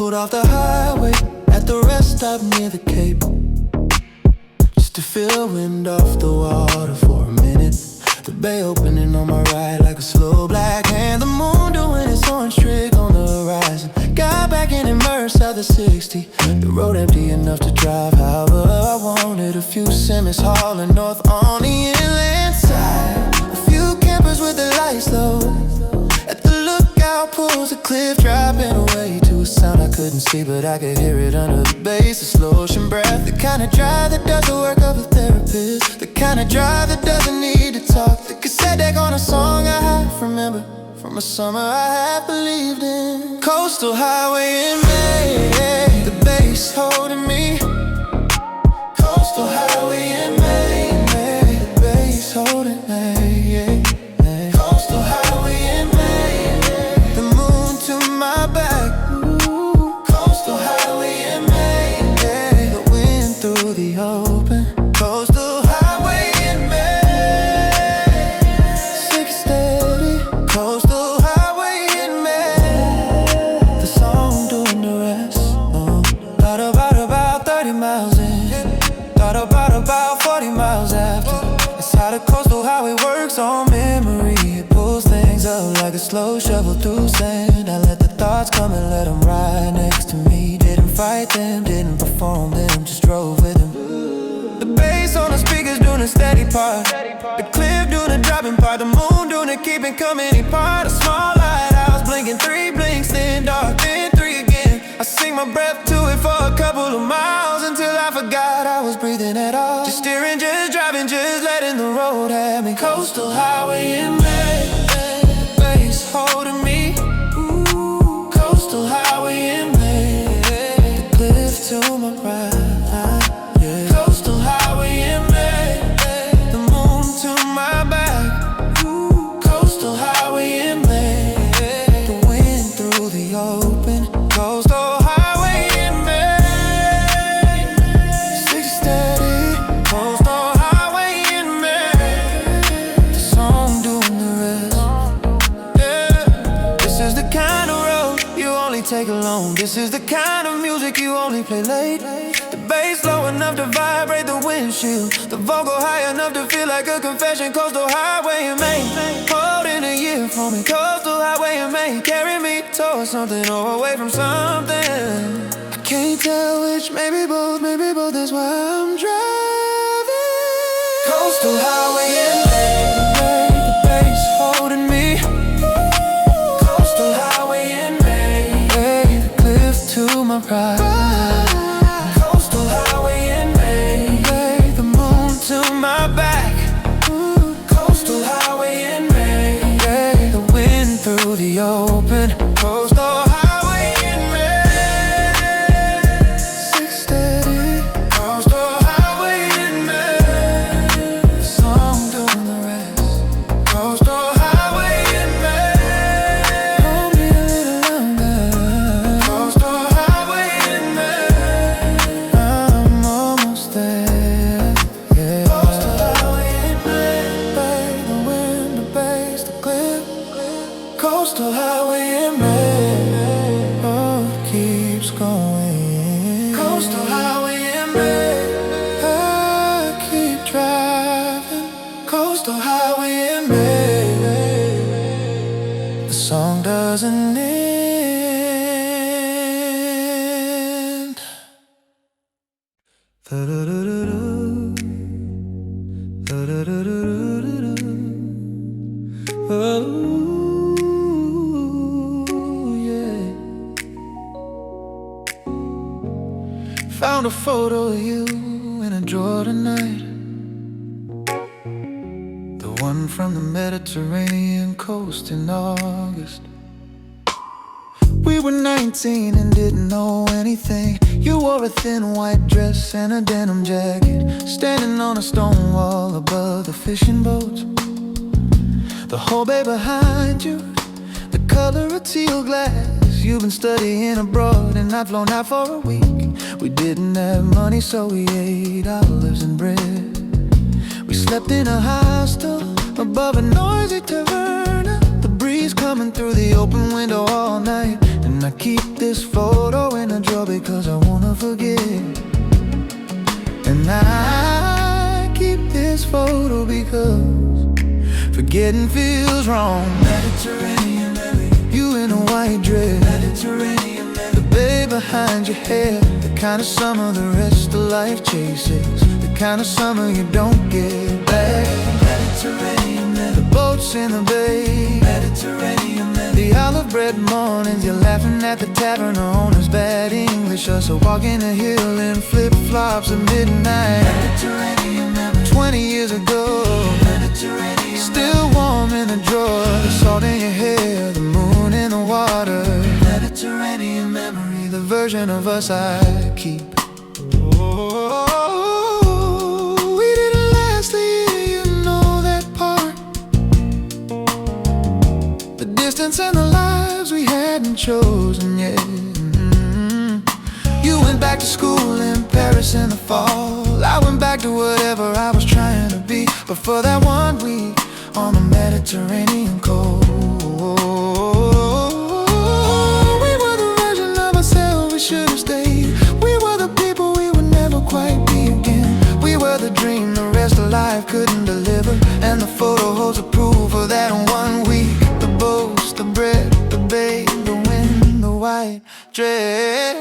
pulled off the highway at the rest stop near the Cape, just to feel wind off the water for a minute. The bay opening on my right like a slow black hand. The moon doing its orange trick on the horizon. Got back and immersed out the 60. The road empty enough to drive however I wanted. A few semis hauling north on the inland side. A few campers with the lights low. At the lookout pulls a cliff, dropping away to a sound I couldn't see, but I could hear it under the bass. The slow ocean breath, the kind of drive that does the work of a therapist. The kind of drive that doesn't need to talk. The cassette deck on a song I half remember from a summer I half believed in. Coastal highway in May, the bass holding me. Coastal highway in May, the bass holding me. Coastal highway in May, the moon to my back. Coastal highway in May, the wind through the open. Coastal highway in May, sick steady. Coastal highway in May, the song doing the rest. Thought about 30 miles in, thought about 40 miles after. That's how the coastal highway works on memory. It pulls things up like a slow shovel through sand. I let the thoughts come and let them ride next to me. Didn't fight them, didn't perform them, just drove with them. The bass on the speakers doing a steady part. The cliff doing a dropping part. The moon doing a keeping company part. A small lighthouse blinking 3 blinks, then dark, then 3 again. I sing my breath to it for a couple of miles until I forgot I was breathing at all. Just steering, just driving, just letting the road have me. Coastal highway in May, the bass holding me. Ooh, coastal highway in May, the cliff to my right. Coastal highway in May, the moon to my back. Ooh, coastal highway in May, the wind through the open. Coastal highway in May, stick steady. Coastal highway in May, the song doing the rest. Yeah, this is the kind of road you only take alone. This is the kind of music you only play late. The bass low enough to vibrate the windshield. The vocal high enough to feel like a confession. Coastal highway in May, holding a year for me. Coastal highway in May, carry me towards something or away from something. I can't tell which, maybe both is why I'm driving. Coastal highway in May, the bass holding me. Coastal highway in May, the cliff to my right. To my back, coastal highway in May, the wind through the open. Coastal highway in May, sick steady. Coastal highway in May, the song doing the rest. Coastal highway in May, hold me a little longer. Coastal highway in May, I'm almost there. Coastal highway in May, oh, keeps going. Coastal highway in May, I keep driving. Coastal highway in May, the song doesn't end. Found a photo of you in a drawer tonight, the one from the Mediterranean coast in August. We were 19 and didn't know anything. You wore a thin white dress and a denim jacket, standing on a stone wall above the fishing boats. The whole bay behind you, the color of teal glass. You've been studying abroad and I'd flown out for a week. We didn't have money, so we ate olives and bread. We slept in a hostel above a noisy taverna. The breeze coming coming through the open window all night. And I keep this photo in a drawer because I wanna forget. And I keep this photo because forgetting feels wrong. Mediterranean memory, you in a white dress. Mediterranean memory, the bay behind your hair. The kind of summer the rest of life chases. The kind of summer you don't get back. Mediterranean memory, the boats in the bay. Mediterranean memory, the olive bread mornings you're laughing at the tavern owner's bad English. Us walking a hill in flip-flops at midnight. Mediterranean memory, 20 years ago. Mediterranean, still warm in the drawer. The salt in your hair, the moon in the water. Mediterranean memory, the version of us I keep. Oh, we didn't last the year, you know that part. The distance and the lives we hadn't chosen yet. You went back to school in Paris in the fall. I went back to whatever I was trying to be. But for that 1 week on the Mediterranean coast, we were the version of ourselves we should have stayed. We were the people we would never quite be again. We were the dream the rest of life couldn't deliver. And the photo holds a proof of that 1 week. The boats, the bread, the bay, the wind, the white dress.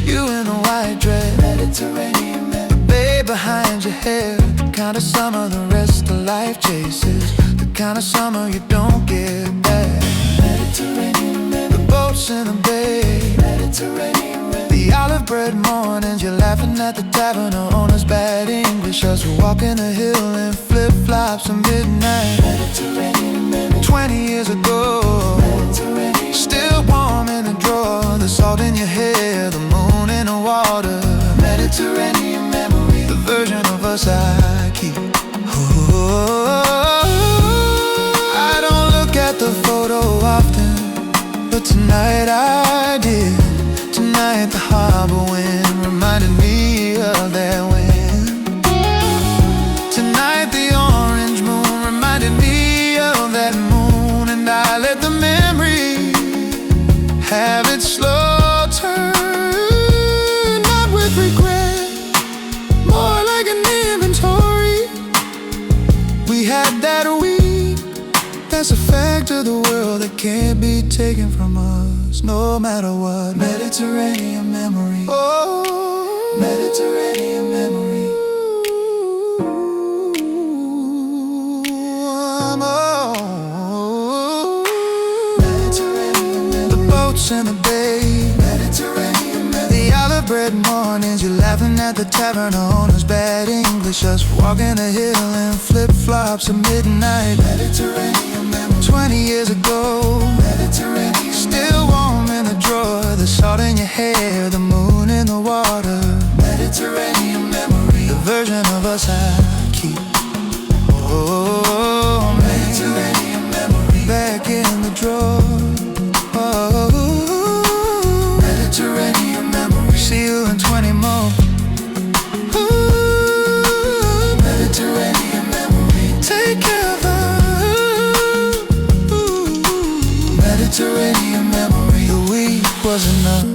You in a white dress. Mediterranean memory, the bay behind your hair. The kind of summer the rest of life chases. The kind of summer you don't get back. Mediterranean memory, the boats in the bay. Mediterranean memory, the olive bread mornings you're laughing at the tavern owner's bad English. Us walking a hill in flip-flops at midnight. Mediterranean memory, 20 years ago. Mediterranean, still warm in the drawer. The salt in your hair, the moon in the water. Mediterranean memory, the version of us I keep. Oh, I don't look at the photo often, but tonight I did. Tonight the harbor wind reminded me of that wind. Tonight the orange moon reminded me of that moon. And I let the memory have its slow turn, not with regret, more like an inventory. We had that week, that's a fact of the world that can't be taken from us, no matter what. Mediterranean memory, oh, Mediterranean memory. Mediterranean memory, the boats in the bay. Mediterranean memory, the olive bread mornings you're laughing at the tavern owner's bad English. Us walking a hill in flip-flops at midnight. Mediterranean memory, 20 years ago. Mediterranean, still warm in the drawer. The salt in your hair, the moon in the water. Mediterranean memory, the version of us I keep. Oh, Mediterranean memory, back in the drawer. Oh, Mediterranean memory, see you in 20 more. Ooh, Mediterranean memory, take care of her. Ooh, Mediterranean memory, the week was enough.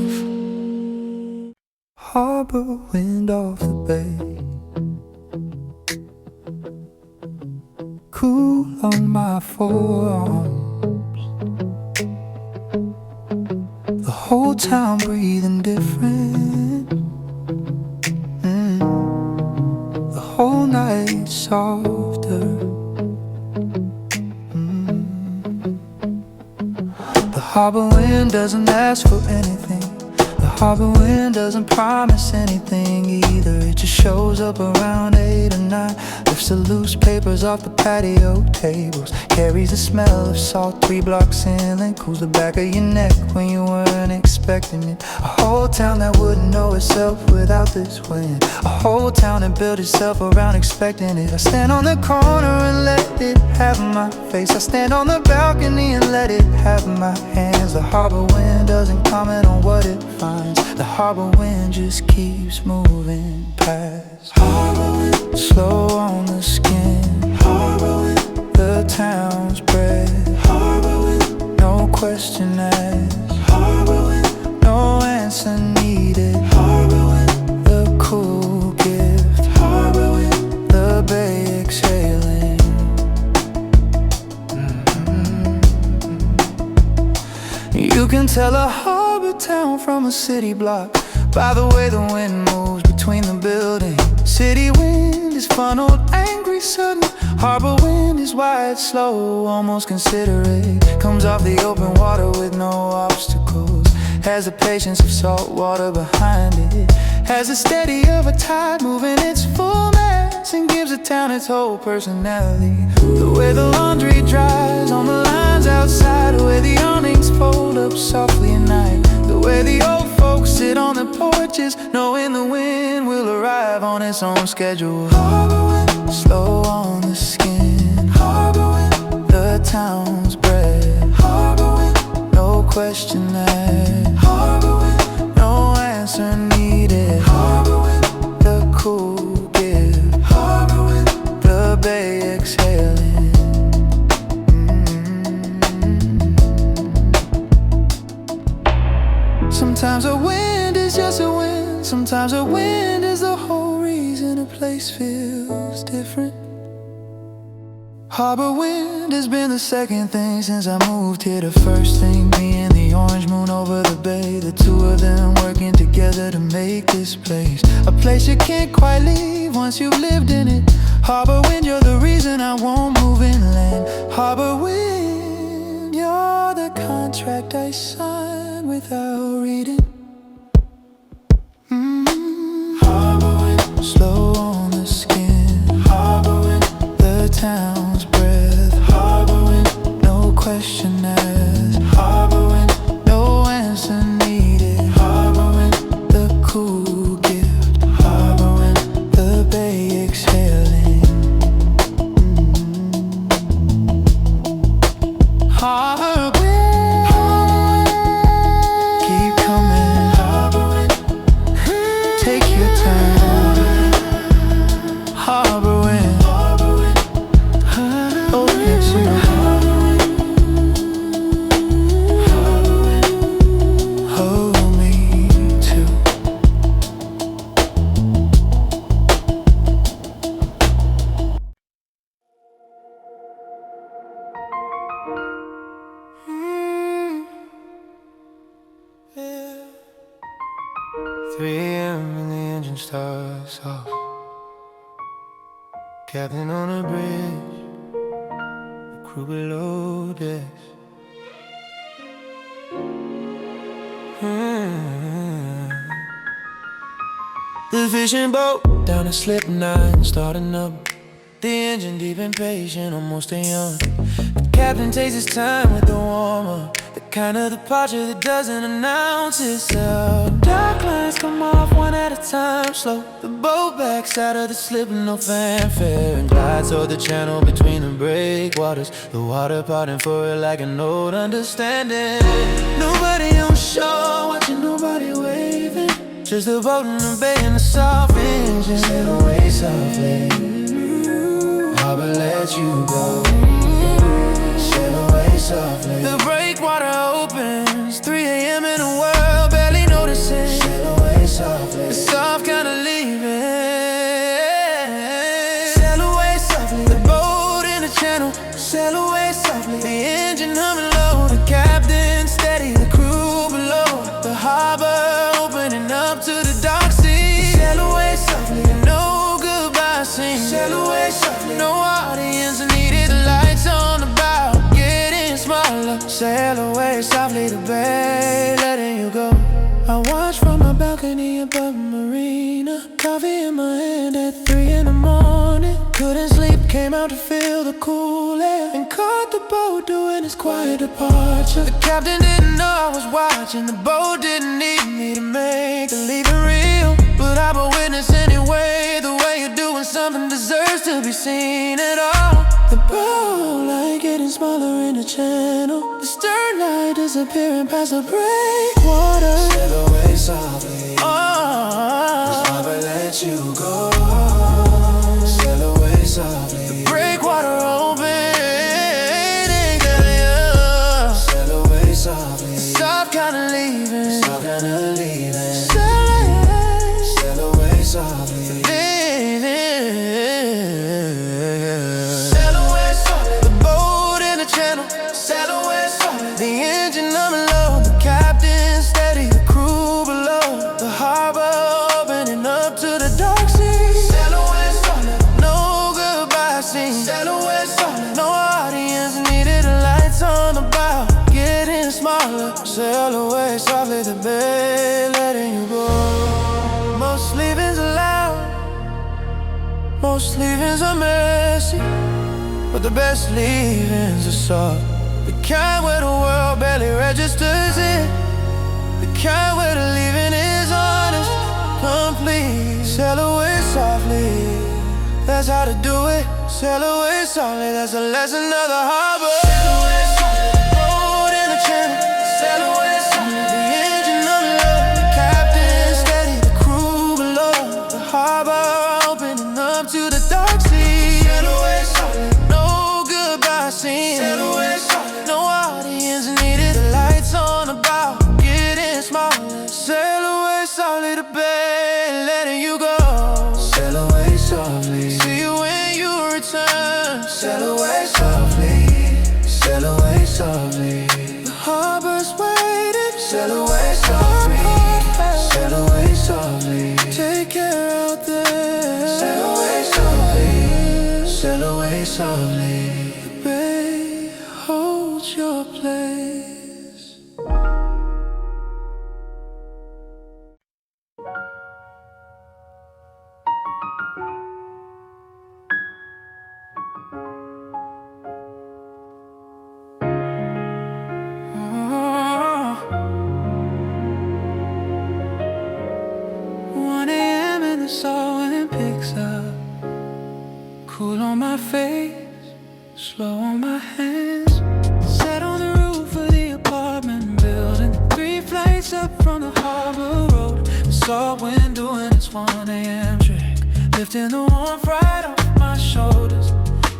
Harbor wind off the bay, cool on my forearms. The whole town breathing different. The whole night softer. The harbor wind doesn't ask for anything. The harbor wind doesn't promise anything either. It just shows up around 8 or 9, lifts the loose papers off the patio tables, carries the smell of salt 3 blocks in, then cools the back of your neck when you weren't expecting it. A whole town that wouldn't know itself without this wind. A whole town that built itself around expecting it. I stand on the corner and let it have my face. I stand on the balcony and let it have my hands. The harbor wind doesn't comment on what it finds. The harbor wind just keeps moving past. Harbor wind, slow on the skin. Harbor wind, the town's question asked. Harbor wind, no answer needed. Harbor wind, the cool gift. Harbor wind, the bay exhaling. You can tell a harbor town from a city block by the way the wind moves between the buildings. City wind is funneled, angry, sudden. Harbor wind is wide, slow, almost considerate. Comes off the open water with no obstacles. Has the patience of salt water behind it. Has the steady of a tide moving its full mass, and gives a town its whole personality. The way the laundry dries on the lines outside, the way the awnings fold up softly at night, the way the old folks sit on their porches, knowing the wind will arrive on its own schedule. Harbor wind, slow on the skin. Harbor wind, the town's breath. Harbor wind, no question asked. Harbor wind, no answer needed. Harbor wind, the cool gift. Harbor wind, the bay exhaling. Sometimes a wind is just a wind. Sometimes a wind is the whole reason a place feels different. Harbor wind has been the second thing since I moved here. The first thing being the orange moon over the bay. The two of them working together to make this place a place you can't quite leave once you've lived in it. Harbor wind, you're the reason I won't move inland. Harbor wind, you're the contract I signed without reading. Harbor wind, slow on the skin. Harbor wind, the town's breath. Harbor wind, no question asked. Harbor wind, no answer needed. Harbor wind, the cool gift. Harbor wind, the bay exhaling. Harbor wind, keep coming. Harbor wind, take your time. Harbor wind, oh yes you know. Hold me too. Yeah. 3 a.m. and the engine starts off. Captain on the bridge, the crew below decks. The fishing boat down a slip nine, starting up. The engine deep impatient, almost a yawn. The captain takes his time with the warm-up, the kind of departure that doesn't announce itself. Dark lines come off one at a time, slow. The boat backs out of the slip with no fanfare and glides toward the channel between the breakwaters. The water parting for it like an old understanding. Nobody on shore watching, nobody waving. Just the boat in the bay and the soft engine. Sail away softly, harbor let you go. Sail away softly. The breakwater opens, 3 a.m. in the world barely noticing. Sail away softly, the soft kind of leaving. Sail away softly, the boat in the channel. Sail away softly, the engine humming low. The captain steady, the crew below. The harbor opening up to the dark sea. Sail away softly, no goodbye scene. Sail away softly, no audience needed. The lights on the bow getting smaller. Sail away softly, the bay letting you go. I watch from my balcony above Marina, coffee in my hand at 3 in the morning. Couldn't sleep, came out to feel the cool air and caught the boat doing its quiet departure. The captain didn't know I was watching. The boat didn't need me to make the leaving real, but I been witness anyway. The way you're doing something deserves to be seen at all. The boat light getting smaller in the channel. The stern light disappearing past the breakwater. Sail away softly, harbor let you go. Sail away softly, the breakwater open. Sail away softly. sail away softly the bay, letting you go. Most leavings are loud, most leavings are messy, but the best leavings are soft. The kind where the world barely registers it, the kind where the leaving is honest, complete. Sail away softly, that's how to do it. Sail away softly, that's the lesson of the harbor. Sail away softly, the boat in the channel. Sail away softly, the engine of love. The captain steady, the crew below. The harbor opening up to the dark sea. Sail away softly, no goodbye scene. Sail away softly, no audience needed. The lights on the bow, getting smaller. Sail away softly to bed, letting you go. Sail away softly, see you when you return. Sail away softly, sail away softly. The harbor's waiting. Sail away softly, sail away softly. Take care out there. Sail away softly, sail away softly. The bay holds your place. Cool on my face, slow on my hands. Sat on the roof of the apartment building, 3 flights up from the harbor road. The salt wind doing its 1 a.m. trick, lifting the warmth right off my shoulders.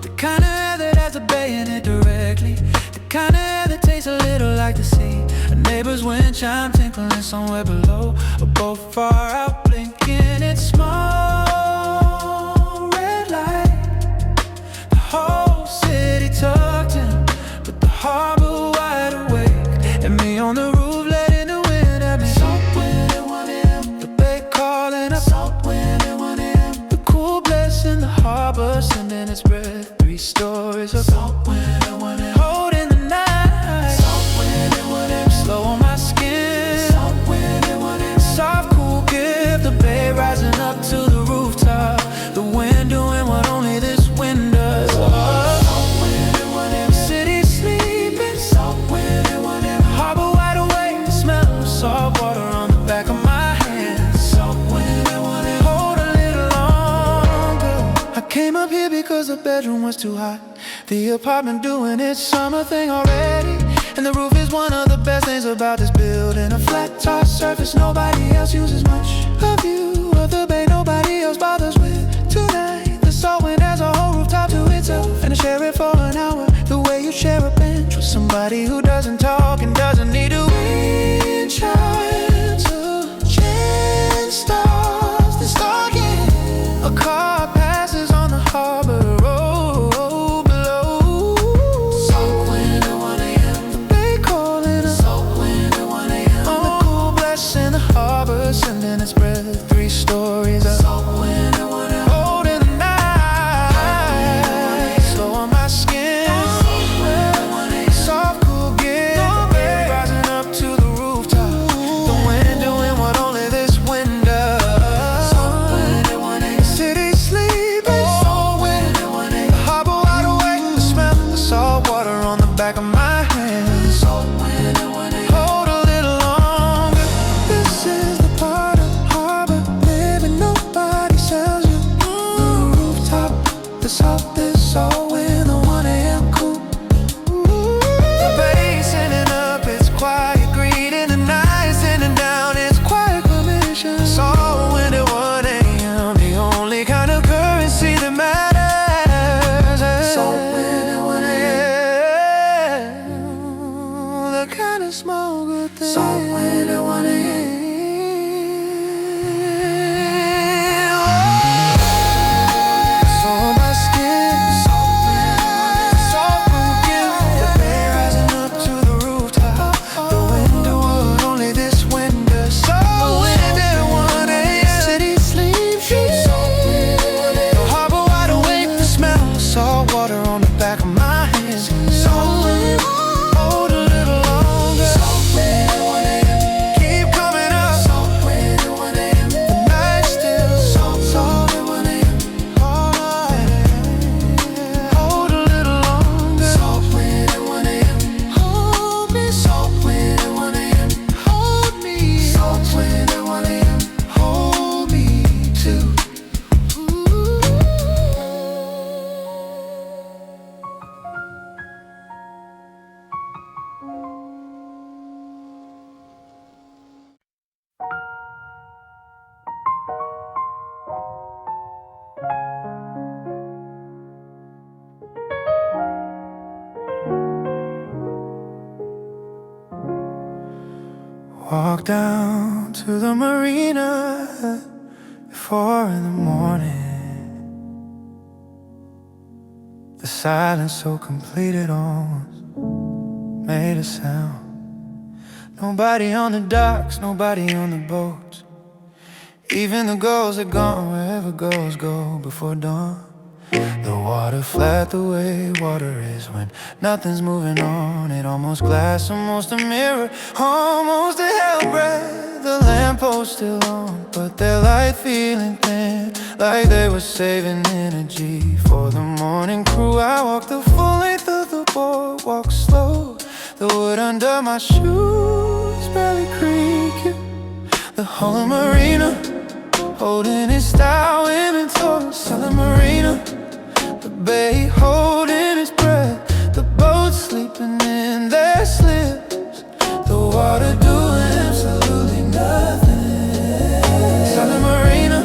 The kind of air that has a bay in it directly, the kind of air that tastes a little like the sea. A neighbor's wind chime tinkling somewhere below, a boat far out blinking its small red light. Whole city tucked in, but the harbor wide awake. And me on the roof letting the wind at me. Salt wind at 1 a.m. The bay calling up. Salt wind at 1 a.m. The cool blessing the harbor sending its breath 3 stories up. Salt wind at 1 a.m. Holding the night. Salt wind at 1 a.m. Slow on my skin. Salt wind at 1 a.m. Soft cool gift. The bay rising up to the rooftop. The wind doing what only this wind does. Salt water on the back of my hands. Salt wind at 1 a.m. Hold a little longer. I came up here because the bedroom was too hot. The apartment doing its summer thing already. And the roof is one of the best things about this building. A flat top surface nobody else uses much. A view of the bay nobody else bothers with. Tonight the salt wind has a whole rooftop to itself, and to share it for an hour, the way you share a bench with somebody who doesn't talk and doesn't need to wind chime to chance stars. They're stalking. A car passes on the harbor road below. Salt wind at 1 a.m. The bay calling up. Salt wind at 1 a.m. On the cool blessing the harbor sending its breath 3 stories up. Salt wind at 1 a.m. Holding the night. Slow on my skin. Soft cool gift. Rising up to the rooftop. The wind doing what only this wind does. Salt wind at 1 a.m. City sleeping. Salt wind at 1 a.m. The harbor wide awake. The smell of the salt water on the back of my hands. Salt wind at 1 a.m. Hold a little longer. This is the part of harbor living nobody sells you. The rooftop, the salt wind, the 1 a.m. cool. The bay sending up its quiet greeting, the night sending down its quiet permission. Salt wind at 1 a.m. The only kind of currency that matters. Salt wind at 1 a.m. The kind of small good thing. Salt wind at 1 a.m. So my skin. Salt cool gift. The bay rising up to the rooftop. The window what only this wind does. Salt wind at 1 a.m. City sleep. Salt wind at 1 a.m. The harbor wide awake. The smell of salt water on the back of my hands. Salt wind. Hold a little longer. Salt wind. Walk down to the marina at 4 in the morning. The silence so complete it almost made a sound. Nobody on the docks, nobody on the boats. Even the gulls are gone wherever gulls go before dawn. The water flat the way water is when nothing's moving on. It almost glass, almost a mirror, almost a hell breath. The lamppost still on, but their light feeling thin, like they were saving energy for the morning crew. I walk the full length of the boardwalk slow, the wood under my shoes barely creaking. The whole marina holding its style, women told selling marina. The bay holding its breath, the boat sleeping in their slips, the water doing absolutely nothing. Silent marina,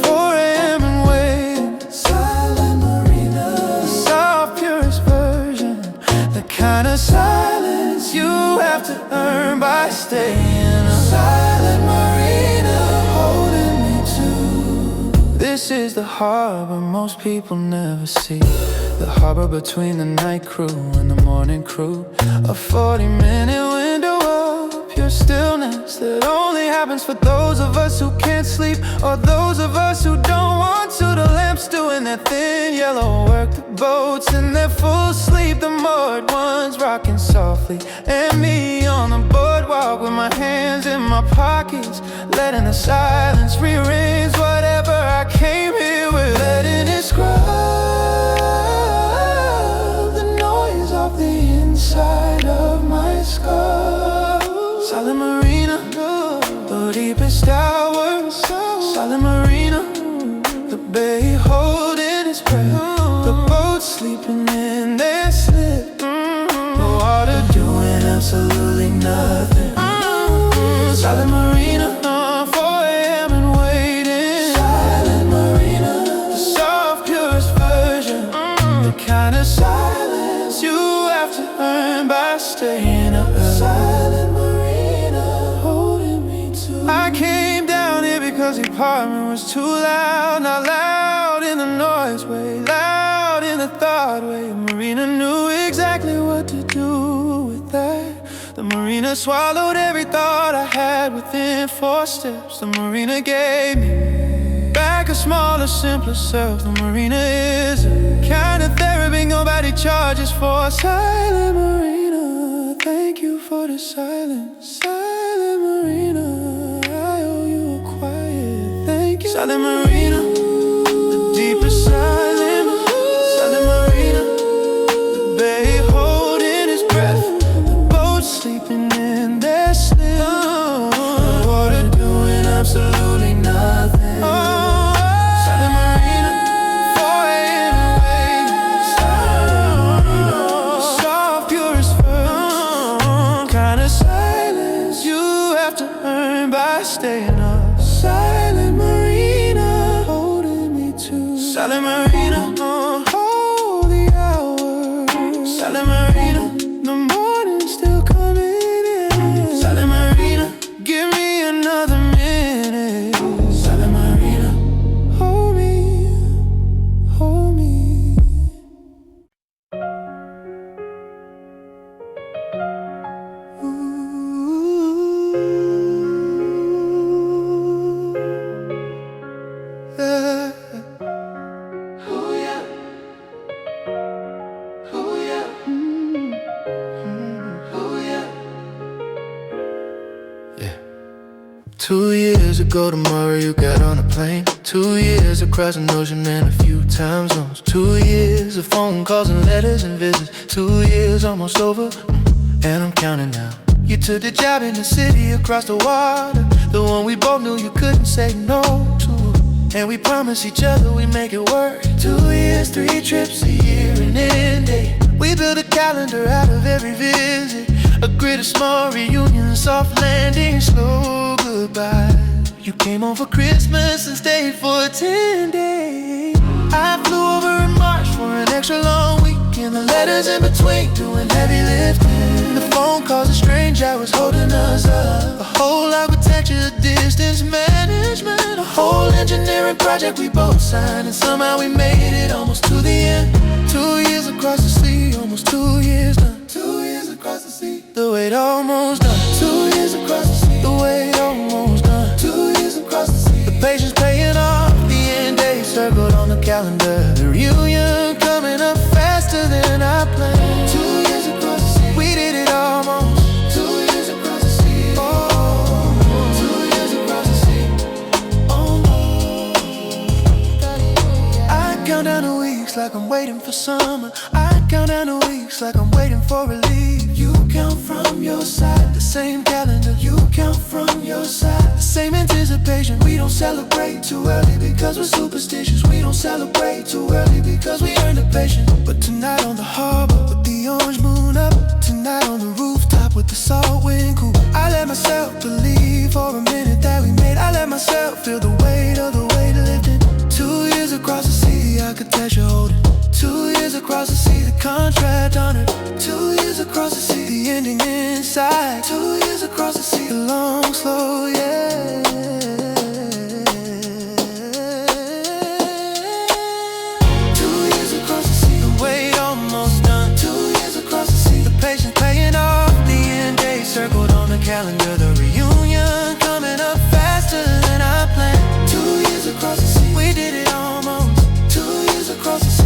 4 a.m. and waiting. Silent marina, the soft purest version, the kind of silence you have to earn by staying. Silent marina holding me too. This is the harbor most people never see, the harbor between the night crew and the morning crew. A 40-minute window of pure stillness that only happens for those of us who can't sleep, or those of us who don't want to. The lamps doing their thin yellow work, the boats in their full sleep, the moored ones rocking softly, and me on the boardwalk with my hands in my pockets, letting the silence rearrange whatever I came here with, letting it scrub the noise off the inside of my skull. Silent marina, the deepest hour. Silent marina, the bay holding its breath, the boat sleeping in their slip, the water doing absolutely nothing. Silent marina, 4 a.m. and waiting. Silent marina, the soft purest version, the kind of silence you have to earn by staying up. Silent marina holding me too. I came down here because the apartment was too loud, not loud in the noise way, loud in the thought way. Marina knew exactly what to do with that. The marina swallowed every thought I had within 4 steps. The marina gave me back a smaller, simpler self. The marina is a kind of therapy nobody charges for. Silent marina, thank you for the silence. Silent marina, I owe you a quiet thank you. Silent marina, the deepest silent. Silent marina, the bay holding its breath, sleeping in their slip, the water doing absolutely nothing. Silent marina, 4 a.m. and waiting. Silent marina, soft purest version, kind of silence you have to earn by staying up. Silent marina holding me too. Silent marina, hold the hour. Silent marina, the morning still coming in. Silent marina, give me another minute. Silent marina, hold me, hold me. Ooh, yeah. Ooh, yeah. Ooh, yeah. Ooh, yeah. Yeah. 2 years ago tomorrow you got on a plane. 2 years across an ocean and a few time zones. 2 years of phone calls and letters and visits. 2 years almost over, and I'm counting now. You took the job in the city across the water, the one we both knew you couldn't say no to. And we promised each other we'd make it work. 2 years, 3 trips a year and end day. We built a calendar out of every visit, a grid of small reunions, soft landing, slow goodbye. You came home for Christmas and stayed for 10 days. I flew over in March for an extra long week in the letters in between, doing heavy lifting. The phone calls, a strange hours holding us up. A whole architecture, distance management. A whole engineering project we both signed, and somehow we made it almost to the end. 2 years across the sea, almost 2 years done. 2 years across the sea, the wait almost done. 2 years across the sea, the wait almost done. 2 years across the sea, the patience paying off. The end date circled on the calendar. The reunion coming up faster than I planned. 2 years across the sea, we did it almost. 2 years across the sea, oh. 2 years across the sea, oh no. I count down the weeks like I'm waiting for summer. I count down the weeks like I'm waiting for relief. You count from your side, the same calendar. You count from your side, the same anticipation. We don't celebrate too early because we're superstitious. We don't celebrate too early because we earned the patience. But tonight on the harbor with the orange moon up, tonight on the rooftop with the salt wind cool, I let myself believe for a minute that we made. I let myself feel the weight of the weight of lifting. 2 years across the sea, the architecture holding. 2 years across the sea, the contract honored. 2 years across the sea, the ending inside. 2 years across the sea, the long, slow, yeah. 2 years across the sea, the wait almost done. 2 years across the sea, the patience paying off. The end date circled on the calendar. The reunion coming up faster than I planned. 2 years across the sea, we did it almost. 2 years across the sea.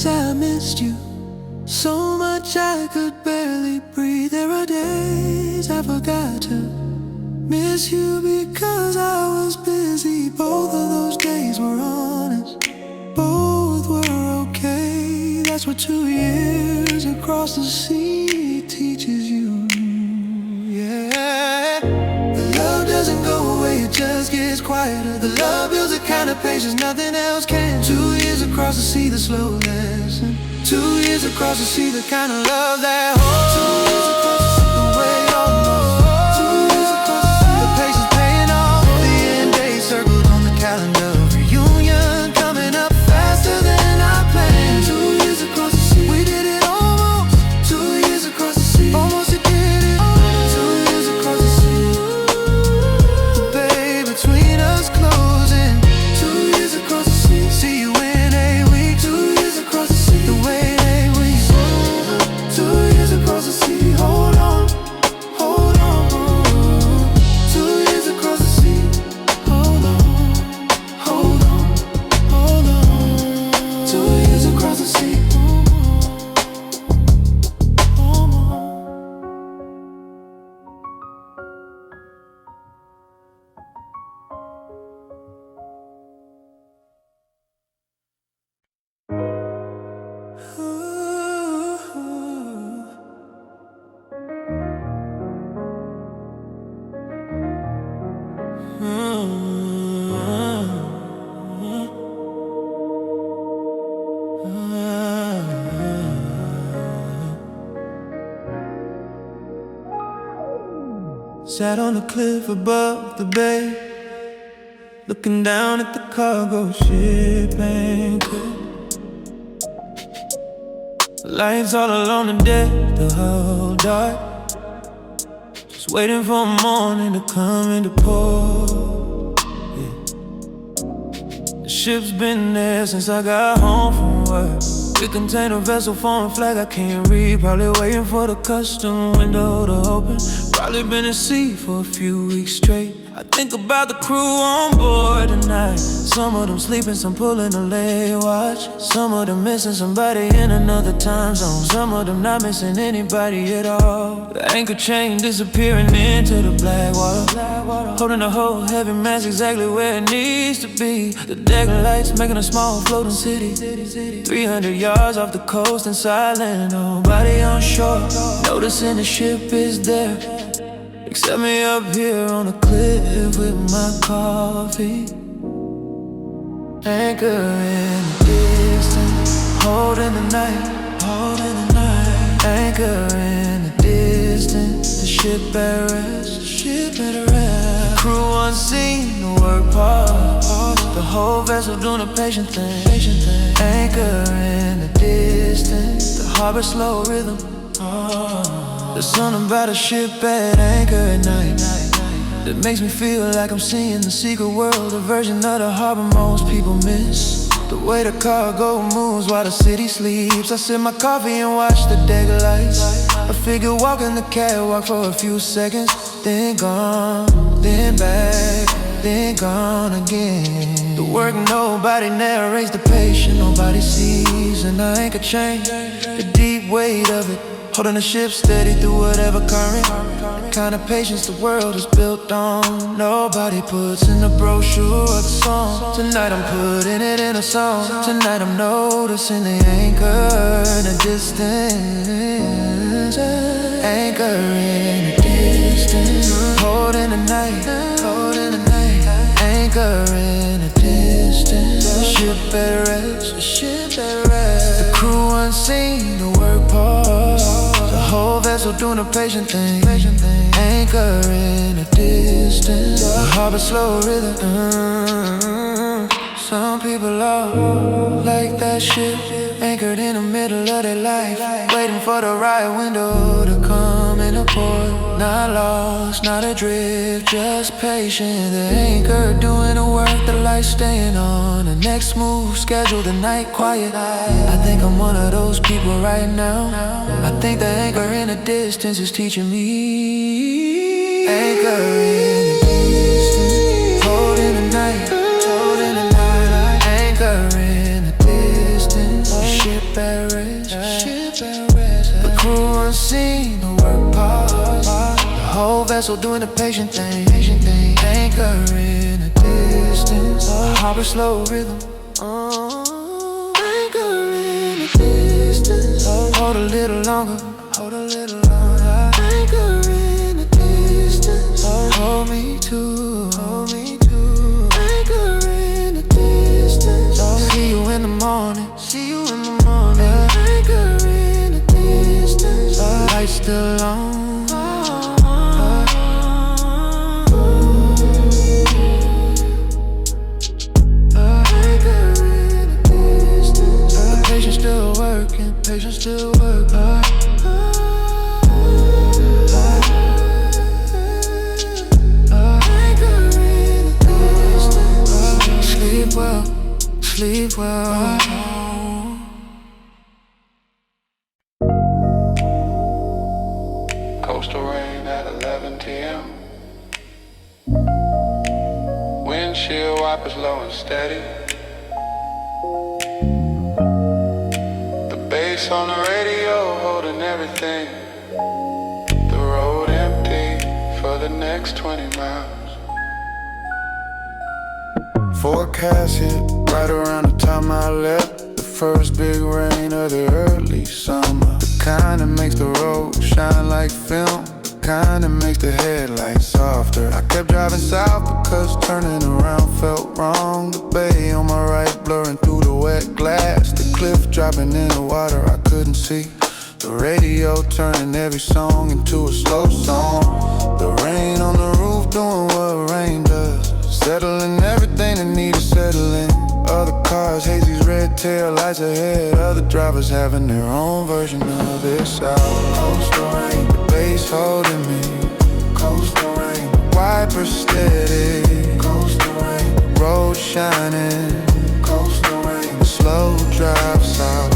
I missed you so much I could barely breathe. There are days I forgot to miss you because I was busy. Both of those days were honest, both were okay. That's what 2 years across the sea teaches you, yeah. The love doesn't go away, it just gets quieter. The love builds a kind of patience nothing else can. 2 years across the sea, the slow lesson. 2 years across the sea, the kind of love that holds. 2 years across the sea, the way almost. 2 years across the sea, the patience paying off. The end date circled on the calendar. Reunion coming up faster than I planned. 2 years across the sea, we did it almost. 2 years across the sea, almost it did it. 2 years across the sea, the bay between us closing. 2 years across the sea, see you in 8 weeks. 2 years across the sea, the way they weep. 2 years across the sea, hold on, hold on. 2 years across the sea, hold on, hold on, hold on. 2 years across the sea, hold on. Sat on a cliff above the bay, looking down at the cargo ship anchor. Lights all along the deck, the hull dark, just waiting for a morning to come into port, yeah. The ship's been there since I got home from work. Big container vessel, foreign flag I can't read. Probably waiting for the custom window to open. Probably been at sea for a few weeks straight. I think about the crew on board tonight. Some of them sleeping, some pulling a late watch. Some of them missing somebody in another time zone. Some of them not missing anybody at all. The anchor chain disappearing into the black water. Holding the whole heavy mass exactly where it needs to be. The deck lights making a small floating city. 300 yards off the coast and silent. Nobody on shore, noticing the ship is there. Except me up here on the cliff with my coffee. Anchor in the distance, holding the night, holding the night. Anchor in the distance, the ship at rest, the ship at rest. The crew unseen, the work pause. The whole vessel doing a patient thing. Anchor in the distance, the harbor slow rhythm. There's something about a ship at anchor at night that makes me feel like I'm seeing the secret world, a version of the harbor most people miss. The way the cargo moves while the city sleeps. I sip my coffee and watch the deck lights. A figure walking the catwalk for a few seconds, then gone, then back, then gone again. The work nobody narrates, the patient nobody sees, and the anchor chain, the deep weight of it, holding the ship steady through whatever current. The kind of patience the world is built on, nobody puts in the brochure of the song. Tonight I'm putting it in a song. Tonight I'm noticing the anchor in the distance. Anchor in the distance, holding the night, holding the night. Anchor in the distance, the ship at rest, the ship at rest. The crew unseen, the work pause. The whole vessel doing a patient thing. Anchor in the distance, the harbor slow rhythm. Some people are like that ship, anchored in the middle of their life, waiting for the right window to come in a port. Not lost, not adrift, just patient. The anchor doing the work, the light staying on. The next move, schedule the night quiet. I think I'm one of those people right now. I think the anchor in the distance is teaching me. Anchor in the distance, holding the night, holding the night. Anchor in the distance, the ship at rest, ship at rest. The crew unseen, the work pause. The whole vessel doing the patient thing. Anchor in the distance, the harbor slow rhythm. Anchor in the distance, hold a little longer, hold a little longer. Anchor in the distance, hold me too, hold me too. Anchor in the distance, see you in the morning, see you in the morning. Anchor in the distance, lights still on. Patience still working, patience still working. Sleep well, sleep well. Coastal rain at 11 p.m. Windshield wipers low and steady. The bass on the radio holding everything. The road empty for the next 20 miles. Forecast hit right around the time I left. The first big rain of the early summer. Kinda makes the road shine like film. Kinda makes the headlights softer. I kept driving south because turning around felt wrong. The bay on my right blurring through the wet glass. The cliff dropping in the water I couldn't see. The radio turning every song into a slow song. The rain on the roof doing what rain does, settling everything that needed settling. Other cars, hazy's red tail lights ahead. Other drivers having their own version of this out. Coastal rain, the bass holding me. Coastal rain, wipers steady. Coastal rain, road shining. Coastal rain, slow drive south.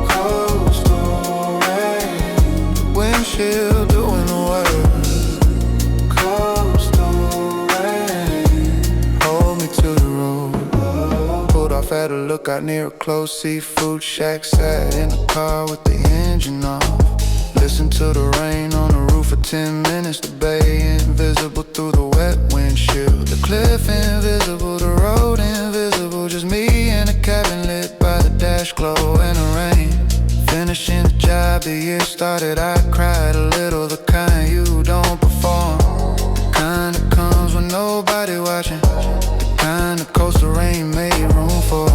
Coastal rain, windshield doing the work. At a lookout near a closed seafood shack. Sat in the car with the engine off. Listen to the rain on the roof for 10 minutes. The bay invisible through the wet windshield. The cliff invisible, the road invisible. Just me and the cabin lit by the dash glow and the rain. Finishing the job, the year started. I cried a little, the kind you don't perform. The kind that comes when nobody watching. The coastal rain made room for.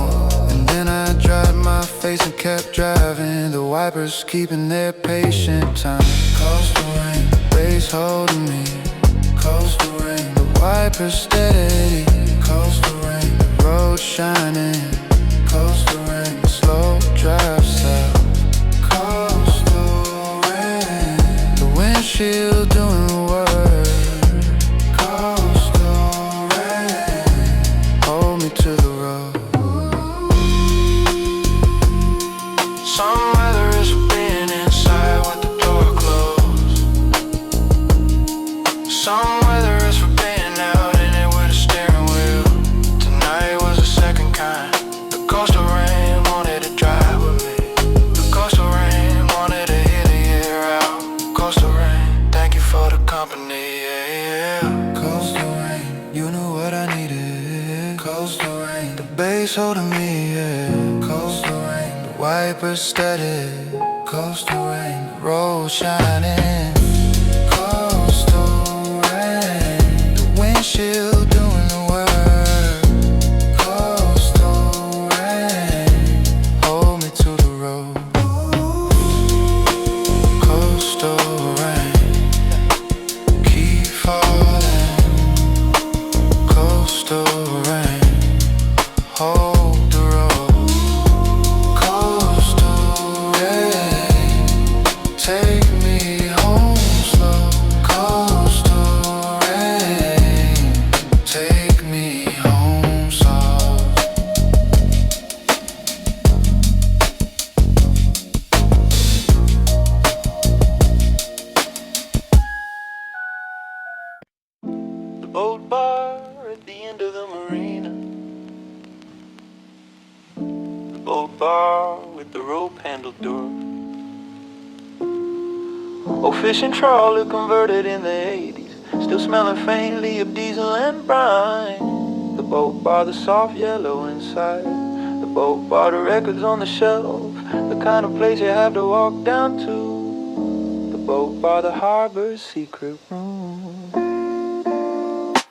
And then I dried my face and kept driving. The wipers keeping their patient time. Coastal rain, bass holding me. Coastal rain, the Wiper steady, coastal rain. The road shining, coastal rain. Slow drive south, coastal rain. The windshield doing the work, coastal rain. Hold me to the road. Some weather is for being inside with the door closed. Some weather is for being out in it with a steering wheel. Tonight was the second kind. The coastal rain wanted to drive with me. The coastal rain wanted to hear the year out. Coastal rain, thank you for the company, yeah, yeah. Coastal rain, you knew what I needed. Coastal rain, the bass holding me, yeah. Coastal rain, the wipers steady. Coastal rain, the road shining. Coastal rain, the windshield doing the work. Coastal rain, hold me to the road. Coastal rain, keep falling. Coastal rain, hold the road. Coastal rain, take me home slow. Coastal rain, take me home soft. The boat bar at the end of the marina. The boat bar with the rope handle door. Oh, fishing trawler converted in the 80s. Still smelling faintly of diesel and brine. The boat bar, the soft yellow inside. The boat bar, the records on the shelf. The kind of place you have to walk down to. The boat bar, the harbor's secret room.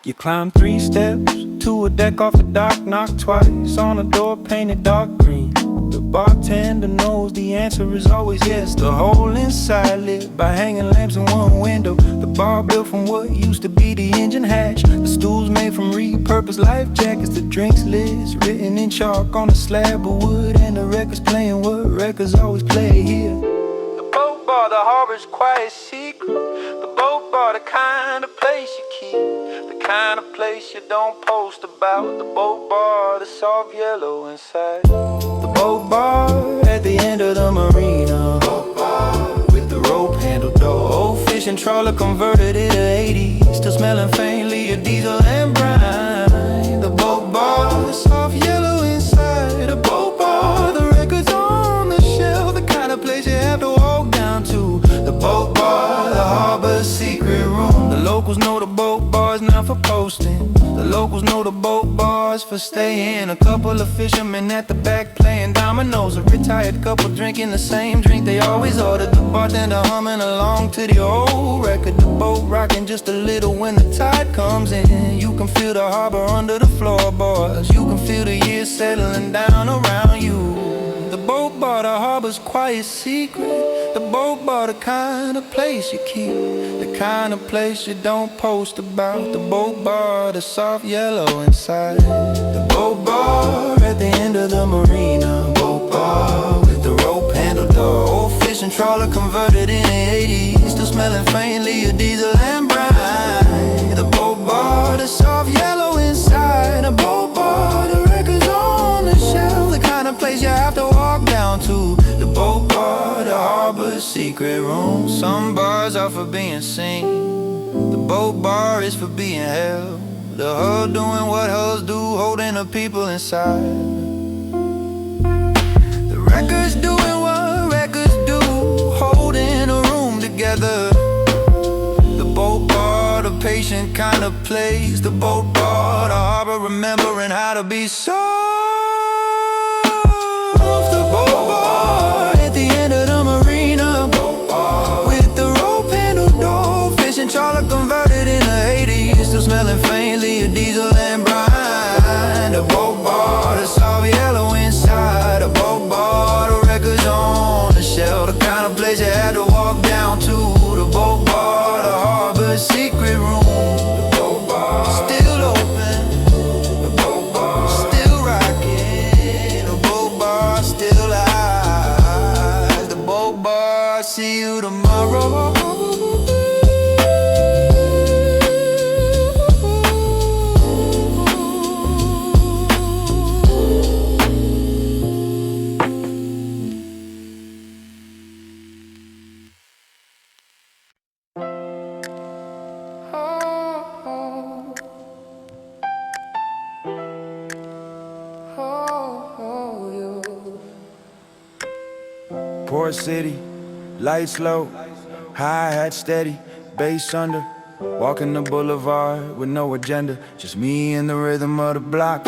You climb 3 steps to a deck off the dock, knock twice on a door painted dark green. The bartender knows the answer is always yes. The hole inside lit by hanging lamps in one window. The bar built from what used to be the engine hatch. The stools made from repurposed life jackets. The drinks list written in chalk on a slab of wood. And the records playing what records always play here. The boat bar, the harbor's quiet secret. The boat bar, the kind of place you keep. The kind of place you don't post about. The boat bar, the soft yellow inside. The boat bar at the end of the marina. Boat bar with the rope handle door. Old fishing trawler converted in the 80s. Still smelling faintly of diesel and brine. The boat bar, the soft yellow inside. The boat bar, the records on the shelf. The kind of place you have to walk down to. The boat bar, the harbor's secret room. The locals know the boat bar's not for posting. The locals know the boat bar's for staying. A couple of fishermen at the back playing dominoes. A retired couple drinking the same drink they always ordered. The bartender humming along to the old record. The boat rocking just a little when the tide comes in. You can feel the harbor under the floorboards. You can feel the years settling down around you. The boat bar, the harbor's quiet secret. The boat bar, the kind of place you keep. The kind of place you don't post about. The boat bar, the soft yellow inside. The boat bar at the end of the marina. Boat bar with the rope handle door. Old fishing trawler converted in the 80s. Still smelling faintly of diesel and brine. The boat bar, the soft yellow inside. The boat bar, the records on the shelf. The kind of place you have to walk down to. The boat bar, the harbor's secret room. Some bars are for being seen. The boat bar is for being held. The hull doing what hulls do, holding the people inside. The records doing what records do, holding a room together. The boat bar, the patient kind of place. The boat bar, the harbor remembering how to be soft. The boat bar at the end of the marina. Boat bar with the rope handle door. Fishing trawler converted in the 80s. Still smelling faintly of diesel and brine. The boat bar, the soft yellow inside. The boat bar, the records on the shelf. The kind of place you had to walk down to. The boat bar, the harbor's secret room. The boat bar. Port City, lights low, hi-hat steady, bass under. Walking the boulevard with no agenda, just me and the rhythm of the block.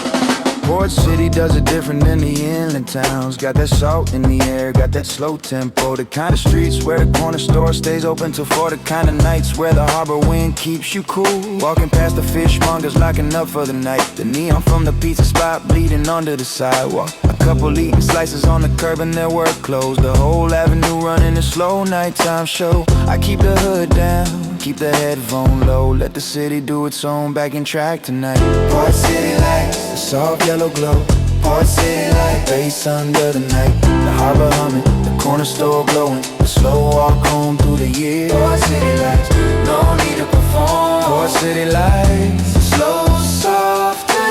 Port City does it different than the inland towns. Got that salt in the air, got that slow tempo. The kind of streets where the corner store stays open till 4. The kind of nights where the harbor wind keeps you cool. Walking past the fishmongers locking up for the night. The neon from the pizza spot bleeding under the sidewalk. A couple eating slices on the curb and their work clothes. The whole avenue running a slow nighttime show. I keep the hood down, keep the headphone low. Let the city do its own backing track tonight. Port City lights, the soft yellow glow. Port City lights, bass under the night. The harbor humming, the corner store glowing. The slow walk home through the years. Port City lights, no need to perform. Port City lights, the slow, soft tempo.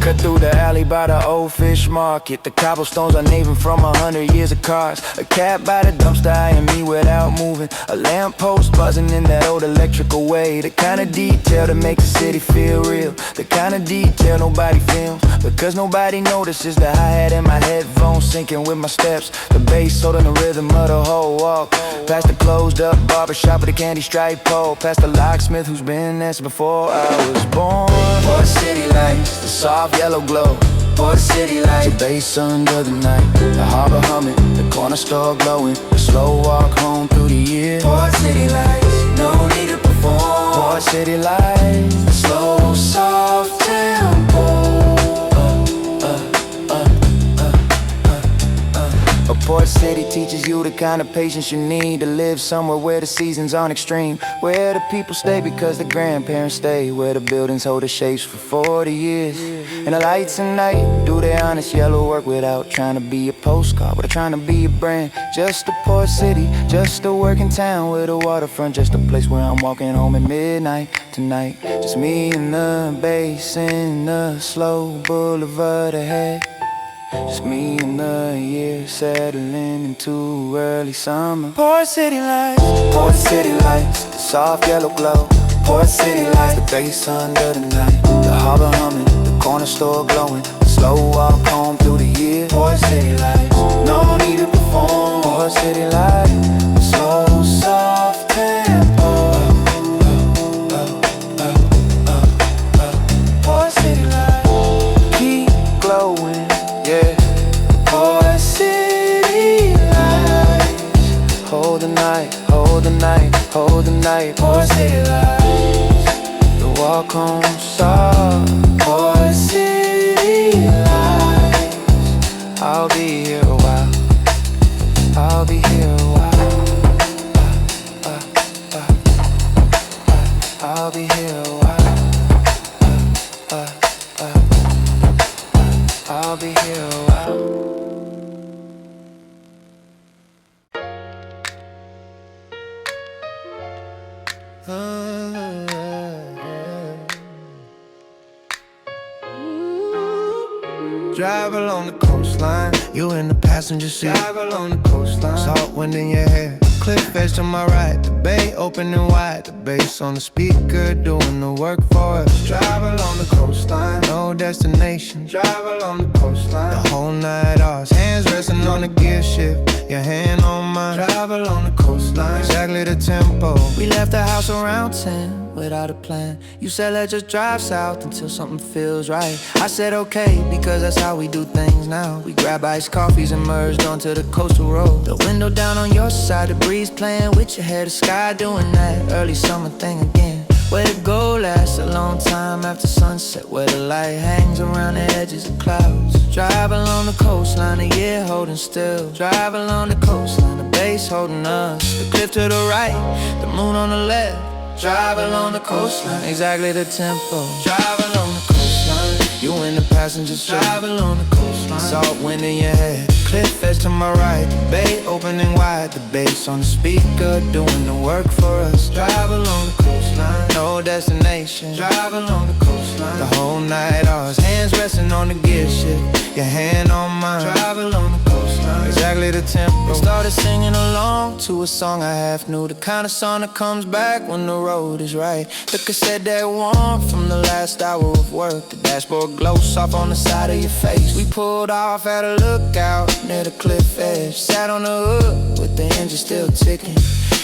Cut through the alley by the old fish market. The cobblestones uneven from 100 years of cars. A cab by the dumpster eyeing me without moving. A lamppost buzzing in that old electrical way. The kind of detail that makes the city feel real. The kind of detail nobody films, because nobody notices the hi-hat in my headphones syncing with my steps. The bass holding the rhythm of the whole walk. Past the closed up barbershop with a candy stripe pole. Past the locksmith who's been there since before I was born. Port City lights, the soft yellow glow. Port City lights, the bass under the night. The harbor humming, the corner store glowing. The slow walk home through the years. Port City lights, no need to perform. Port City lights, the slow, soft tempo. Port City teaches you the kind of patience you need to live somewhere where the seasons aren't extreme. Where the people stay because the grandparents stay. Where the buildings hold the shapes for 40 years. And the lights at night do their honest yellow work without trying to be a postcard, without trying to be a brand. Just a Port City, just a working town with a waterfront. Just a place where I'm walking home at midnight tonight. Just me and the bass in the slow boulevard ahead. Just me and the year settling into early summer. Port City lights, the soft yellow glow. Port City lights, the bass under the night. The harbor humming, the corner store glowing. The slow walk home through the year. Port City lights, no need to perform. Port City lights, the slow, soft tempo. Port City lights, keep glowing. Yeah, Port City lights, hold the night, hold the night, hold the night. Port City lights, the walk home soft. Port City lights, I'll be here a while, I'll be here a while. I'll be here a while. I'll be here a while. Drive along the coastline, you in the passenger seat. Drive along the coastline, salt wind in your hair. Cliff edge to my right, the bay open and wide. The bass on the speaker doing the work for us. Drive along the coastline, no destination. Drive along the coastline, the whole night ours. Hands resting on the gear shift, your hand on mine. Drive along the coastline, exactly the tempo. We left the house around 10 without a plan. You said let's just drive south until something feels right. I said okay, because that's how we do things now. We grab iced coffees and merged onto the coastal road. The window down on your side, the breeze playing with your hair. The sky doing that early summer thing again. Where the go lasts a long time after sunset, where the light hangs around the edges of clouds. Drive along the coastline, the year holding still. Drive along the coastline, the bass holding us. The cliff to the right, the moon on the left. Drive along the coastline, exactly the tempo. Drive along the coastline, you in the passenger seat. Drive along the coastline, salt wind in your hair. Cliff edge to my right, bay opening wide. The bass on the speaker doing the work for us. Drive along the coastline, no destination. Drive along the coastline, the whole night ours. Hands resting on the gear shift, your hand on mine. Drive along the coastline, exactly exactly the tempo. Started singing along to a song I half knew, the kind of song that comes back when the road is right. The cassette that warm from the last hour of work, the dashboard glow soft on the side of your face. We pulled off at a lookout near the cliff edge, sat on the hood with the engine still ticking.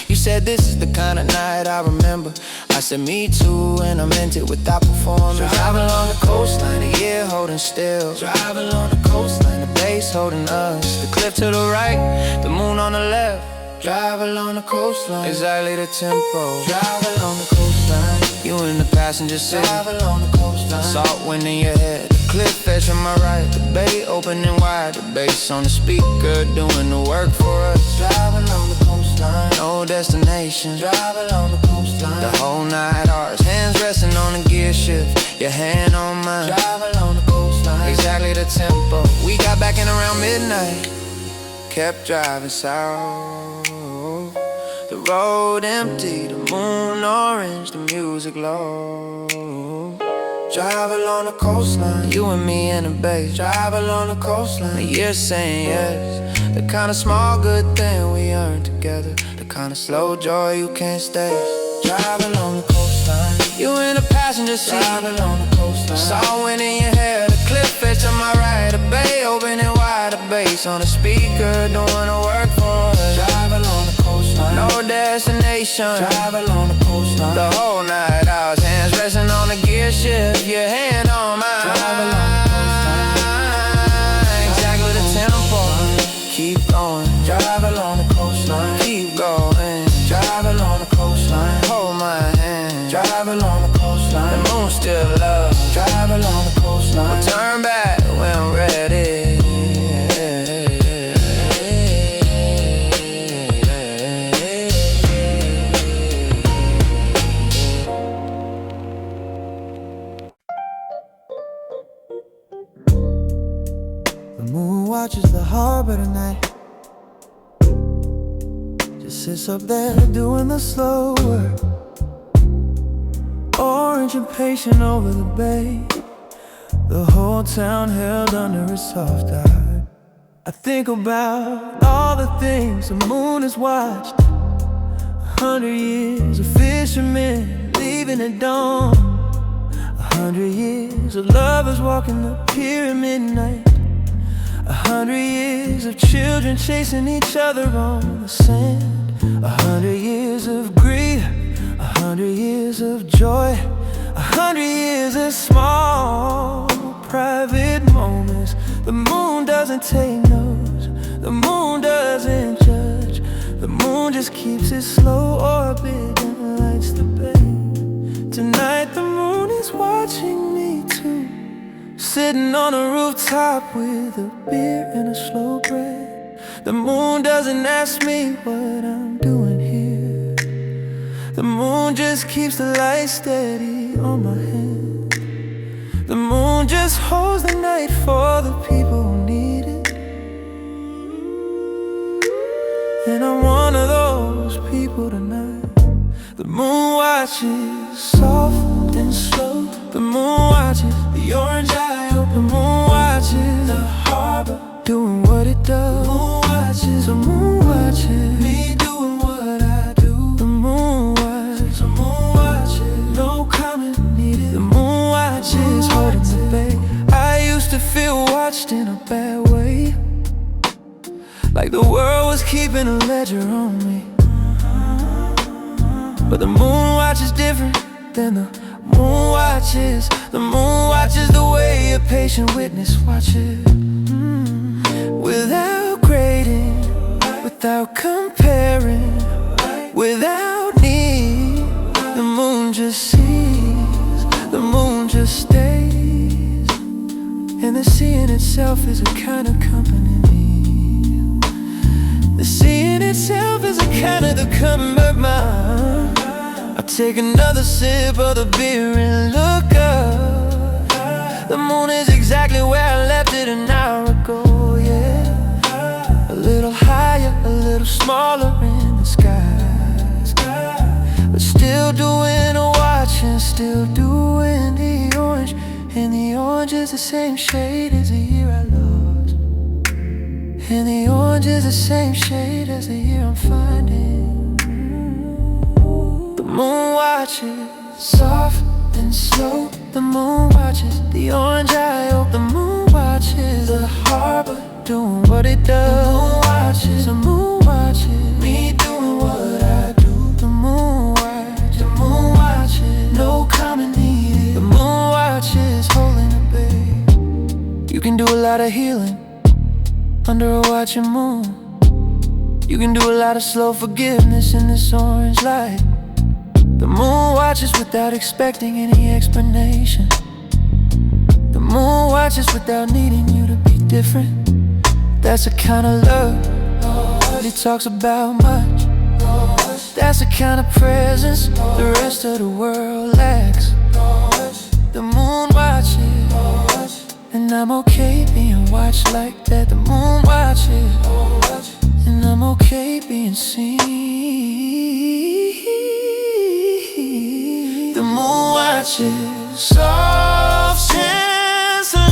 You said this is the kind of night I remember. I said me too, and I meant it without performance. Driving along the coastline, the year holding still. Driving along the coastline, the bass holding us. The cliff to the right, the moon on the left. Drive along the coastline, exactly the tempo. Drive along the coastline, you in the passenger seat. Drive along the coastline, salt wind in your head. The cliff edge on my right, the bay opening wide. The bass on the speaker doing the work for us. Drive along the coastline, no destination. Drive along the coastline, the whole night ours. Hands resting on the gear shift, your hand on mine. Drive along the coastline, exactly the tempo. We got back in around midnight, kept driving south. The road empty, the moon orange, the music low. Drive along the coastline, you and me and the bass. Drive along the coastline, the years saying yes. The kind of small good thing we earned together, the kind of slow joy you can't stay. Drive along the coastline, you in the passenger seat. Drive along the coastline, saw wind in your hair. The cliff edge to my right, the bay opening wide. The bass on the speaker doing the work for us. Drive along the coastline, no destination. Drive along the coastline, the whole night ours. Hands resting on the gear shift, your hand on mine. Drive along the coastline, exactly the tempo. Keep going, drive along the coastline. Keep going, drive along the coastline. Hold my hand, drive along the coastline. The moon still up, drive along the coastline. We'll turn back when I'm ready. The moon watches the harbor tonight, just sits up there doing the slow work. Orange and patient over the bay, the whole town held under its soft eye. I think about all the things the moon has watched. 100 years of fishermen leaving at dawn. 100 years of lovers walking the pier at midnight. 100 years of children chasing each other on the sand. 100 years of grief, 100 years of joy, 100 years of small private moments. The moon doesn't take notes, the moon doesn't judge. The moon just keeps its slow orbit and lights the bay. Tonight the moon is watching me too, sitting on a rooftop with a beer and a slow bread. The moon doesn't ask me what I'm doing here. The moon just keeps the light steady on my hand. The moon just holds the night for the people who need it. And I'm one of those people tonight. The moon watches soft and slow. The moon watches the orange eye open. The moon watches the harbor doing what it does. The moon watches, the moon watches me doing what I do. The moon watches, the moon watches, no comment needed. The moon watches holding the bay. I used to feel watched in a bad way, like the world was keeping a ledger on me. But the moon watches different than the moon watches. The moon watches the way a patient witness watches. Without grading, without comparing, without need. The moon just sees, the moon just stays. And the seeing itself is a kind of company. The seeing itself is a kind of the comfort mine. I take another sip of the beer and look up. The moon is exactly where I left it an hour ago, yeah. A little higher, a little smaller in the sky, but still doing a watch and still doing the orange. And the orange is the same shade as the year I lost. And the orange is the same shade as the year I'm finding. The moon watches, soft and slow. The moon watches the orange eye open. The moon watches the harbor doing what it does. The moon watches me doing what I do. The moon watches no comment needed. The moon watches holding the bay. You can do a lot of healing under a watching moon. You can do a lot of slow forgiveness in this orange light. The moon watches without expecting any explanation. The moon watches without needing you to be different. That's the kind of love nobody talks about much. That's the kind of presence the rest of the world lacks. The moon watches, and I'm okay being watched like that. The moon watches, and I'm okay being seen. The moon watches, soft and slow. The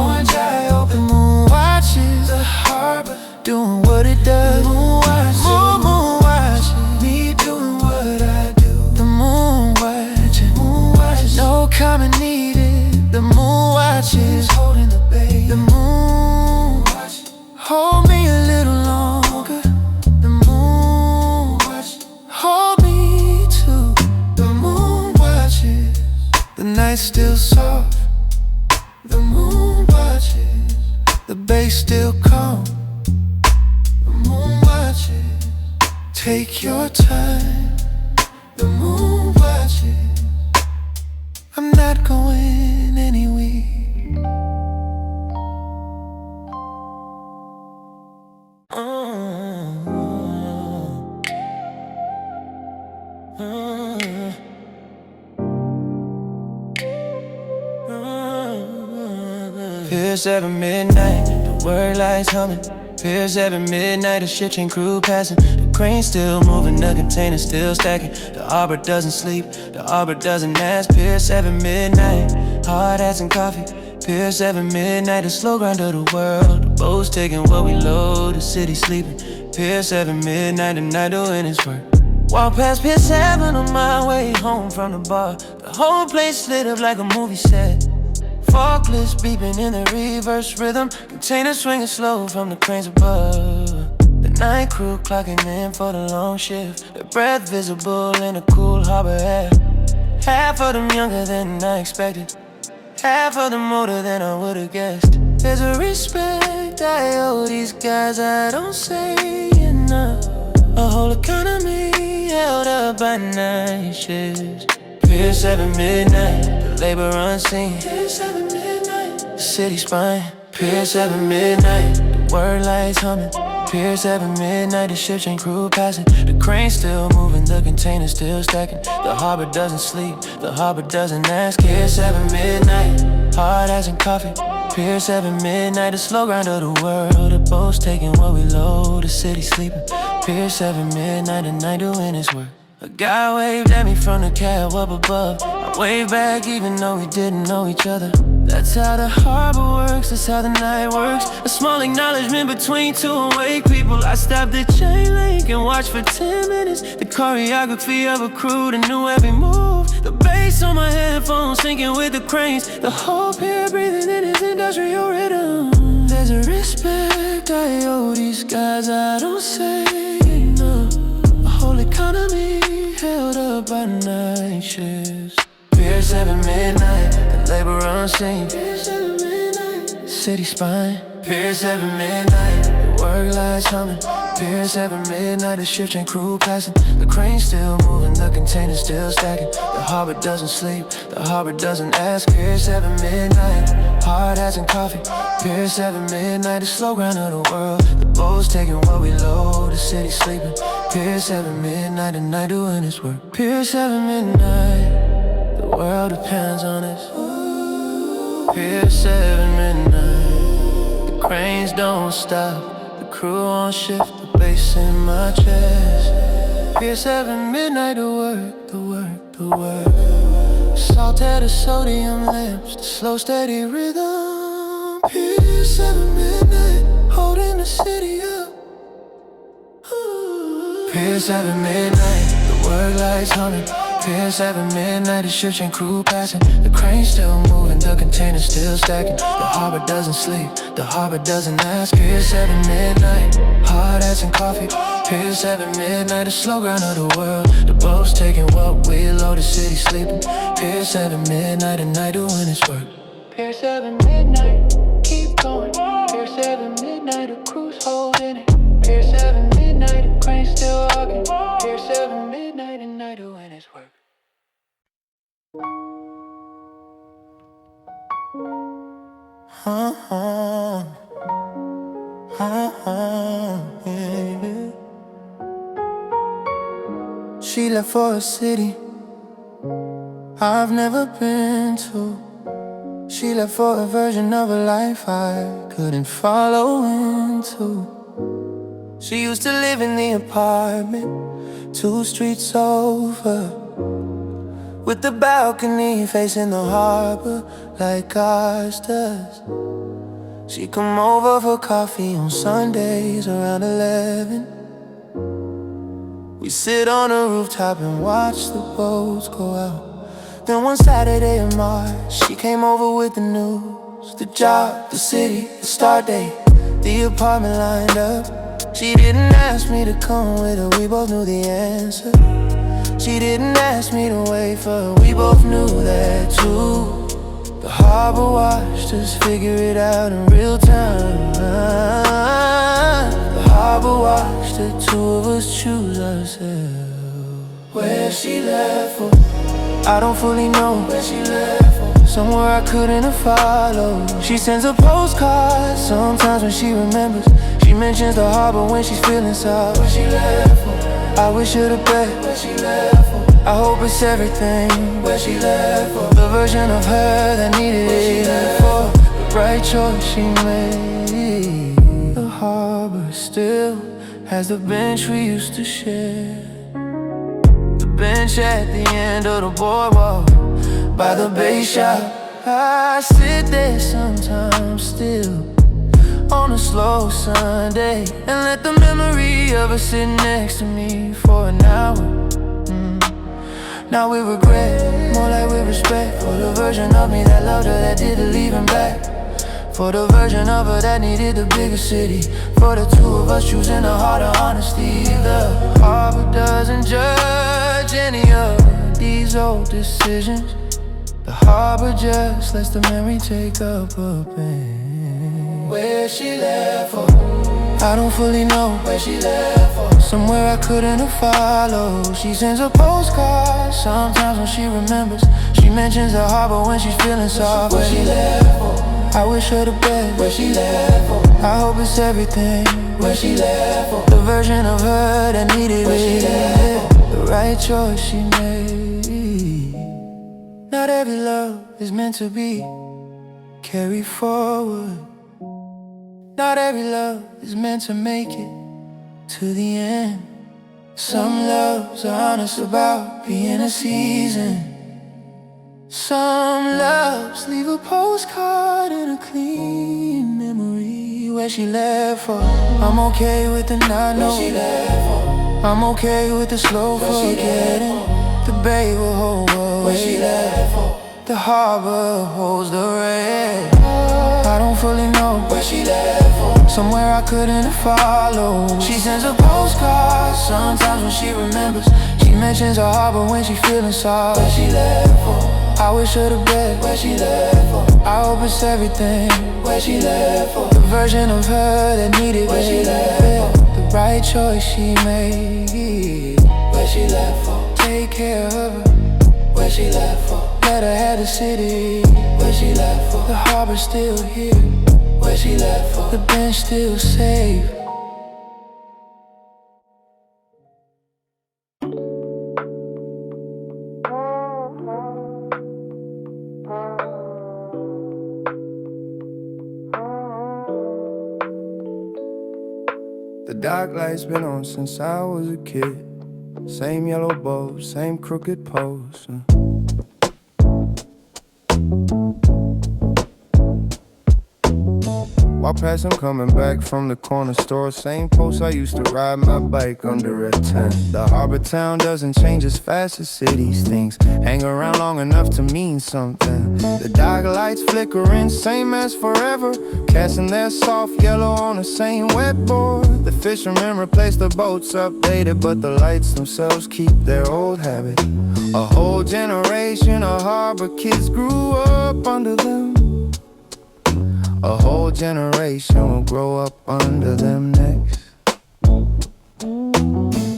orange eye open. The moon watches the harbor doing what it does. The moon watches, moon watches me doing what I do. The moon watches no comment needed. The moon watches holding the bay. The moon watches hold me a little longer. The moon watches hold me too. The moon watches the night's still soft. The moon watches the bay still calm. The moon watches take your time. The moon watches I'm not going anywhere. Pier 7 midnight, the word lights humming. Pier 7 midnight, the ship chain crew passing. The crane still moving, the container still stacking. The harbor doesn't sleep, the harbor doesn't ask. Pier 7 midnight, hard hats and coffee. Pier 7 midnight, the slow grind of the world. The boat's taking what we load, the city sleeping. Pier 7 midnight, the night doing its work. Walk past Pier 7 on my way home from the bar. The whole place lit up like a movie set. Forklifts beeping in the reverse rhythm. Containers swinging slow from the cranes above. The night crew clocking in for the long shift. Their breath visible in the cool harbor air. Half of them younger than I expected. Half of them older than I would've guessed. There's a respect I owe these guys I don't say enough. A whole economy held up by night shifts. Pier 7 midnight, the labor unseen. Pier 7 midnight, the city spine. Pier 7 midnight, the word lights humming. Pier 7 midnight, the ship chain crew passing. The crane still moving, the container still stacking. The harbor doesn't sleep, the harbor doesn't ask. Pier 7 midnight, hard ass and coffee. Pier 7 midnight, the slow grind of the world. The boat's taking what we load, the city sleeping. Pier 7 midnight, the night doing its work. A guy waved at me from the cab up above. I waved back even though we didn't know each other. That's how the harbor works, that's how the night works. A small acknowledgement between two awake people. I stopped the chain link and watched for 10 minutes. The choreography of a crew that knew every move. The bass on my headphones syncing with the cranes. The whole pier breathing in his industrial rhythm. There's a respect I owe these guys I don't say enough. A whole economy held up by night shifts. Pier 7 midnight, the labor unseen. Pier 7 midnight, city spine. Pier 7 midnight, the work lights humming. Pier 7 midnight, the ship chain crew passing. The crane still moving, the container still stacking. The harbor doesn't sleep, the harbor doesn't ask. Pier 7 midnight, hard hats and coffee. Pier 7 midnight, the slow grind of the world. The boat's taking what we load, the city sleeping. Pier 7 midnight, the night doing its work. Pier 7 midnight, the world depends on us. Pier 7 midnight, the cranes don't stop. The crew on shift, the bass in my chest. Pier 7 midnight, the work, the work, the work. Salt at the sodium lamps, the slow steady rhythm. Pier 7 midnight, holding the city up. Pier 7 midnight, the work lights humming. Pier 7 midnight, the ship and crew passing. The crane still moving, the containers still stacking. The harbor doesn't sleep, the harbor doesn't ask. Pier 7 midnight, hard ass and coffee. Pier 7 midnight, the slow grind of the world. The boat's taking what we load, the city sleeping. Pier 7 midnight, and night doing its work. Pier 7 midnight, keep going. Pier 7 midnight, the crew's holding it. Pier 7 midnight, the crane still rocking. Pier 7 midnight, and night doing its work. Yeah. She left for a city I've never been to. She left for a version of a life I couldn't follow into. She used to live in the apartment 2 streets over, with the balcony facing the harbor like ours does. She'd come over for coffee on Sundays around 11. We sit on a rooftop and watch the boats go out. Then one Saturday in March, she came over with the news. The job, the city, the start date, the apartment lined up. She didn't ask me to come with her, we both knew the answer. She didn't ask me to wait for her, we both knew that too. The harbor watched us figure it out in real time. The harbor watched the 2 of us choose ourselves. Where she left for, I don't fully know. Where she left for, somewhere I couldn't have followed. She sends a postcard sometimes when she remembers. She mentions the harbor when she's feeling sour. Where she left for, I wish her the best. Where she left for, I hope it's everything. Where she left for, the version of her that needed it for the right choice she made. The harbor still has the bench we used to share. The bench at the end of the boardwalk by the bay shop. I sit there sometimes still on a slow Sunday and let the memory of her sit next to me for an hour. Now we regret, more like we respect, for the version of me that loved her that didn't leave him back, for the version of her that needed the bigger city, for the 2 of us choosing the heart of honesty. The harbor doesn't judge any of these old decisions. The harbor just lets the memory take up a pen. Where she left for, I don't fully know. Where she left for, somewhere I couldn't have followed. She sends a postcard sometimes when she remembers. She mentions the harbor when she's feeling soft. Where she left for, I wish her the best. Where she left for, I hope it's everything. Where she left for, the version of her that needed it, the right choice she made. Not every love is meant to be carried forward. Not every love is meant to make it to the end. Some loves are honest about being a season. Some loves leave a postcard and a clean memory. Where she left for, I'm okay with the not knowing. I'm okay with the slow forgetting. The bay will hold away. Where she left for, the harbor holds the red. I don't fully know. Where she left for, somewhere I couldn't have followed. She sends a postcard sometimes when she remembers. She mentions the harbor when she's feeling soft. Where she left for, I wish her the best. Where she left for, I hope it's everything. Where she left for, the version of her that needed it. Where she left for, the right choice she made. Where she left for, take care of her. Where she left for, let her have the city. Where she left for, the harbor's still here. Where she left for, the bench still safe. The dark light's been on since I was a kid. Same yellow bow, same crooked pose. Walk past him coming back from the corner store. Same post I used to ride my bike under a tent. The harbor town doesn't change as fast as cities. Things hang around long enough to mean something. The dock lights flickering, same as forever, casting their soft yellow on the same wet board. The fishermen replace the boats updated, but the lights themselves keep their old habit. A whole generation of harbor kids grew up under them. A whole generation will grow up under them next.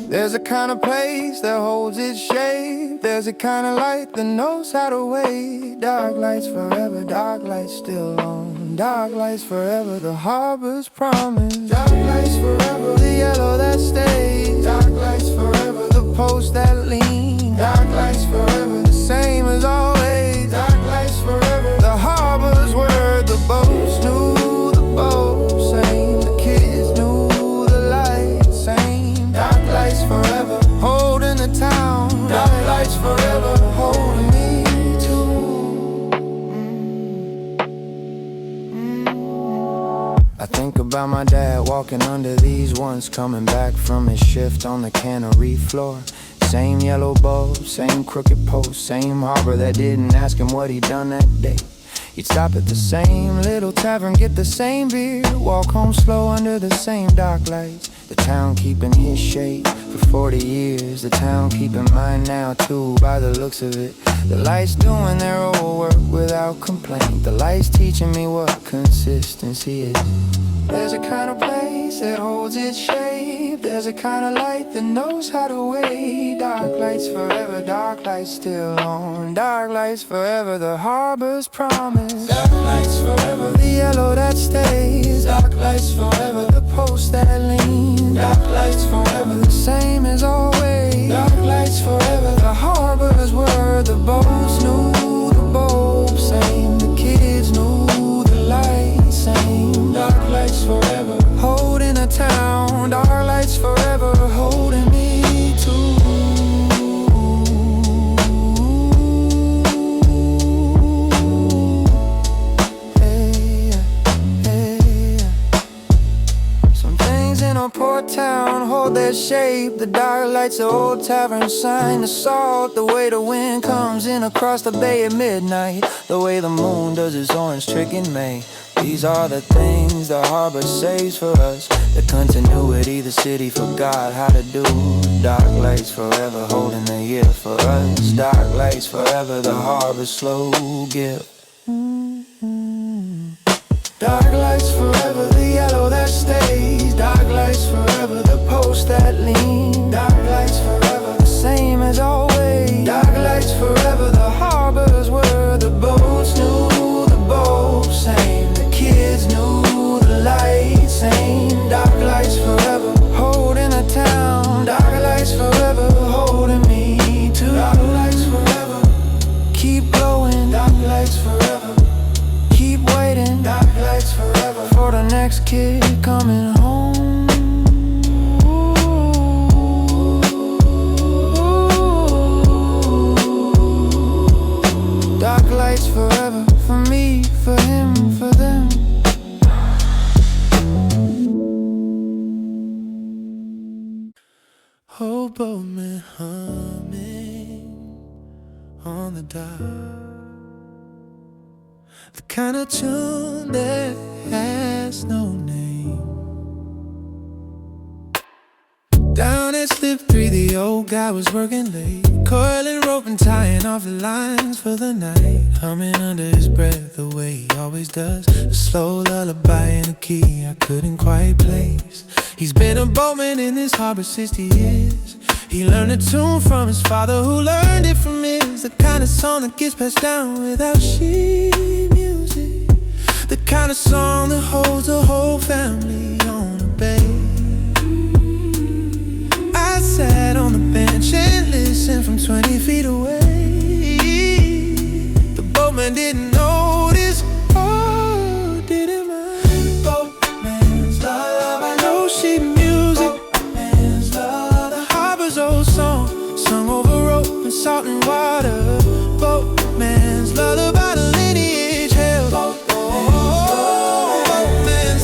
There's a kind of place that holds its shape. There's a kind of light that knows how to wait. Dark lights forever, dark lights still on. Dark lights forever, the harbor's promise. Dark lights forever, the yellow that stays. Dark lights forever, the post that lean. Dark lights forever, the same as always. Dark lights forever, the harbor's where the boats knew the boat same. The kids knew the light same. Dark lights forever, holding the town. Dark lights forever, holding me too. I think about my dad walking under these ones, coming back from his shift on the cannery floor. Same yellow bulb, same crooked post, same harbor that didn't ask him what he'd done that day. He'd stop at the same little tavern, get the same beer, walk home slow under the same dock lights. The town keeping his shape for 40 years. The town keeping mine now too, by the looks of it. The lights doing their old work without complaint. The lights teaching me what consistency is. There's a kind of place that holds its shape. There's a kind of light that knows how to wait. Dark lights forever, dark lights still on. Dark lights forever, the harbor's promise. Dark lights forever, the yellow that stays. Dark lights forever, the post that lean. Dark lights forever, the same as always. Dark lights forever, the harbor's where the boats knew the boat same. The kids knew the light same. Dark lights forever, holding a town. Dark lights forever, holding me too. Hey, hey. Some things in a poor town hold their shape. The dark lights, the old tavern sign, the salt, the way the wind comes in across the bay at midnight, the way the moon does its orange trick in May. These are the things the harbor saves for us. The continuity the city forgot how to do. Dark lights forever holding the year for us. Dark lights forever, the harbor's slow gift. Dark lights forever, the yellow that stays. Dark lights forever, the post that lean. Dark lights forever, the same as always. Dark lights forever, the harbor's where the boats knew the boat same. Kids knew the light same. Dark lights forever, holding a town. Dark lights forever, holding me too. Dark lights forever, keep glowing. Dark lights forever, keep waiting. Dark lights forever, for the next kid coming home. Dark lights forever, for me, for him, for them. Oh, Boatman humming on the dock, the kind of tune that has no name. Down at Slip 3, the old guy was working late, coiling rope and tying off the lines for the night, humming under his breath the way he always does, a slow lullaby in a key I couldn't quite place. He's been a boatman in this harbor 60 years. He learned a tune from his father, who learned it from his. The kind of song that gets passed down without sheet music, the kind of song that holds a whole family on a bay. I sat on the bench and listened from 20 feet away. The boatman didn't notice, oh, didn't mind. Boatman's love, I know sheet music. Boatman's love, the harbor's old song, sung over rope and salt and water. Boatman's lullaby, the lineage held. Boatman's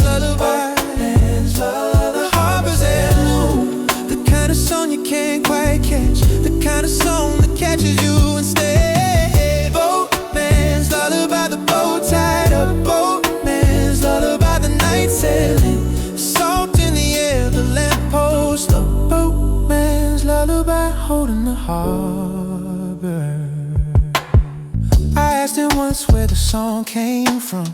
harbor. I asked him once where the song came from.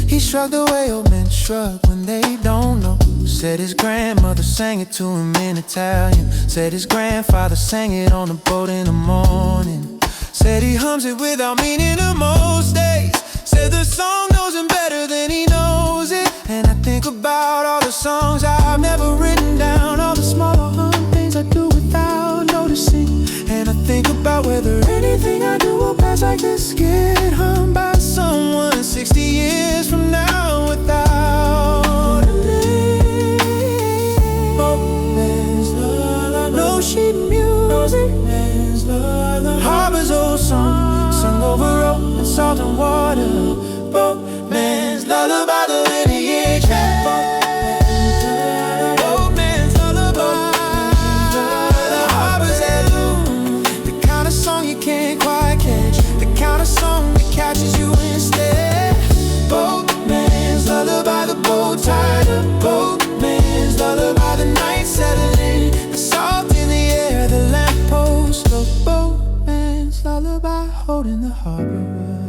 He shrugged the way old men shrug when they don't know. Said his grandmother sang it to him in Italian. Said his grandfather sang it on the boat in the morning. Said he hums it without meaning to most days. Said the song knows him better than he knows it. And I think about all the songs I've never written down, all the smaller things I do without noticing. And I think about whether anything I do will pass like this, get hummed by someone 60 years from now without a name. Boatman's lullaby, no sheet music. Harbor's old song, sung over rope and salt and water. Boatman's lullaby, the lineage. Boatman's lullaby, the harbor's heirloom. The kind of song you can't quite catch, the kind of song that catches you instead. Boatman's lullaby, the boat tied up. Boatman's lullaby, the night settling, the salt in the air, the lamppost low. Boatman's lullaby, holding the harbor.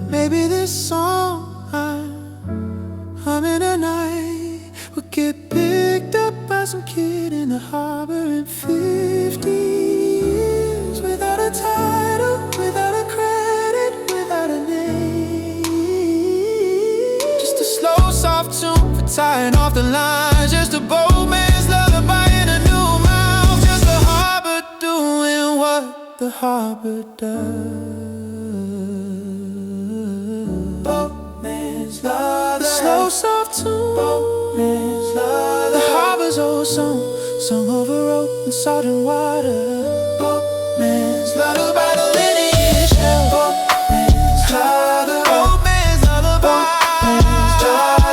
Maybe this song I'm humming tonight will get picked up by some kid in the harbor in 50 years. Without a title, without a credit, without a name. Just a slow, soft tune for tying off the lines. Just a boatman's lullaby in a new mouth. Just the harbor doing what the harbor does. Boatman's lullaby, the slow, soft tune. Boatman's lullaby, the harbor's old song, sung over rope and salt and water. Boatman's lullaby, the lineage. Boatman's lullaby, boatman's lullaby,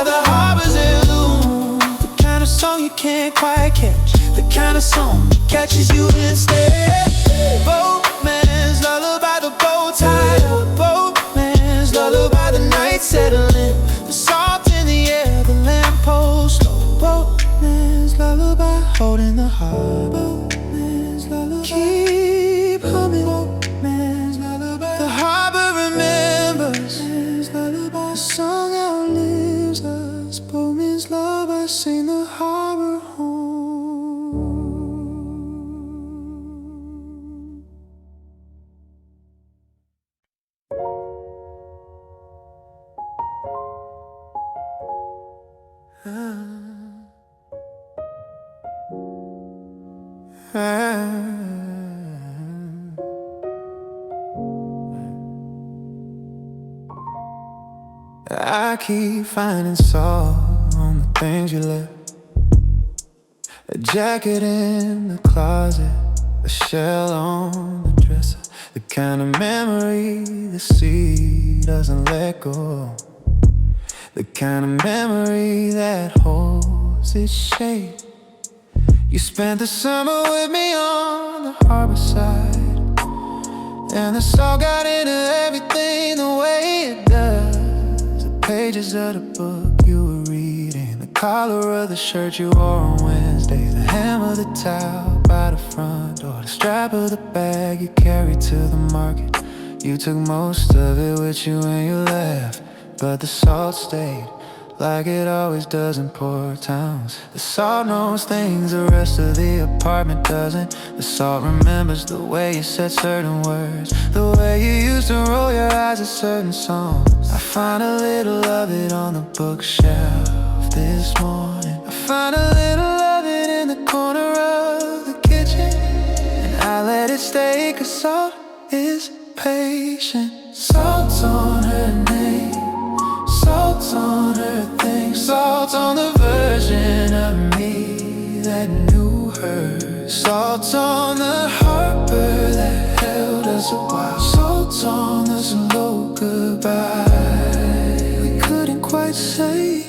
the harbor's heirloom. The kind of song you can't quite catch, the kind of song that catches you instead. Boatman's lullaby, the bow tied up. Boatman's lullaby, the night settling, the salt in the air, the lamppost low. Boatman's lullaby, holding the harbor. Boatman's lullaby, keep humming. Boatman's lullaby, the harbor remembers. Boatman's lullaby, the song outlives us. Boatman's lullaby, sing the harbor home. I keep finding salt on the things you left. A jacket in the closet, a shell on the dresser. The kind of memory the sea doesn't let go. The kind of memory that holds its shape. You spent the summer with me on the harbor side, and the salt got into everything the way it does. The pages of the book you were reading, the collar of the shirt you wore on Wednesday, the hem of the towel by the front door, the strap of the bag you carried to the market. You took most of it with you when you left, but the salt stayed, like it always does in poor towns. The salt knows things the rest of the apartment doesn't. The salt remembers the way you said certain words, the way you used to roll your eyes at certain songs. I find a little of it on the bookshelf this morning. I find a little of it in the corner of the kitchen, and I let it stay, 'cause salt is patient. Salt on her name, salt on her thing, salt on the version of me that knew her. Salt on the harbor that held us a while, salt on the slow goodbye we couldn't quite say.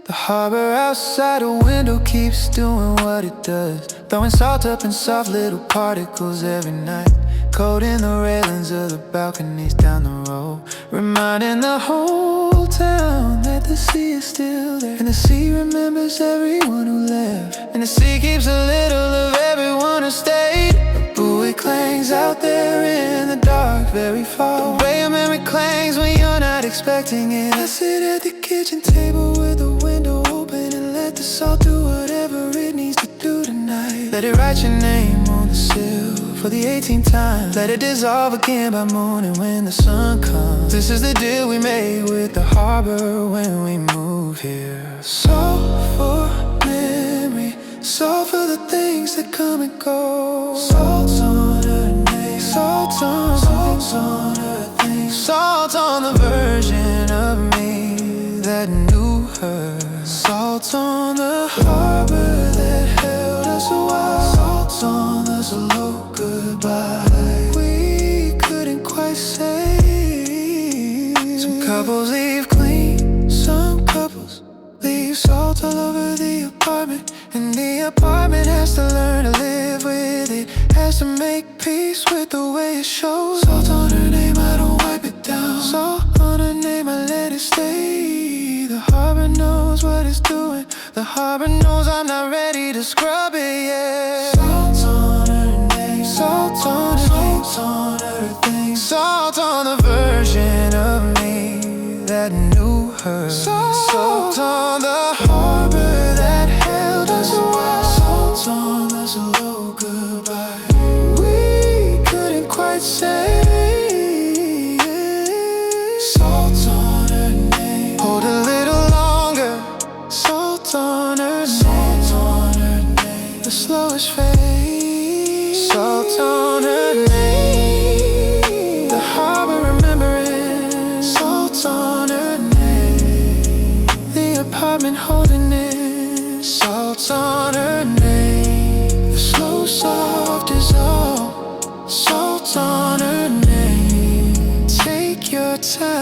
The harbor outside a window keeps doing what it does, throwing salt up in soft little particles every night, coating the railings of the balconies down the road, reminding the whole town that the sea is still there. And the sea remembers everyone who left, and the sea keeps a little of everyone who stayed. A buoy clangs out there in the dark, very far. The way a memory clangs when you're not expecting it. I sit at the kitchen table with the window open and let the salt do whatever it needs to do tonight. Let it write your name on the sill for the 18th time. Let it dissolve again by morning when the sun comes. This is the deal we made with the harbor when we moved here. Salt for memory, salt for the things that come and go. Salt on her name, salt on her thing. Salt on the version of me that knew her. Salt on the harbor that held us a while. Salt on the slow goodbye we couldn't quite say. Some couples leave clean, some couples leave salt all over the apartment, and the apartment has to learn to live with it, has to make peace with the way it shows. Salt on her name, I don't wipe it down. Salt on her name, I let it stay. The harbor knows what it's doing. The harbor knows I'm not ready to scrub it yet. Salt on her name, salt on her name, salt on her thing. Salt on the version of me that knew her. Salt on the harbor that held us a while. Salt on the slow goodbye we couldn't quite say. Salt on her name, hold a little longer. Salt on her name, salt on her name, the slowest fade. Salt on her name, the harbor remembering. Salt on her name, the apartment holding it. Salt on her name, the slow soft dissolve. Salt on her name, take your time.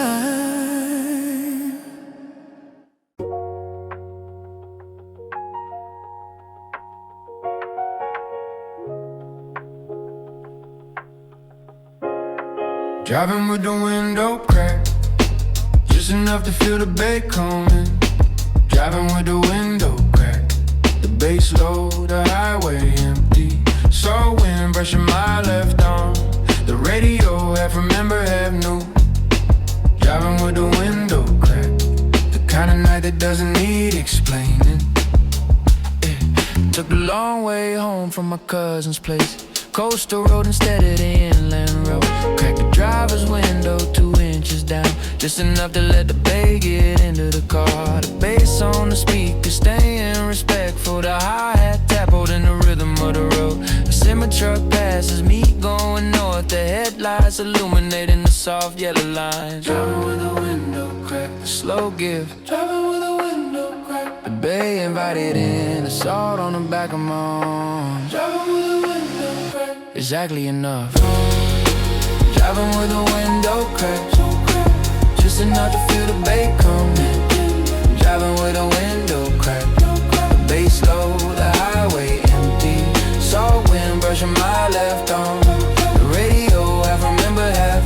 Driving with the window cracked, just enough to feel the bay coming. Driving with the window cracked, the bass low, the highway empty. So wind brushing my left arm, the radio half remember, half new. Driving with the window cracked, the kind of night that doesn't need explaining. Yeah. Took the long way home from my cousin's place, coastal road instead of the inland road. Cracked the driver's window 2 inches down, just enough to let the bay get into the car. The bass on the speaker staying respectful, the hi-hat tap holding the rhythm of the road. A semi-truck passes me going north, the headlights illuminating the soft yellow lines. Driving with the window cracked, the slow give. Driving with the window cracked, the bay invited in, the salt on the back of my arm. Driving with the window cracked, exactly enough. Driving with the window cracked, just enough to feel the bay coming. Driving with the window cracked, the bass low, the highway empty. Saw wind brushing my left arm, the radio half remember, half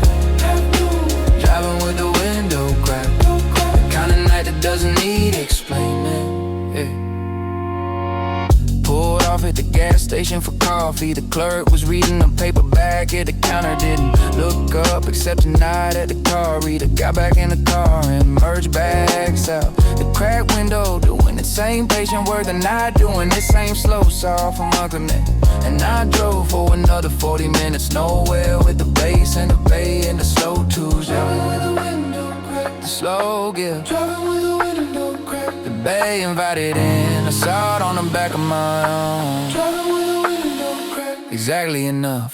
new. Driving with the window cracked, the kind of night that doesn't need explaining. Yeah. Pulled off at the gas station for coffee. The clerk was reading a paper back at the counter. Didn't look up except tonight at the car reader. Got back in the car and merged bags out the cracked window, doing the same patient work the night, doing the same slow soft from Uncle Nick. And I drove for another 40 minutes nowhere, with the bass and the bay and the slow twos. Driving with the window cracked, the slow gear. Driving with the window cracked, the bay invited in, I saw it on the back of my arm. Driving with the window cracked, exactly enough.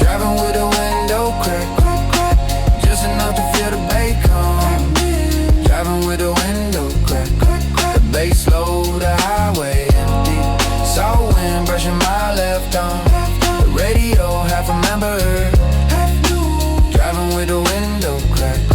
Driving with the window cracked, just enough to feel the bay come. Driving with the window cracked, the bass low, the highway empty. Saw wind brushing my left arm, the radio half remember, half new. Driving with the window cracked,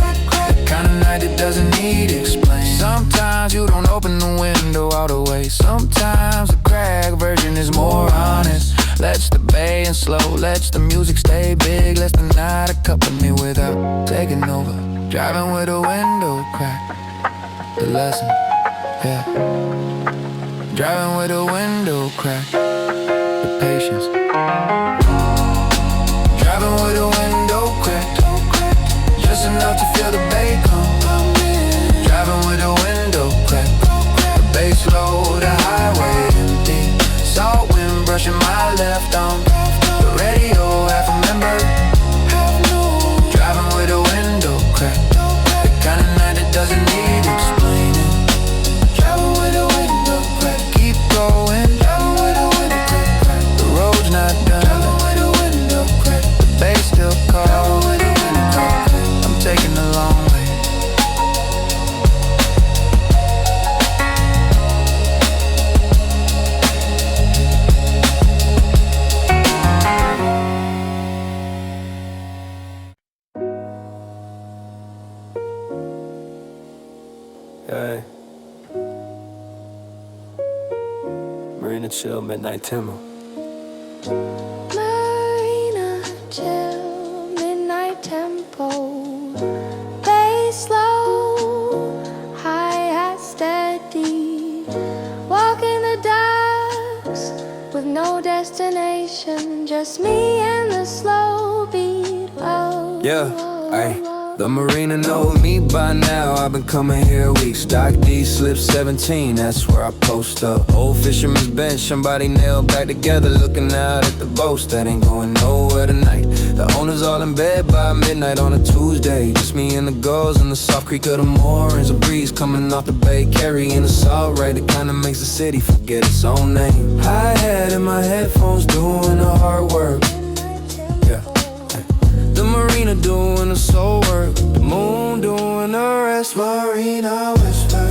the kind of night that doesn't need explain. Sometimes you don't open the window all the way. Sometimes the crack version is more honest. Lets the bay and slow, lets the music stay big, lets the night accompany without taking over. Driving with the window cracked, the lesson, yeah. Driving with the window cracked, the patience. Okay. Marina Chill Midnight Tempo. Marina Chill Midnight Tempo. Bass low, hi-hat steady. Walking the docks with no destination, just me and the slow beat. Oh, Yeah, ayy. The marina know me by now, I've been coming here weeks. Dock D, slip 17, that's where I post up. Old fisherman's bench, somebody nailed back together, looking out at the boats that ain't going nowhere tonight. The owners all in bed by midnight on a Tuesday. Just me and the girls in the soft creek of the moorings. A breeze coming off the bay, carrying the salt right. It kinda makes the city forget its own name. Hi-hat in my headphones, doing the hard work. Yeah. The marina doing the soul work, the moon doing the rest. Marina Whisper,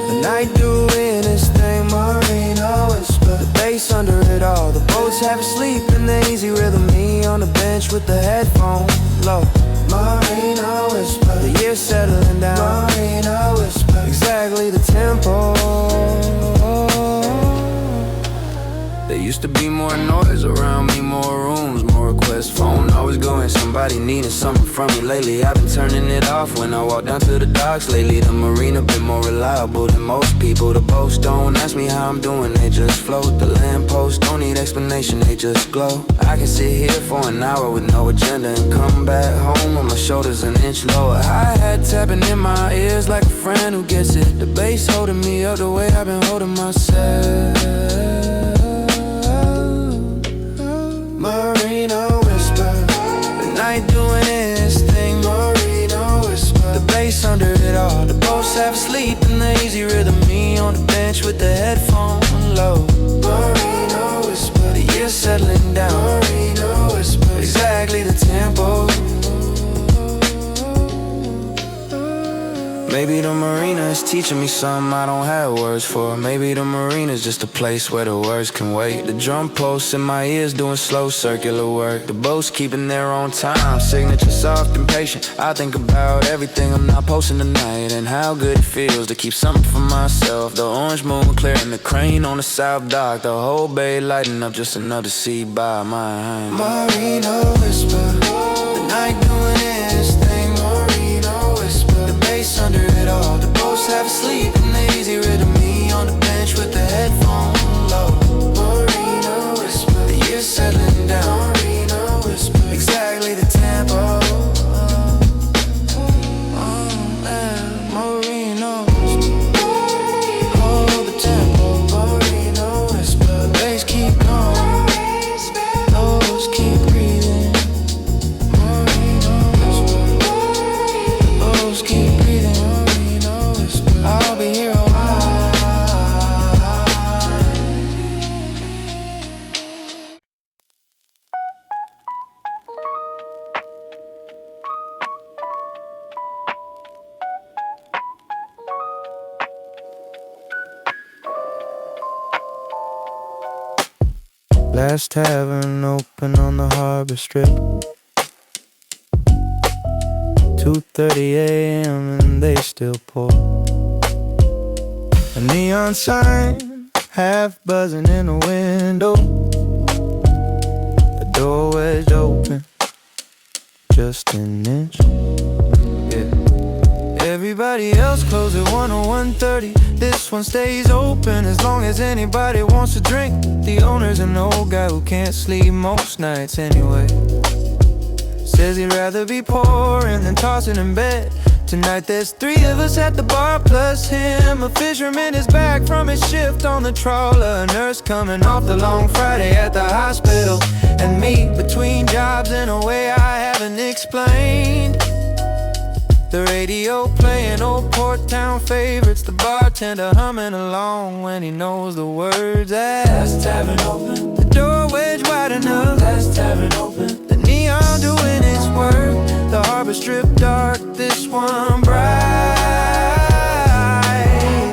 the night doing its thing. Marina Whisper, the bass under it all. The boats half asleep in the easy rhythm. Me on the bench with the headphone low. Marina Whisper, the year settling down. Marina Whisper, exactly the tempo. There used to be more noise around me, more rooms, more requests. Phone always going, somebody needing something from me. Lately I've been turning it off when I walk down to the docks. Lately the marina been more reliable than most people. The boats don't ask me how I'm doing, they just float. The lampposts don't need explanation, they just glow. I can sit here for an hour with no agenda and come back home with my shoulders an inch lower. Hi-hat tapping in my ears like a friend who gets it. The bass holding me up the way I've been holding myself. Marina Whisper, the night doing its thing. Marina Whisper, the bass under it all. The boats half asleep in the easy rhythm. Me on the bench with the headphone low. Marina Whisper, the year settling down. Marina Whisper, exactly the tempo. Maybe the marina is teaching me something I don't have words for. Maybe the marina is just a place where the words can wait. The drum posts in my ears doing slow circular work. The boats keeping their own time, signature soft and patient. I think about everything I'm not posting tonight, and how good it feels to keep something for myself. The orange moon clearing the crane on the south dock. The whole bay lighting up, just another sea by my Marina Whisper, the night doing its thing. Marina Whisper, the bass under it all. The boats half asleep in the easy rhythm. Me on the bench with the headphone low. Marina Whisper, the year settling down. Marina Whisper, exactly the tempo. Marina Whisper, hold the tempo. Marina Whisper, the bass keep going, those keep breathing. Marina Whisper, those keep breathing. Marina Whisper, I'll be here a while. Last tavern open on the harbor strip. 2:30 a.m. and they still pour. A neon sign half buzzing in the window. The door wedged open just an inch. Yeah. Everybody else closes at 1 or 1:30. This one stays open as long as anybody wants to drink. The owner's an old guy who can't sleep most nights anyway. Says he'd rather be pouring than tossing in bed. Tonight there's 3 of us at the bar plus him. A fisherman is back from his shift on the trawler. A nurse coming off the long Friday at the hospital. And me between jobs in a way I haven't explained. The radio playing old Port Town favorites. The bartender humming along when he knows the words. Last tavern open, the door wedged wide enough. Last tavern open, the neon doing its work. The harbor strip dark, this one bright.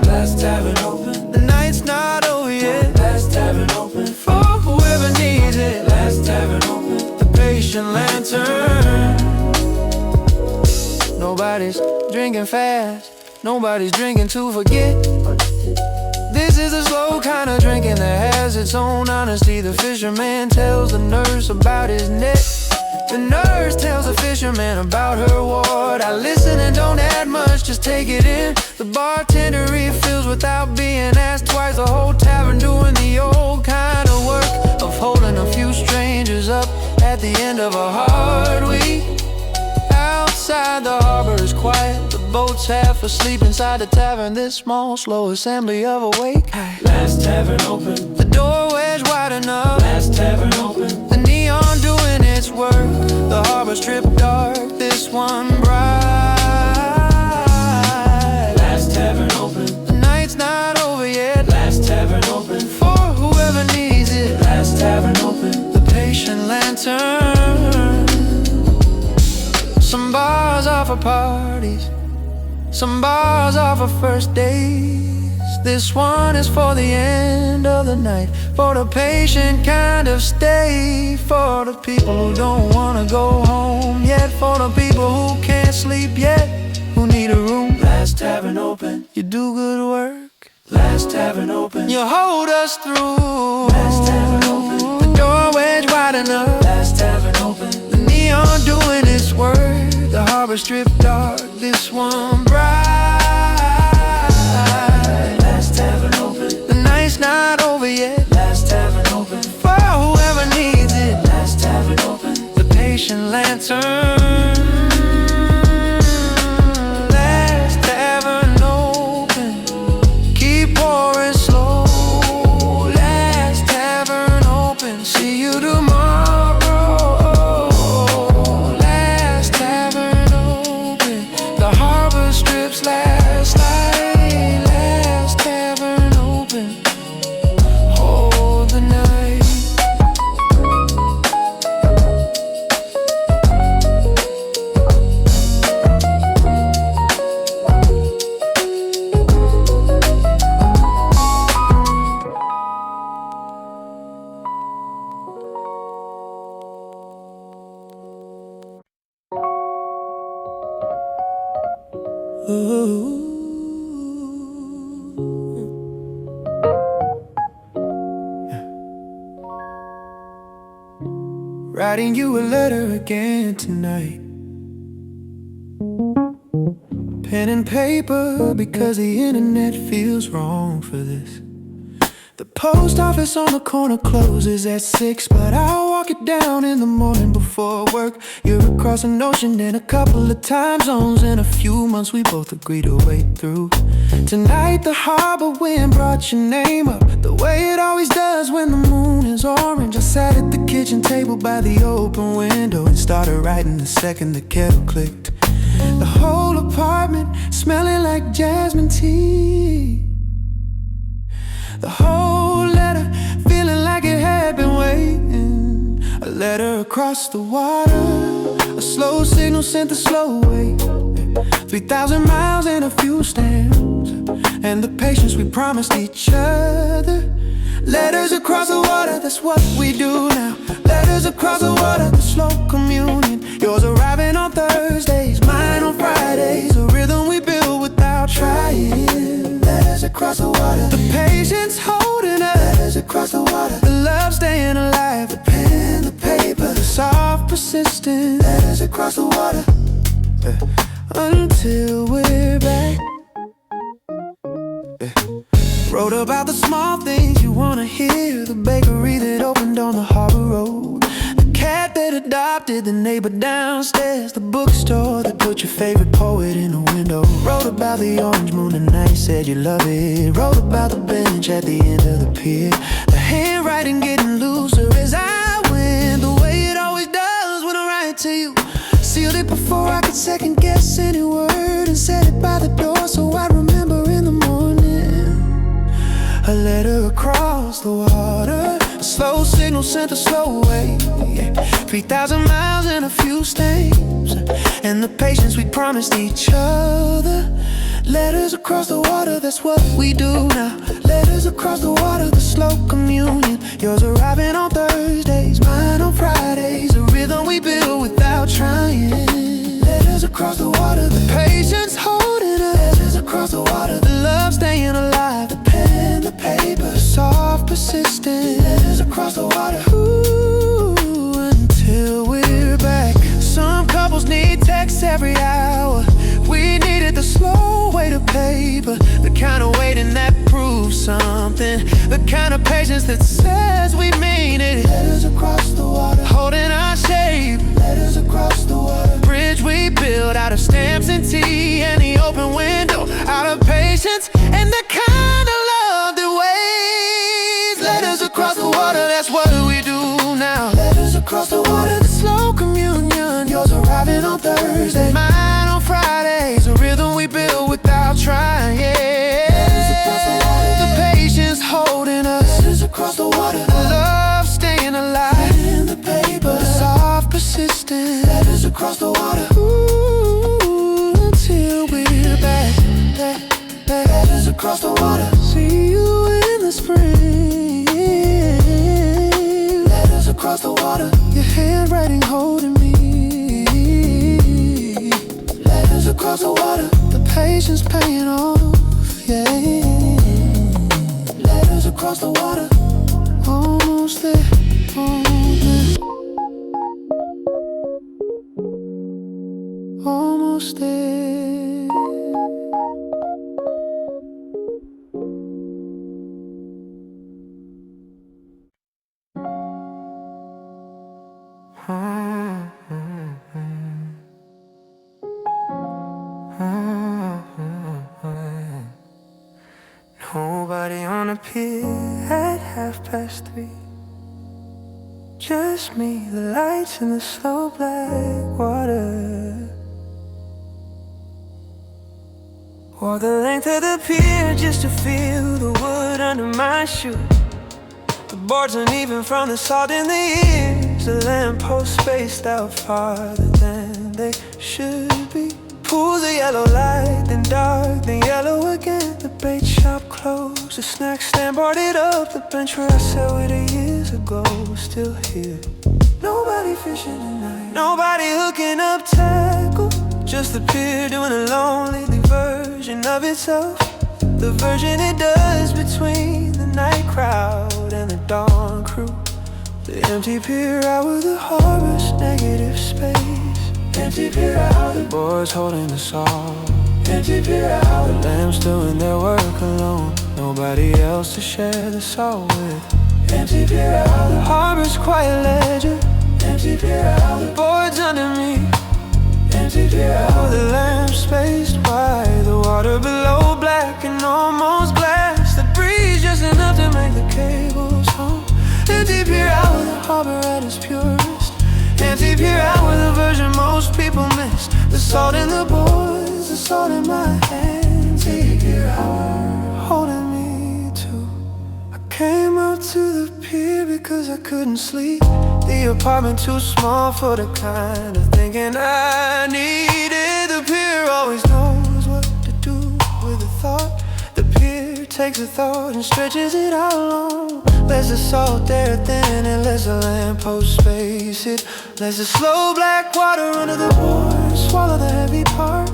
Last tavern open, the night's not over yet. Last tavern open, for whoever needs it. Last tavern open, the patient lantern. Nobody's drinking fast, Nobody's drinking to forget. This is the slow kind of drinking that has its own honesty. The fisherman tells the nurse about his net. The nurse tells the fisherman about her ward. I listen and don't add much, just take it in. The bartender refills without being asked twice. The whole tavern doing the old kind of work of holding a few strangers up at the end of a hard week. Outside the harbor is quiet. The boat's half asleep inside the tavern. This small, slow assembly of awake. Last tavern open. The doorway's wide enough. Last tavern open. The neon doing its work. The harbor strip dark. This one bright. Last tavern open. The night's not over yet. Last tavern open. For whoever needs it. Last tavern open. The patient lantern. Some bars are for parties. Some bars are for first days. This one is for the end of the night. For the patient kind of stay. For the people who don't wanna go home yet. For the people who can't sleep yet. Who need a room. Last tavern open. You do good work. Last tavern open. You hold us through. Last tavern open. The doorway's wide enough. Last tavern open. The neon doing its work. The harbor strip dark. This one bright. Last tavern open. The night's not over yet. Last tavern open. For whoever needs it. Last tavern open. The patient lantern. Last tavern open. Keep pouring slow. Last tavern open. See you tomorrow. Last tavern open. The harbor strip's last light. Last tavern open. Hold the night. Writing you a letter again tonight. Pen and paper because the internet feels wrong for this. The post office on the corner closes at 6, but I'll walk it down in the morning before work. You're across an ocean and a couple of time zones. In a few months we both agree to wait through. Tonight the harbor wind brought your name up, the way it always does when the moon is orange. I sat at the kitchen table by the open window and started writing the second the kettle clicked. The whole apartment smelling like jasmine tea. The whole letter feeling like it had been waiting. A letter across the water, a slow signal sent the slow way. 3,000 miles and a few stamps, and the patience we promised each other. Letters across the water, that's what we do now. Letters across the water, the slow communion. Yours arriving on Thursdays, mine on Fridays. A rhythm we build without trying. Letters across the water, the patience holding us. Letters across the water, the love staying alive. The pen, the paper, the soft persistence. Letters across the water, until we're back. Wrote about the small things you wanna hear. The bakery that opened on the harbor road, the cat that adopted the neighbor downstairs, the bookstore that put your favorite poet in a window. Wrote about the orange moon at night, said you love it. Wrote about the bench at the end of the pier, the handwriting getting looser as I went, the way it always does when I write to you. Sealed it before I could second guess any word, and set it by the door so I'd remember in the morning. A letter across the water, a slow signal sent a slow way. 3,000 miles and a few stamps, and the patience we promised each other. Letters across the water, that's what we do now. Letters across the water, the slow communion. Yours arriving on Thursdays, mine on Fridays. A rhythm we build without trying. Letters across the water, the patience holding us. Letters across kind of patience that says we mean it. Letters across the water, Holding our shape, letters across the water. bridge we build out of stamps and tea, and the open window out of patience, and the kind of love that waits. Letters across the water, that's what we do now. Letters across the water, The slow communion, yours arriving on Thursday. mine on Fridays, a rhythm we build without trying. across the water, The patience holding us, letters across the water. love staying alive, In the paper, the soft persistence. letters across the water. Ooh, until we're back. Letters across the water, See you in the spring. letters across the water. Your handwriting holding me. Letters across the water, The patience paying off, yeah. letters across the water. Almost there, almost there. Almost there. Nobody on the pier at 3:30. Just me, the lights and the slow black water. Walk the length of the pier just to feel the wood under my shoe. The boards uneven from the salt in the ears. The lamppost spaced out farther than they should be. Pools of yellow light, then dark, then yellow again. The bait shop closed, the snack stand boarded up. The bench where I sat with her years ago was still here. Nobody fishing tonight, nobody hooking up tackle. Just the pier doing a lonely version of itself. The version it does between the night crowd and the dawn crew. The empty pier out with the harbor's negative space. Empty pier out, The boards holding us all. empty pier out. The lambs doing their work alone. Nobody else to share the salt with. Empty pier out, The harbor's quiet ledger. empty pier out. The boards under me. Empty pier out, The lamp spaced wide. The water below black and almost glass. The breeze just enough to make the cables home. Empty pier out with the harbor at its purest. Empty pier out with the version most people miss. The salt in the boards, the salt in my hands. empty pier out. Holding me too. I came out to the pier because I couldn't sleep. The apartment too small for the kind of thinking I needed. The pier always knows what to do with a thought. The pier takes a thought and stretches it out long. Lets the salt there thin and lets the lamppost space it. Lets the slow black water under the board swallow the heavy part.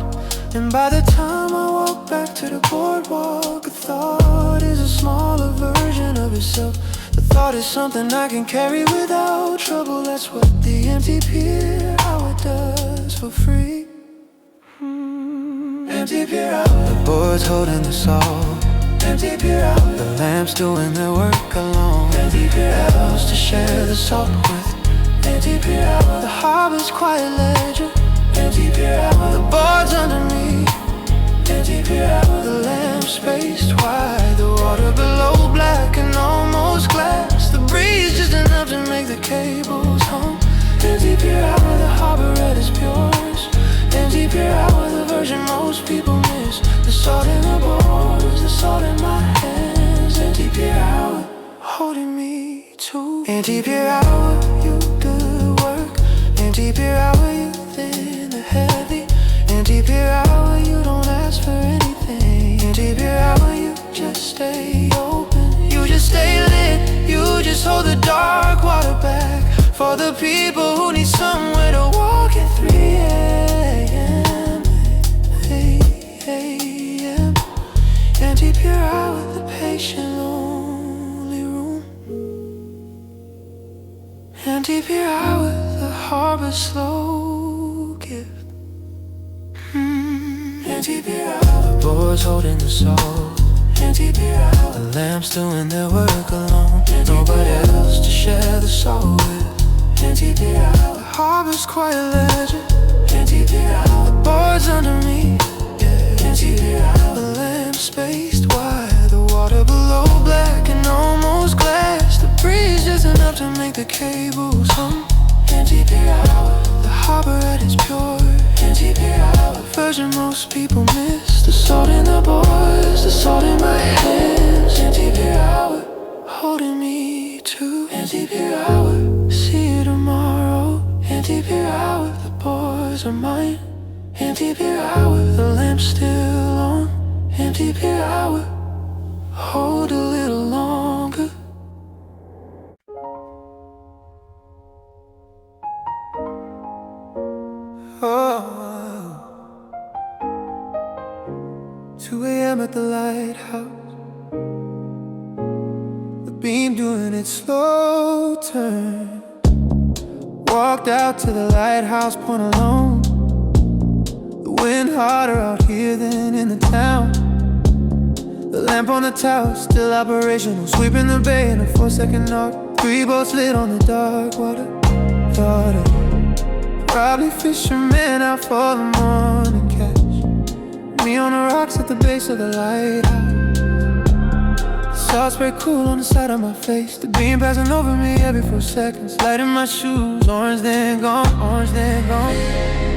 And by the time I walk back to the boardwalk, a thought is a smaller version of itself. The thought is something I can carry without trouble. That's what the empty pier hour does for free. Empty pier out, The boards holding the salt. empty pier out. The lamps doing their work alone. Empty pier out, Else to share the salt with. empty pier out. The harbor's quiet ledger. Empty pier out, The boards under me. empty pier out. The lamp spaced wide. The water below black and almost glass. The breeze just enough to make the cables hum. Empty pier out, The harbor at its purest. Empty pier hour, the version most people miss. The salt in the boards, the salt in my hands. Empty pier hour, holding me too. Empty pier hour, you do the work. Empty pier hour, you thin the heavy. Empty pier hour, you don't ask for anything. Empty pier hour, you just stay open. You just stay lit. You just hold the dark water back for the people who need somewhere to walk at 3 a.m. 8 a.m. Empty pier hour, the patient lonely room. Empty pier hour, the harbor slow gift. Empty pier hour, the boards holding the salt. The lamps doing their work alone, nobody else to share the soul with. The harbor's quiet legend, the boards under me, the lamps spaced wide, the water below black and almost glass. The breeze just enough to make the cables hum. The harbor at its pure, version most people miss. The salt in the boys, the salt in my hands. Holding me to see you tomorrow. The boys are mine. The lamp's still on. Hold a little longer. Oh, 2 a.m. at the lighthouse, the beam doing its slow turn. Walked out to the lighthouse point alone. The wind harder out here than in the town. The lamp on the tower still operational, sweeping the bay in a 4-second arc. 3 boats lit on the dark water. Probably fishermen out for the morning catch. Me on the rocks at the base of the lighthouse. The salt spray cool on the side of my face. The beam passing over me every 4 seconds. Light in my shoes, orange then gone, orange then gone.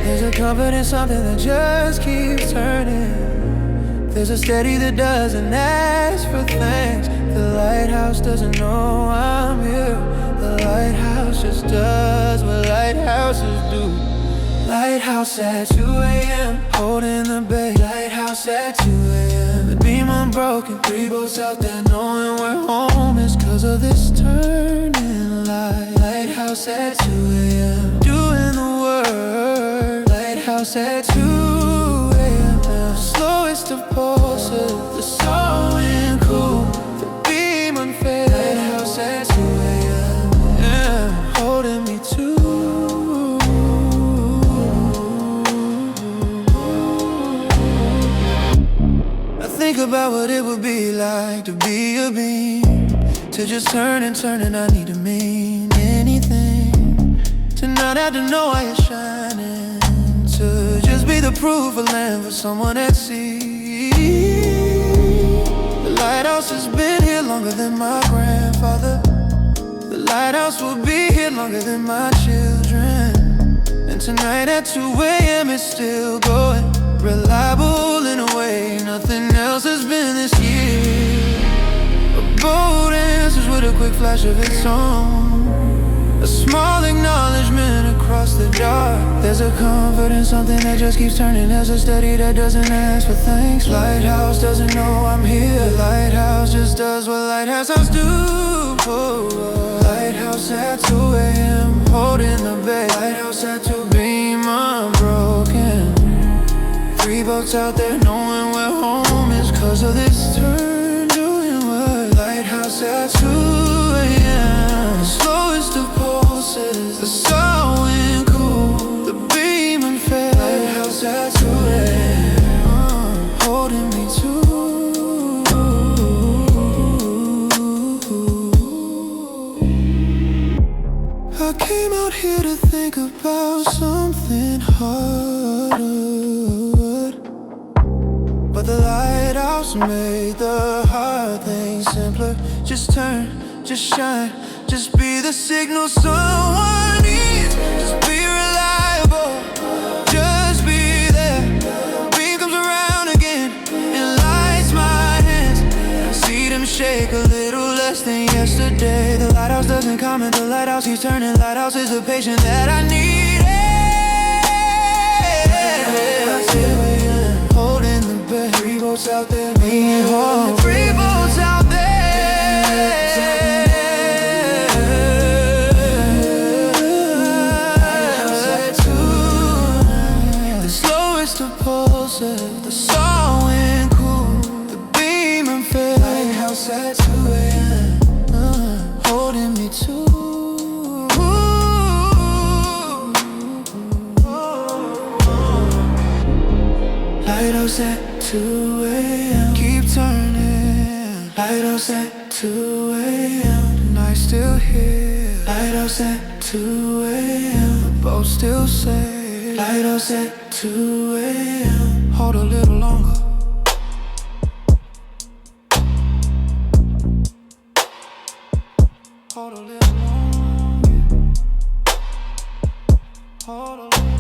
There's a comfort in something that just keeps turning. There's a steady that doesn't ask for thanks. The lighthouse doesn't know I'm here. The lighthouse just does what lighthouses do. Lighthouse at 2 a.m. holding the bay. Lighthouse at 2 a.m. The beam unbroken, 3 boats out there knowing we're home is 'cause of this turning light. Lighthouse at 2 a.m. doing the work. Lighthouse at 2 a.m. The slowest of pulses, the sewing cool, the beam unfair. Lighthouse at 2 a.m. Yeah, holding me too. Think about what it would be like to be a beam, to just turn and turn and I need to mean anything, to not have to know why you're shining, to just be the proof of land for someone at sea. The lighthouse has been here longer than my grandfather. The lighthouse will be here longer than my children. And tonight at 2 a.m. it's still going. Reliable in a way nothing else has been this year. A boat answers with a quick flash of its own. A small acknowledgement across the dark. There's a comfort in something that just keeps turning. There's a steady that doesn't ask for thanks. Lighthouse doesn't know I'm here. Lighthouse just does what lighthouses do. Lighthouse at 2 a.m. holding the bay. Lighthouse at 2 beam unbroken. 3 boats out there knowing we're home is 'cause of this turn doing what. Lighthouse at 2 a.m. The slowest of pulses, the sewing cool, the beam unfair. Lighthouse at 2 a.m. Holding me too. I came out here to think about something harder, but the lighthouse made the hard things simpler. Just turn, just shine, just be the signal someone needs. Just be reliable, just be there. Beam comes around again and lights my hands. I see them shake a little less than yesterday. The lighthouse doesn't comment, the lighthouse keeps turning. Lighthouse is the patient that I need. Holding the bed, 3 boats out there, me home. 3 boats out there. The slowest of pulses, the sewing cool, the beam unfair. Lighthouse at 2 a.m. Holding me too. Lighthouse at 2 a.m. Keep turning. Lighthouse at 2 a.m. The night's still here. Lighthouse at 2 a.m. The boat still sails. Lighthouse at 2 a.m. Hold a little longer. Hold a little longer. Hold a little longer.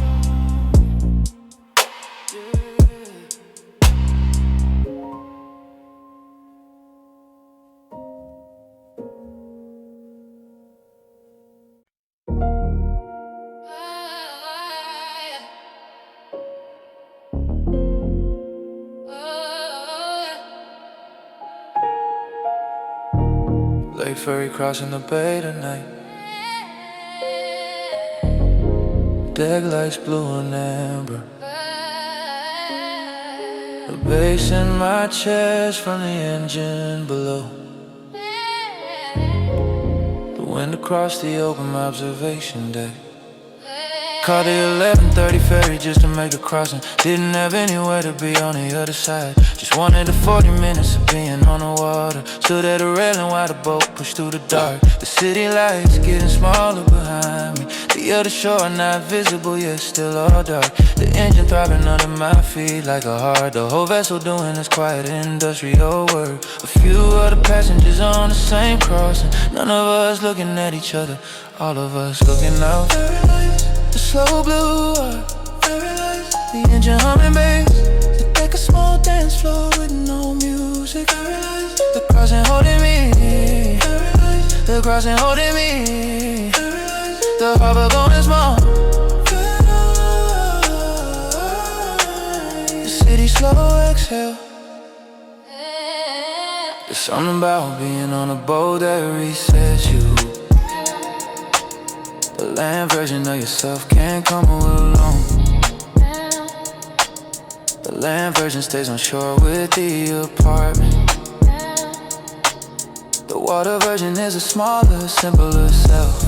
Late ferry crossing the bay tonight. Deck lights blue and amber. The bass in my chest from the engine below. The wind across the open observation deck. Caught the 11:30 ferry just to make the crossing. Didn't have anywhere to be on the other side. Just wanted the 40 minutes of being on the water. Stood at a railing while the boat pushed through the dark. The city lights getting smaller behind me. The other shore not visible yet still all dark. The engine throbbing under my feet like a heart. The whole vessel doing this quiet industrial work. A few other passengers on the same crossing. None of us looking at each other. All of us looking out. The slow blue art, the engine humming bass. The deck a small dance floor with no music. The crossing holding me, the crossing holding me. The harbor going small. The city slow exhale. There's something about being on a boat that resets you. The land version of yourself can't come alone. The land version stays on shore with the apartment. The water version is a smaller, simpler self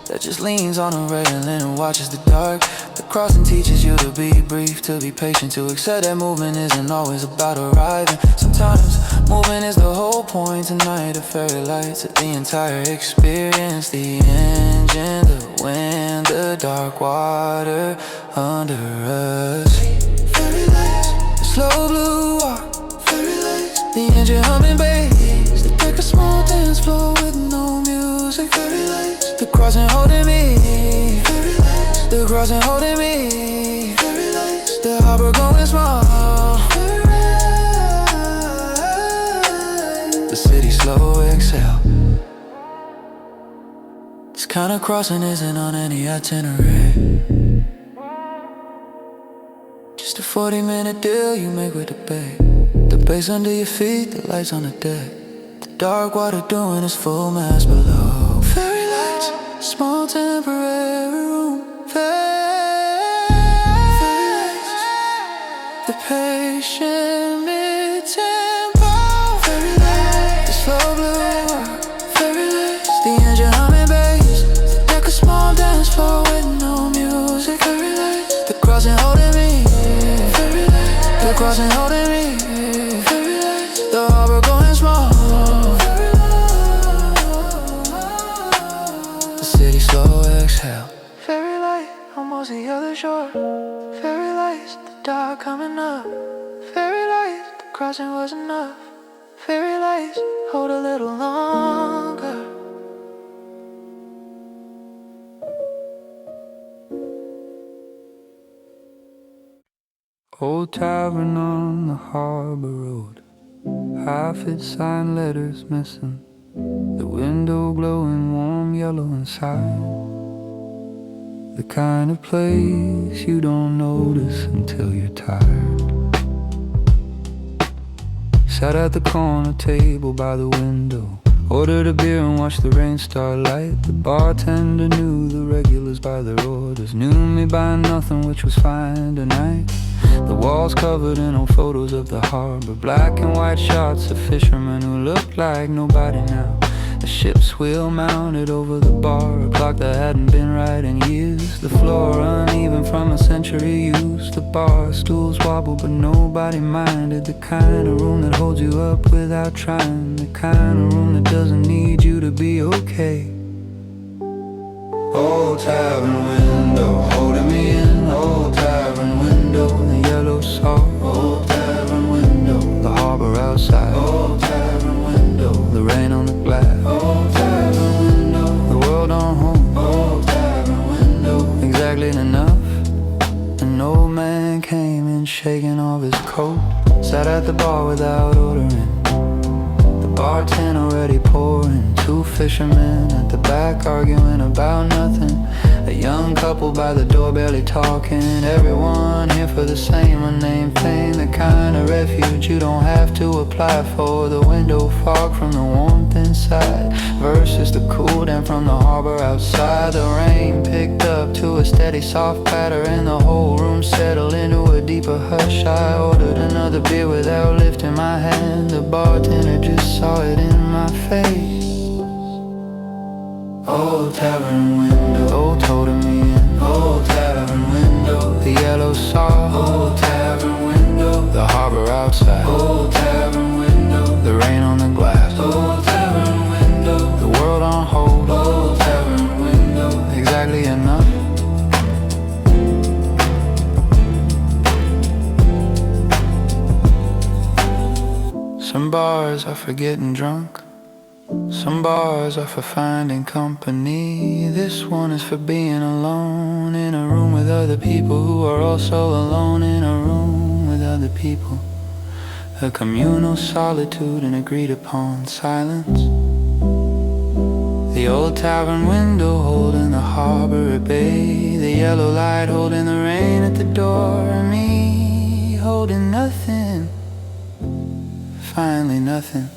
that just leans on a railing and watches the dark. The crossing teaches you to be brief, to be patient, to accept that movement isn't always about arriving. Sometimes movement is the whole point. Tonight the ferry lights are the entire experience. The engine, the wind, the dark water under us. Ferry lights, the slow blue walk. Ferry lights, the engine humming bass. The deck a small dance floor with no music. Ferry lights, the crossing holding me. Ferry lights, the crossing holding me. Ferry lights, the harbor going small. The city slow exhale. This kind of crossing isn't on any itinerary. Just a 40-minute deal you make with the bay. The bass under your feet, the lights on the deck. The dark water doing its full mass below. Ferry lights, small temporary room. Ferry lights, the patient mid-tempo. Ferry lights, the slow blue. Ferry lights, the engine humming bass. The deck a small dance floor with no music. Ferry lights, the crossing holding me. Ferry lights, the crossing holding me. Ferry lights, the harbor going small. The city slow exhale. Ferry light, almost the other shore. Ferry lights, the dark coming up. Ferry lights, the crossing was enough. Ferry lights, hold a little longer. Old tavern on the harbor road. Half its signed letters missing. The window glowing warm yellow inside. The kind of place you don't notice until you're tired. Sat at the corner table by the window. Ordered a beer and watched the rain starlight. The bartender knew the regulars by their orders. Knew me by nothing, which was fine tonight. The walls covered in old photos of the harbor. Black and white shots of fishermen who looked like nobody now. The ship's wheel mounted over the bar. A clock that hadn't been right in years. The floor uneven living from a century used. The bar stools wobble but nobody minded. The kind of room that holds you up without trying. The kind of room that doesn't need you to be okay. Old tavern window, holding me in. Old tavern window, the yellow salt. Old tavern window, the harbor outside. Old tavern window, the rain on the glass. Old tavern window, the world on home. Old tavern window, exactly enough. An old man came in shaking off his coat. Sat at the bar without ordering. The bartender already pouring. Two fishermen at the back arguing about nothing. A young couple by the door barely talking. Everyone here for the same unnamed thing. The kind of refuge you don't have to apply for. The window fog from the warmth inside versus the cool down from the harbor outside. The rain picked up to a steady soft patter and the whole room settled into a deeper hush. I ordered another beer without lifting my hand. The bartender just saw it in my face. Old tavern window, old holding me in. Old tavern window, the yellow saw. Old tavern window, the harbor outside. Old tavern window, the rain on the glass. Old tavern window, the world on hold. Old tavern window, exactly enough. Some bars are for getting drunk. Some bars are for finding company. This one is for being alone in a room with other people who are also alone in a room with other people. A communal solitude and agreed upon silence. The old tavern window holding the harbor at bay. The yellow light holding the rain at the door. And me holding nothing. Finally nothing.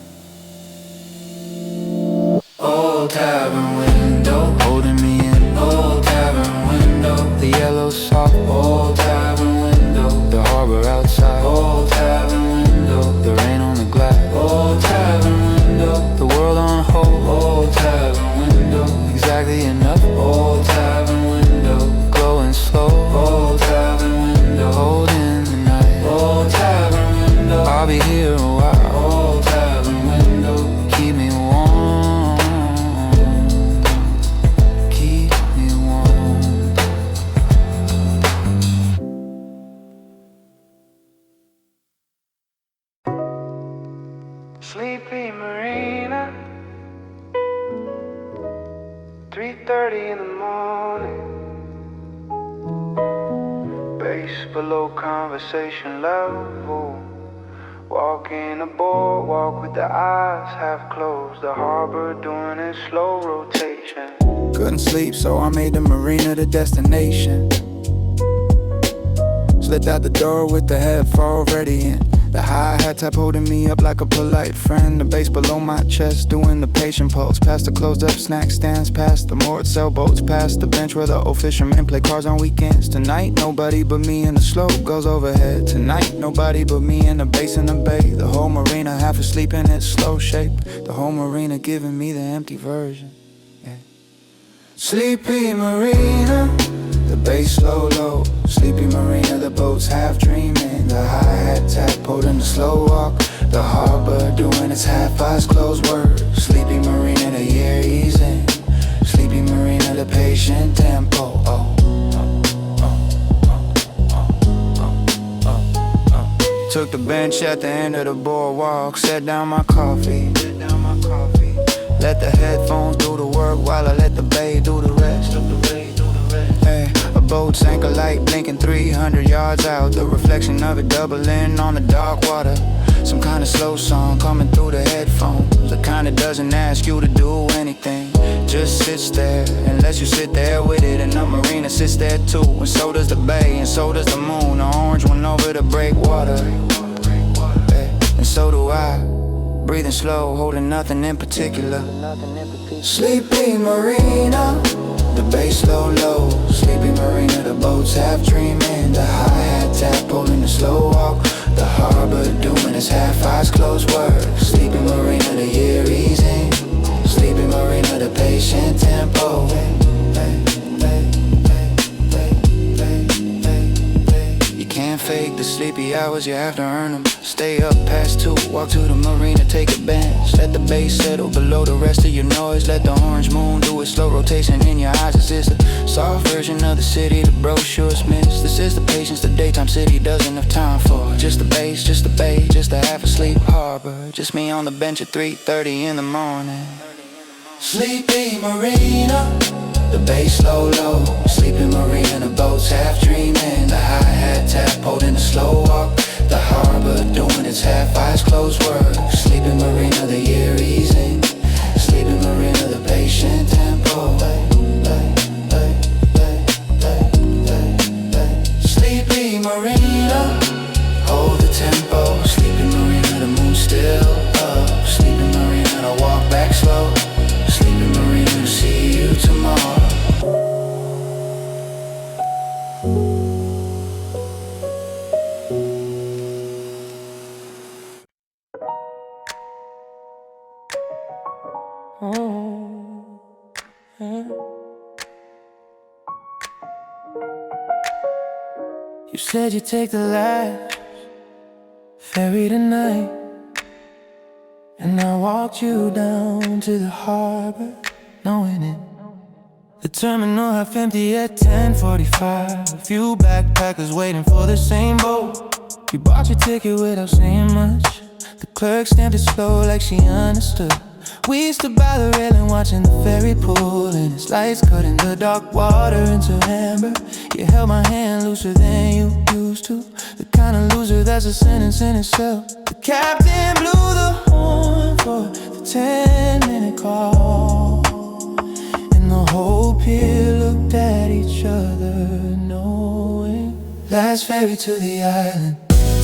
Old tavern window, holding me in. Old tavern window, the yellow soft. Old tavern window, the harbor outside. Old tavern window, the rain on the glass. Old tavern window, the world on hold. Old tavern window, exactly enough. Old tavern window, glowing slow. Old tavern window, holding the night. Old tavern window, I'll be here a while. Old tavern window, keep me warm. Sleepy Marina, 3:30 in the morning. Base below conversation level. Walking the boardwalk with the eyes half closed. The harbor doing its slow rotation. Couldn't sleep, so I made the marina the destination. Slipped out the door with the head already in. The hi-hat tap holding me up like a polite friend. The bass below my chest doing the patient pulse. Past the closed up snack stands, past the moored sailboats, past the bench where the old fishermen play cards on weekends. Tonight, nobody but me and the slope goes overhead. Tonight, nobody but me and the bass in the bay. The whole marina half asleep in its slow shape. The whole marina giving me the empty version. Yeah. Sleepy Marina, the bass low low. Sleepy Marina, the boats half dreaming. The hi-hat tap holding the slow walk. The harbor doing its half eyes closed word. Sleepy Marina, the year easing. Sleepy Marina, the patient tempo. Took the bench at the end of the boardwalk. Set down my coffee. Let the headphones do the work while I let the bay do the rest. Hey, a boat's anchor light blinking 300 yards out. The reflection of it doubling on the dark water. Some kind of slow song coming through the headphones. The kind that doesn't ask you to do anything, just sits there unless you sit there with it. And the marina sits there too, and so does the bay, and so does the moon. The orange one over the breakwater, hey, and so do I. Breathing slow, holding nothing in particular. Sleepy Marina, the bass low low. Sleepy Marina, the boats half dreaming. The hi-hat tap holding the slow walk. The harbor doing its half eyes closed work. Sleepy Marina, the year easing. Sleepy Marina, the patient tempo. Hey, hey, hey, hey, hey, the sleepy hours, you have to earn them. Stay up past 2, walk to the marina, take a bench. Let the bass settle below the rest of your noise. Let the orange moon do a slow rotation in your eyes. This is the soft version of the city the brochures miss. This is the patience the daytime city doesn't have time for. Just the bass, just the bay, just a half asleep harbor. Just me on the bench at 3:30 in the morning. Sleepy marina, the bass low, low. Sleepy marina, boats half dreaming. The hi-hat tap holding the slow walk. The harbor doing its half eyes closed work. Sleepy marina, the year easing. Sleepy marina, the patient tempo. Sleepy marina, hold the tempo. Sleepy marina, the moon still up. Sleepy marina, I walk back slow. Sleepy marina, see you tomorrow. You said you'd take the last ferry tonight, and I walked you down to the harbor, knowing it. The terminal half empty at 10:45. A few backpackers waiting for the same boat. You bought your ticket without saying much. The clerk stamped it slow like she understood. We stood by the railing watching the ferry pull, and its lights cutting the dark water into amber. You held my hand looser than you used to, the kind of loser that's a sentence in itself. The captain blew the horn for the 10-minute call, and the whole pier looked at each other, knowing last ferry to the island,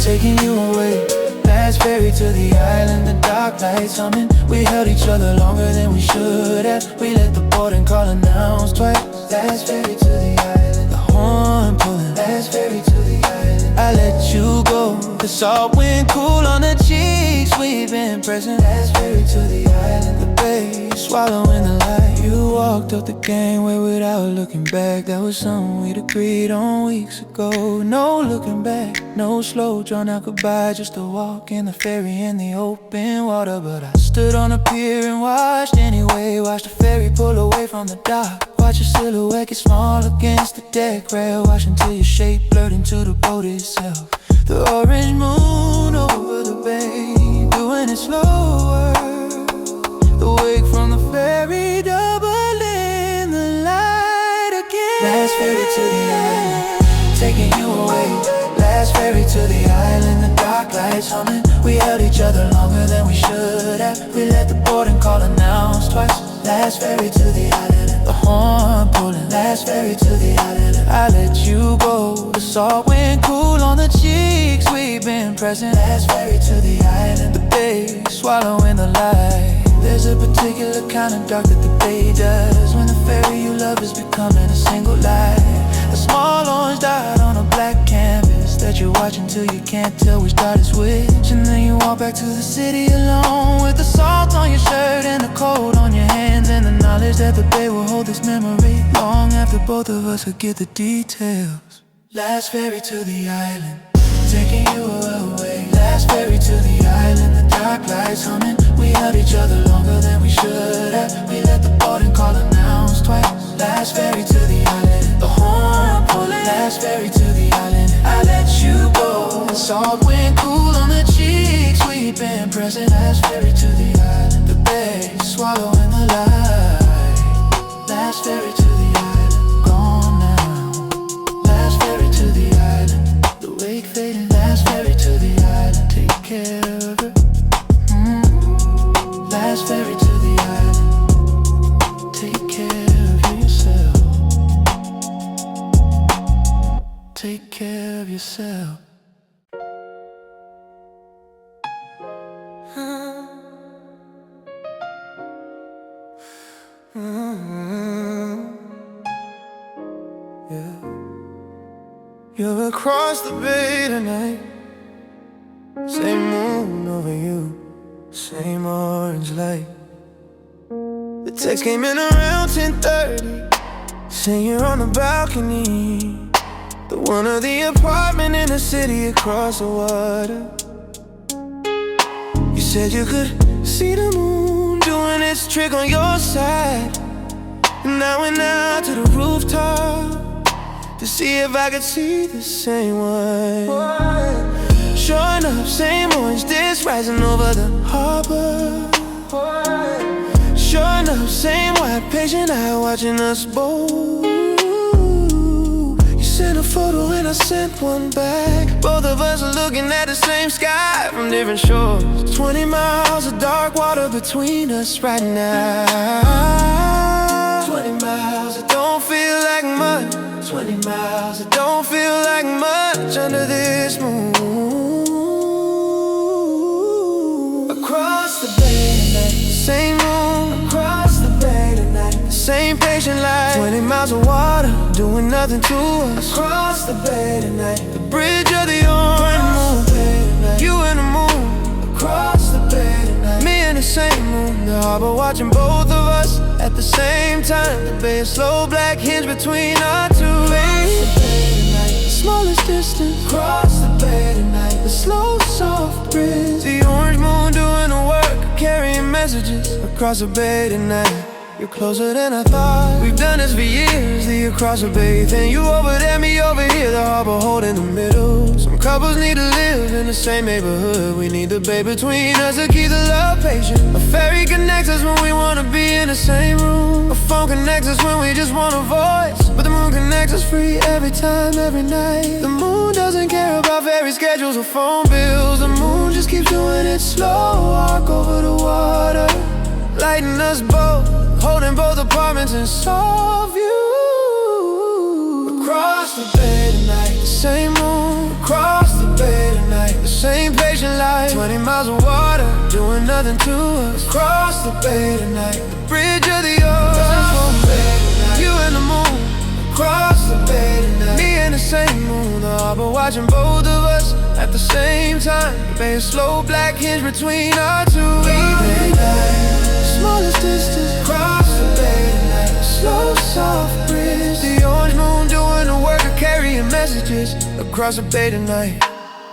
taking you away. Last ferry to the island, the dark lights humming. We held each other longer than we should have. We let the boarding call announce twice. Last ferry to the island, the horn pulling. Last ferry to the island, I let you go. The salt wind cool on the cheeks, we've been pressing. Last ferry to the island, the bay swallowing the light. You walked up the gangway without looking back. That was something we'd agreed on weeks ago. No looking back, no slow drawn out goodbye, just a walk in the ferry in the open water. But I stood on the pier and watched anyway. Watched the ferry pull away from the dock. Watch your silhouette get small against the deck rail. Watch until your shape blurred into the boat itself. The orange moon over the bay, doing it slower. The wake from the ferry doubling the light again. Last ferry to the island, taking you away. Last ferry to the island, the dark lights humming. We held each other longer than we should have. We let the boarding call announce twice. Last ferry to the island, the horn pulling. Last ferry to the island, I let you go. The salt wind cool on the cheeks, we've been present. Last ferry to the island, the bay swallowing the light. There's a particular kind of dark that the bay does, when the ferry you love is becoming a single light. A small orange dot on a black canvas that you watch until you can't tell which dot is which. And then you walk back to the city alone, with the salt on your shirt and the cold on your hands, and the knowledge that the bay will hold this memory long after both of us forget the details. Last ferry to the island, taking you away. Last ferry to the island, the dark lights humming. We held each other longer than we should have. We let the boarding call announce twice. Last ferry to the island, the horn pulling. Last ferry to the island, I let you go. The salt wind cool on the cheeks, we've been present. Last ferry to the island, the bay swallowing the light. Last ferry to the island, gone now. Last ferry to the island, the wake fading. Last ferry to the island, take care of her. Last ferry to the island, take care of yourself. Take care of yourself. Yeah. You're across the bay tonight, same moon over you, same orange light. The text came in around 10:30, saying you're on the balcony, The one of the apartment in the city across the water. You said you could see the moon doing its trick on your side. And I went out to the rooftop to see if I could see the same one. Sure enough, same orange dish rising over the harbor. Sure enough, same wide patient eye watching us both. You sent a photo and I sent one back. Both of us are looking at the same sky from different shores. 20 miles of dark water between us right now. 20 miles, it don't feel like much. 20 miles, it don't feel like much under this moon. Across the bay tonight, the same moon. Across the bay tonight, the same patient light. 20 miles of water, doing nothing to us. Across the bay tonight, the bridge of the orange moon. You and the moon. Across the bay tonight, me and the same moon. The harbor watching both of us at the same time. The bay is slow black hinge between our two. Across the bay tonight, the smallest distance. Across the bay tonight, the slow soft breeze. The orange moon doing the work, carrying messages across the bay tonight. You're closer than I thought. We've done this for years, the across the bay thing. You over there, me over here, the harbor hold in the middle. Some couples need to live in the same neighborhood. We need the bay between us to keep the love patient. A ferry connects us when we wanna be in the same room. A phone connects us when we just want a voice. But the moon connects us free every time, every night. The moon doesn't care about ferry schedules or phone bills. The moon just keeps doing its slow walk over the water, lighting us both, holding both apartments in soft view. Across the bay tonight, the same moon. Across the bay tonight, the same patient light. 20 miles of water, doing nothing to us. Across the bay tonight, the bridge of the ocean. You and the moon. Across the bay tonight, me and the same moon. The harbor watching both of us at the same time. The bay is slow black hinge between our two. Smallest distance. Across the bay tonight, slow soft breeze. The orange moon doing the work of carrying messages across the bay tonight.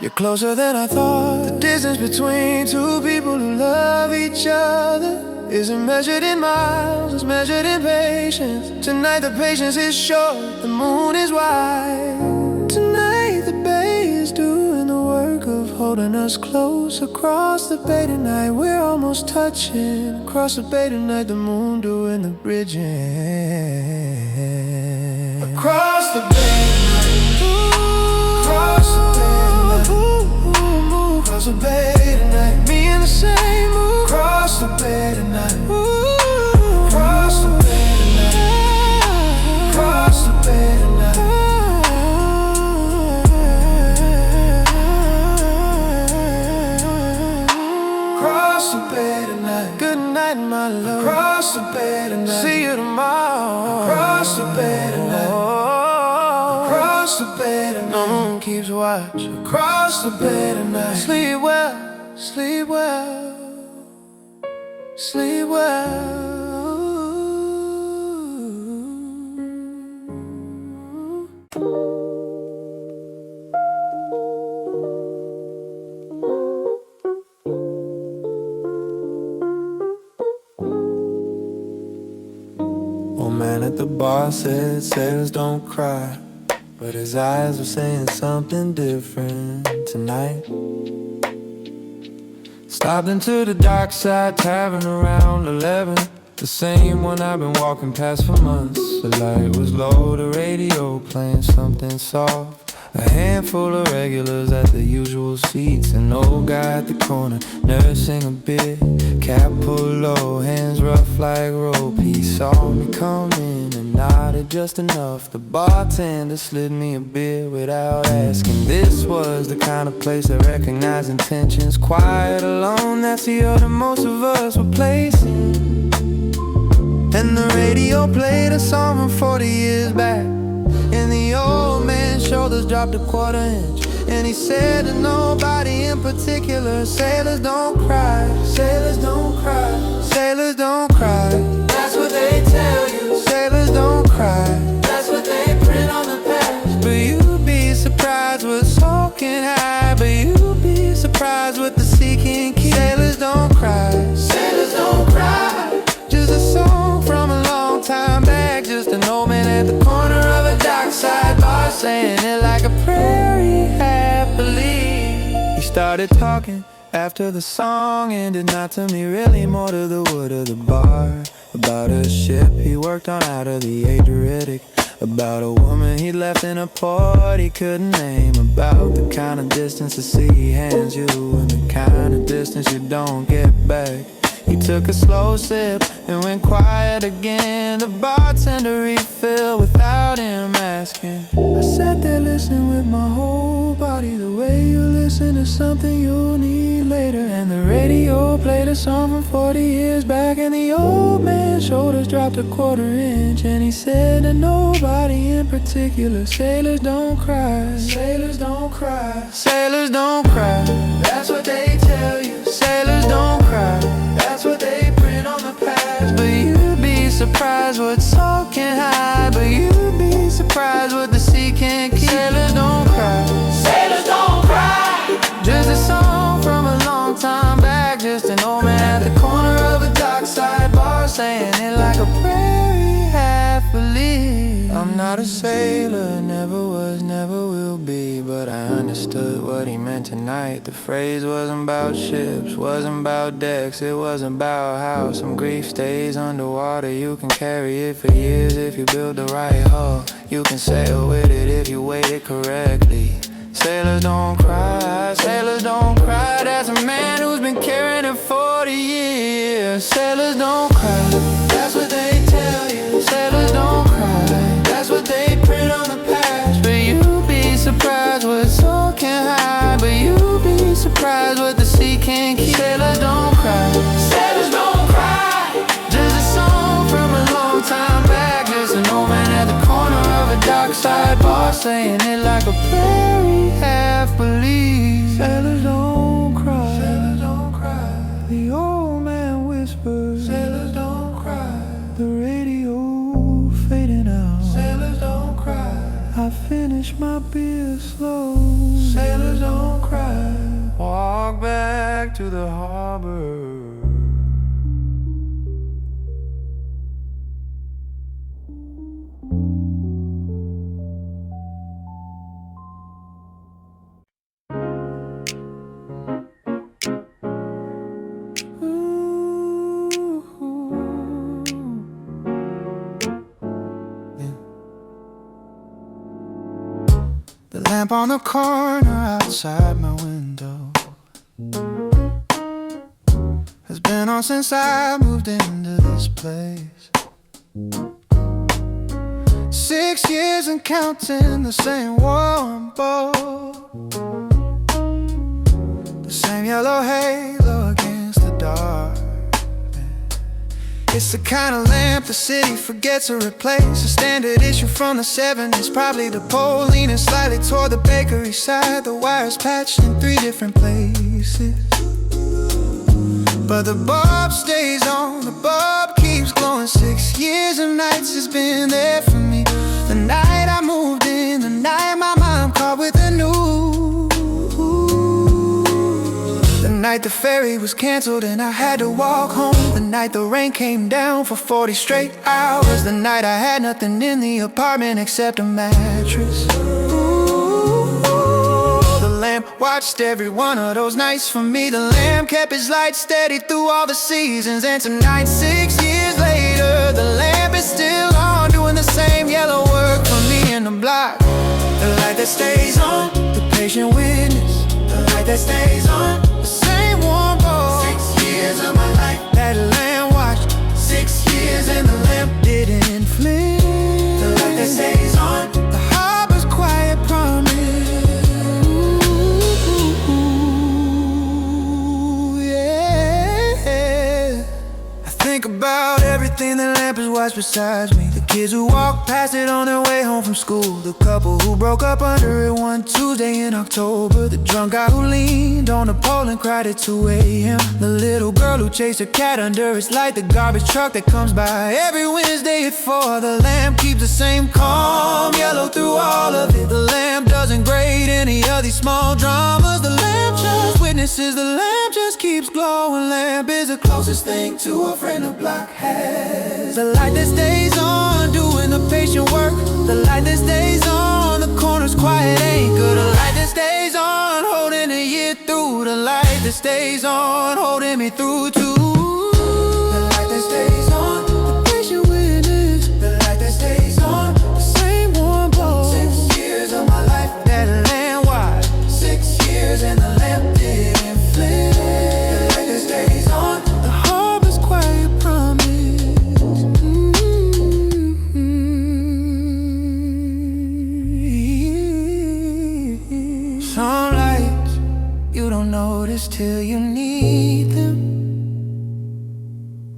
You're closer than I thought. The distance between two people who love each other isn't measured in miles, it's measured in patience. Tonight the patience is short, the moon is wide. Tonight the bay is doing the work of holding us close. Across the bay tonight, we're almost touching. Across the bay tonight, the moon doing the bridging. Across the bay tonight, across the bay tonight, across the bay tonight, me and the same moon. Across the bay tonight, across the bay tonight, across the bay tonight. Across the bay tonight. Good night, my love. Across the bay tonight. See you tomorrow. Across the bay tonight. Across the bay tonight. No moon keeps watch. Across the bay tonight. Sleep well, sleep well. Sleep well. Old man at the bar said sailors don't cry, but his eyes were saying something different tonight. Stopped into the dark side tavern around 11, the same one I've been walking past for months. The light was low, the radio playing something soft. A handful of regulars at the usual seats. An old guy at the corner nursing a bit. Cap pulled low, hands rough like rope. He saw me come in and nodded just enough. The bartender slid me a beer without asking. This was the kind of place that recognized intentions. Quiet, alone, that's the order most of us were placing. And the radio played a song from 40 years back. And the old man's shoulders dropped a quarter inch. And he said to nobody in particular, sailors don't cry, sailors don't cry, sailors don't cry. That's what they tell you. Sailors don't cry, that's what they print on the past. But you'd be a prairie happily. He started talking after the song ended, not to me really, more to the wood of the bar. About a ship he worked on out of the Adriatic, about a woman he left in a port he couldn't name, about the kind of distance the sea hands you and the kind of distance you don't get back. He took a slow sip and went quiet again. The bartender refilled without him asking. I sat there listening with my whole body, the way you listen to something you'll need later. And the radio played a song from 40 years back, and the old man's shoulders dropped a quarter-inch, and he said to nobody in particular, sailors don't cry, sailors don't cry, sailors don't cry. That's what they tell you, sailors don't cry. That's what they print on the past. But you'd be surprised what salt can hide. But you'd be surprised what the sea can't keep. Sailors don't cry, sailors don't cry. Just a song from a long time back, just an old man at the corner of a dockside bar, saying it like a prairie happily. I'm not a sailor, never was, never will be, but I understood what he meant tonight. The phrase wasn't about ships, wasn't about decks, it wasn't about how some grief stays underwater. You can carry it for years if you build the right hull. You can sail with it if you weight it correctly. Sailors don't cry, sailors don't cry. That's a man who's been carrying it 40 years. Sailors don't cry, that's what they tell you. Sailors don't cry, that's what they print on the past. But you'd be surprised what soul can hide. But you'd be surprised what the sea can't keep. Sailors don't cry, sailors don't cry. Just a song from a long time back, just an old man at the corner of a dockside bar, saying it like a prairie half-believe. Sailors don't cry, sailors don't cry. The old man whispers, sailors don't cry. The radio fading out, sailors don't cry. I finish my beer slow, sailors don't cry. Walk back to the harbor. The lamp on the corner outside my window has been on since I moved into this place. 6 years and counting, the same warm boat, the same yellow halo against the dark. It's the kind of lamp the city forgets to replace. A standard issue from the 70s, probably the pole leaning slightly toward the bakery side. The wires patched in 3 different places, but the bulb stays on, the bulb keeps glowing. 6 years of nights has been there for me. The night I moved in, the night my mom called with the news, the night the ferry was canceled and I had to walk home, the night the rain came down for 40 straight hours, the night I had nothing in the apartment except a mattress. The lamp watched every one of those nights for me. The lamp kept its light steady through all the seasons. And tonight, 6 years later, the lamp is still on, doing the same yellow work for me in the block. The light that stays on, the patient witness. The light that stays on, the same warm boat. 6 years of my life that lamp watched. 6 years and the lamp didn't flicker. The light that stays on, the harbor's quiet promise. Ooh, yeah. I think about everything the lamp has watched besides me. The kids who walked past it on their way home from school. The couple who broke up under it one Tuesday in October. The drunk guy who leaned on the pole and cried at 2 a.m. The little girl who chased her cat under its light. The garbage truck that comes by every Wednesday at 4. The lamp keeps the same calm yellow through all of it. The lamp doesn't grade any of these small dramas. The lamp just witnesses, the lamp just keeps glowing. Lamp is the closest thing to a friend the block has. The light that stays on, doing the patient work. The light that stays on, the corner's quiet, ain't that stays on, holding me through too. The light that stays on, the patient witness. The light that stays on, the same one glow. 6 years of my life, that land wide. 6 years and the lamp didn't flip. The light that stays on, the harbor's quiet promise. Some lights you don't notice till you need them.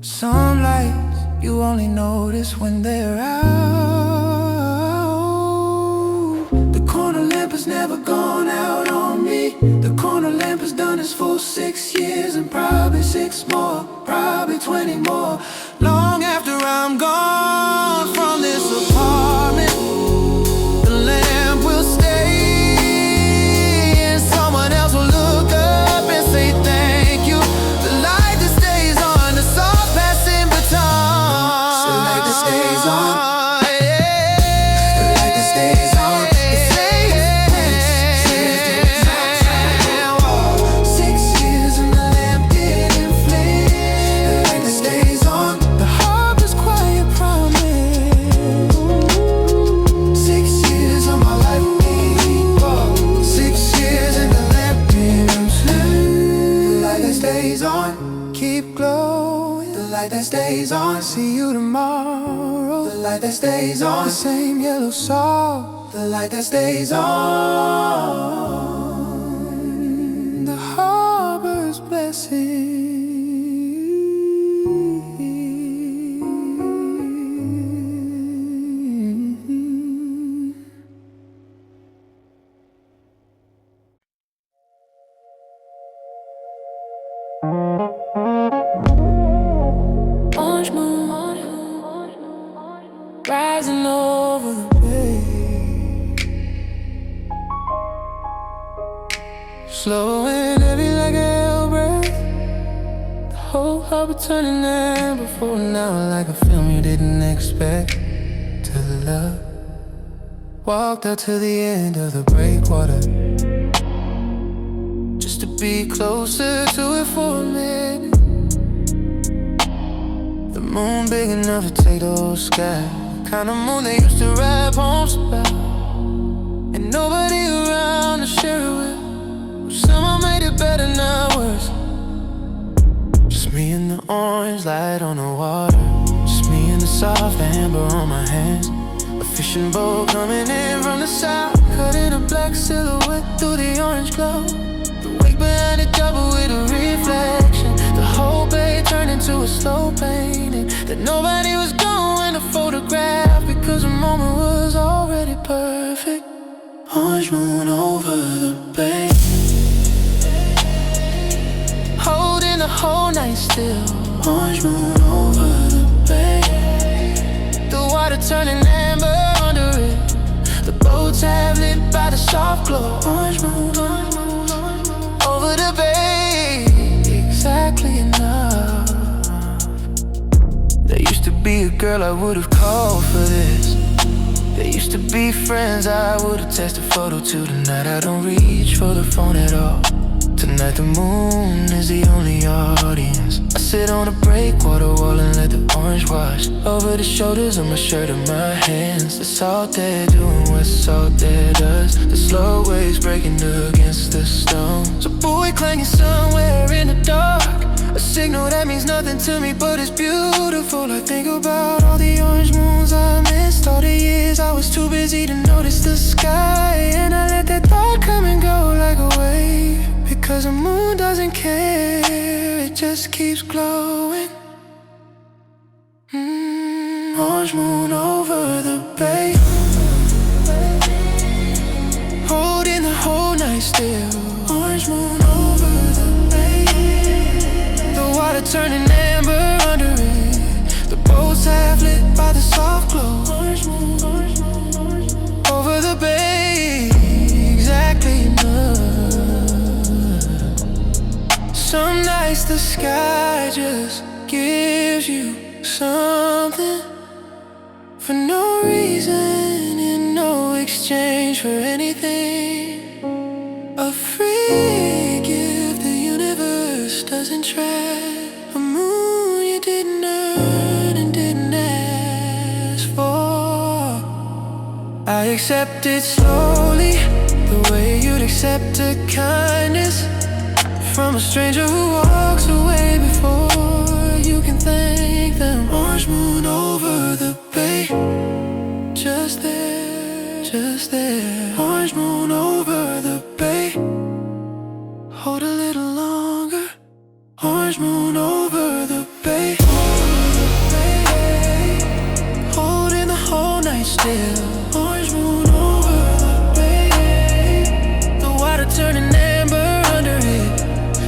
Some lights you only notice when they're out. The corner lamp has never gone out on me. The corner lamp has done its full 6 years and probably 6 more, probably 20 more. Long after I'm gone from this apartment, the lamp will stay and someone else will look up and say thank you. The light that stays on, the soft passing baton. The light that stays on, yeah. The light that stays on, it stays. 6 years and the lamp didn't flip. The light that stays on, the harbor's quiet promise. 6 years of my life, 6 years and the lamp didn't flip. The light that stays on, keep glowing. The light that stays on, see you tomorrow. The light that stays on, the same yellow salt. The light that stays on, the harbor's blessing. Orange moon rising over the bay, slow and heavy like a hell breath. The whole harbor turning amber for an hour, like a film you didn't expect to love. Walked out to the end of the breakwater just to be closer to it for a minute. The moon big enough to take the whole sky, the kind of moon they used to write poems about, and nobody around to share it with. Someone made it better, not worse. Just me and the orange light on the water, just me and the soft amber on my hands. A fishing boat coming in from the south, cutting a black silhouette through the orange glow. The wake behind it double with a reflection. The whole bay turned into a slow painting that nobody was going to photograph because the moment was already perfect. Orange moon over the bay, holding the whole night still. Orange moon over the bay, the water turning amber under it. The boats have lit by the soft glow. Orange moon over the bay, exactly enough. There used to be a girl I would've called for this. There used to be friends I would've texted a photo to. Tonight I don't reach for the phone at all. Tonight the moon is the only audience. I sit on a breakwater wall and let the orange wash over the shoulders of my shirt and my hands. The salt there doing what salt there does. The slow waves breaking against the stone. So buoy clanging somewhere in the dark, a signal that means nothing to me, but it's beautiful. I think about all the orange moons I missed, all the years I was too busy to notice the sky, and I let that thought come and go like a wave. Because the moon doesn't care, it just keeps glowing. Orange moon over the bay, holding the whole night still. Orange moon over the bay, the water turning amber under it. The boats half lit by the soft glow. Orange moon over the bay, exactly enough. Some nights the sky just gives you something for no reason and no exchange for anything. A free gift the universe universe doesn't try. A moon you didn't earn and didn't ask for. I accept it slowly, the way you'd accept a kindness from a stranger who walks away before you can thank them. Orange moon over the bay, just there, just there. Orange moon over the bay, hold a little longer. Orange moon over the bay, holding the whole night still. Orange moon over the bay, the water turning amber under it,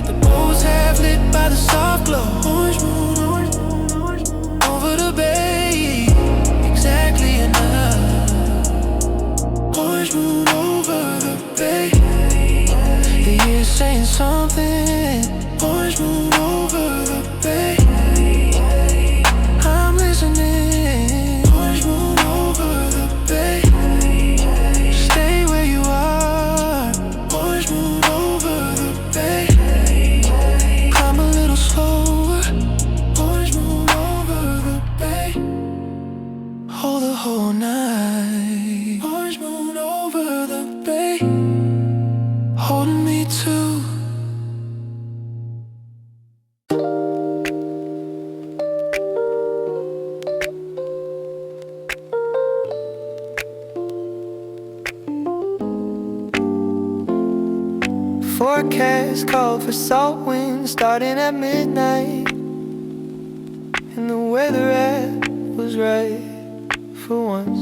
the boats half lit by the soft glow. Orange moon, orange moon, orange moon over the bay, exactly enough. Orange moon over the bay, the year's saying something. Orange moon over the bay, I'm listening. Orange moon over the bay, stay where you are. Orange moon over the bay, I'm a little slower. Orange moon over the bay, hold the whole night. Orange moon over the bay, holding me too. Forecast called for salt winds starting at midnight, and the weather app was right for once.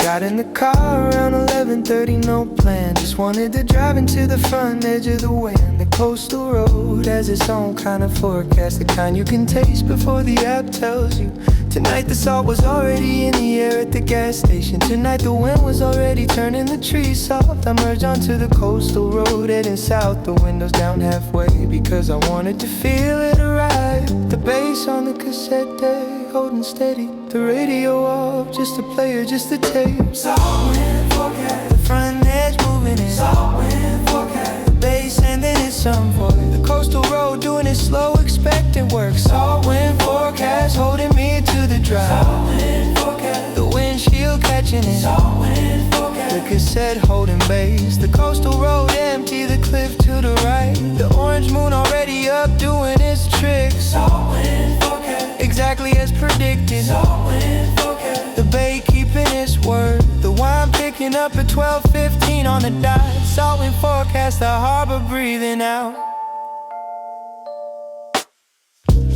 Got in the car around 11:30, no plan. Just wanted to drive into the front edge of the wind. The coastal road has its own kind of forecast, the kind you can taste before the app tells you. Tonight the salt was already in the air at the gas station. Tonight the wind was already turning the trees soft. I merged onto the coastal road heading south, the windows down halfway, because I wanted to feel it arrive. The bass on the cassette deck holding steady, the radio off, just a player, just a tape. Salt wind forecast, the front edge moving in. Salt wind forecast, the bass sending it some for you. The coastal road doing it slow, expecting work. Salt wind forecast holding me to the drive. Salt wind forecast, the windshield catching it. Salt wind forecast, the cassette holding bass. The coastal road empty, the cliff to the right. The orange moon already up doing its tricks. Salt wind forecast, exactly as predicted. Salt wind forecast, the bay keeping its word. The wine picking up at 12:15 on the dot. Salt wind forecast, the harbor breathing out.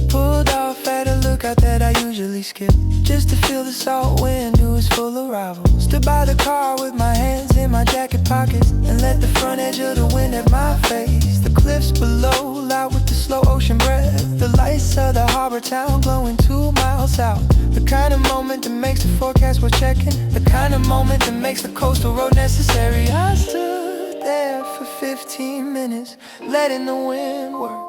Pulled off at a lookout that I usually skip, just to feel the salt wind to its full arrival. Stood by the car with my hands in my jacket pockets, and let the front edge of the wind at my face. The cliffs below, loud with the slow ocean breath. The lights of the harbor town glowing 2 miles out. The kind of moment that makes the forecast worth checking, the kind of moment that makes the coastal road necessary. I stood there for 15 minutes, letting the wind work,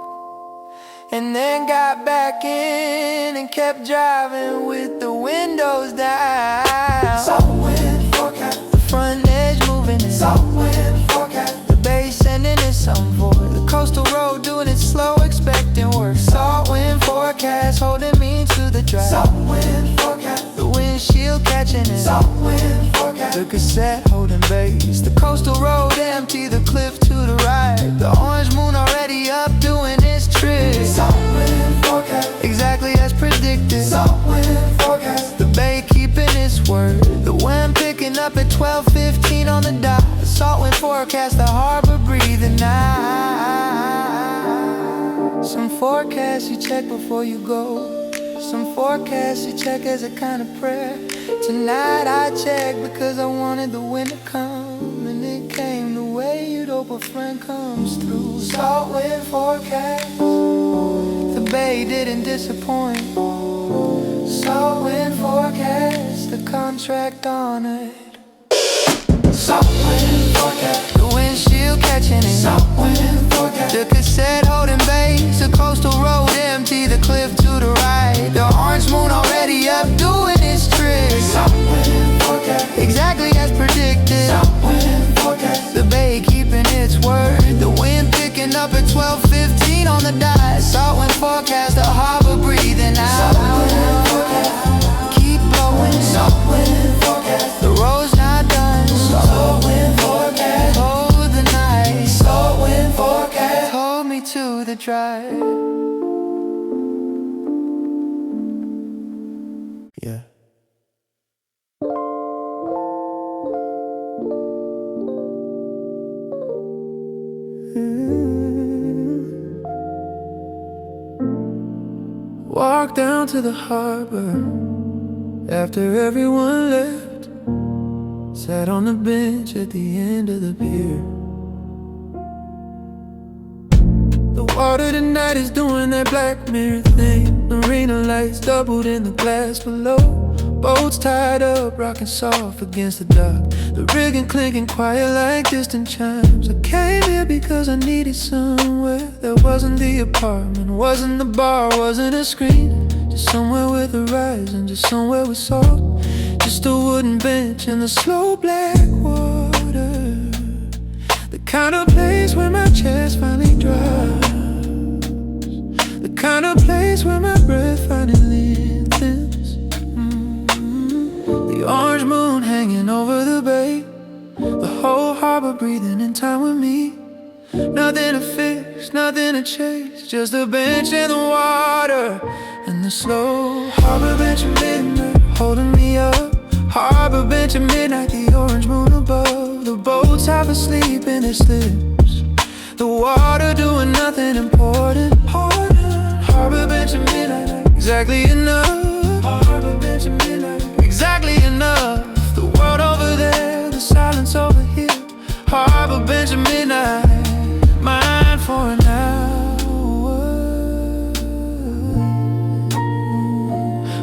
and then got back in and kept driving with the windows down. Salt wind forecast, the front edge moving in. Salt wind forecast, the bass sending it some for the coastal road doing it slow, expecting work. Salt wind forecast holding me to the drive. Salt wind forecast, the windshield catching it. Salt wind forecast, the cassette holding bass. The coastal road empty, the cliff to the right. The orange moon already up doing its tricks. Salt wind forecast, exactly as predicted. Salt wind forecast, the bay keeping its word. The wind picking up at 12:15 on the dot. The salt wind forecast, the harbor breathing out. Some forecasts you check before you go, some forecasts you check as a kind of prayer. Tonight I checked because I wanted the wind to come, and it came the way you'd hope a friend comes through. Salt wind forecast, the bay didn't disappoint. Salt wind forecast, the contract honored. Salt wind forecast, the windshield catching it. Salt wind forecast, the cassette holding bass. The coastal road empty, the cliff to the right. The orange moon already up doing its tricks. Salt wind forecast, exactly as predicted. Salt wind forecast, the bay keeping its word. The wind picking up at 12. to the drive. Yeah. Walk down to the harbor after everyone left. Sat on the bench at the end of the pier. The water tonight is doing that Black Mirror thing. Marina lights doubled in the glass below. Boats tied up, rocking soft against the dock. The rigging clinking quiet like distant chimes. I came here because I needed somewhere that wasn't the apartment, wasn't the bar, wasn't a screen. Just somewhere with a horizon, just somewhere with salt. Just a wooden bench in the slow black water. The kind of place where my chest finally drops. The kind of place where my breath finally lengthens. The orange moon hanging over the bay. The whole harbor breathing in time with me. Nothing to fix, nothing to chase. Just a bench in the water and the slow harbor bench at midnight holding me up. Harbor bench at midnight, the orange moon above. The boats half asleep in their slips. The water doing nothing important. Harbor bench at midnight, exactly enough. Harbor bench at midnight, exactly enough. The world over there, the silence over here. Harbor bench at midnight, mine for an hour.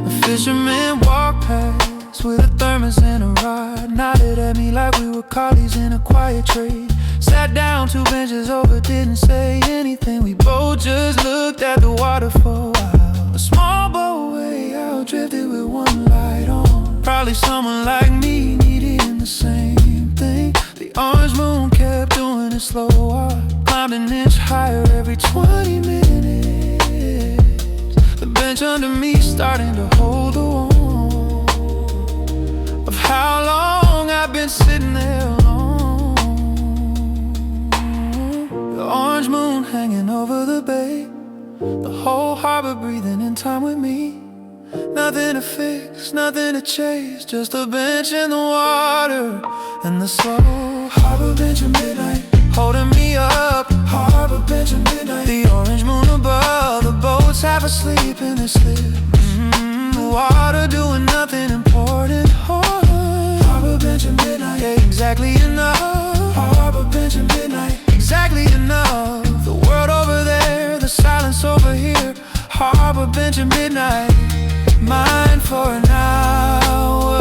A fisherman walked past with a thermos and a rod. Nodded at me like we were colleagues in a quiet trade. Sat down 2 benches over, didn't say anything. We both just looked at the water for a while. A small boat way out, drifted with one light on. Probably someone like me needing the same thing. The orange moon kept doing it slow walk. Climbed an inch higher every 20 minutes. The bench under me starting to hold the warmth of how long I've been sitting there alone. The orange moon hanging over the bay. The whole harbor breathing in time with me. Nothing to fix, nothing to chase. Just a bench in the water and the slow harbor bench at midnight holding me up. Harbor bench at midnight, the orange moon above. The boats half asleep in their slip. The water doing nothing important. Harbor bench at midnight, yeah, exactly enough. Harbor bench at midnight, exactly enough. The world over there, the silence over here. Harbor bench at midnight, mine for an hour.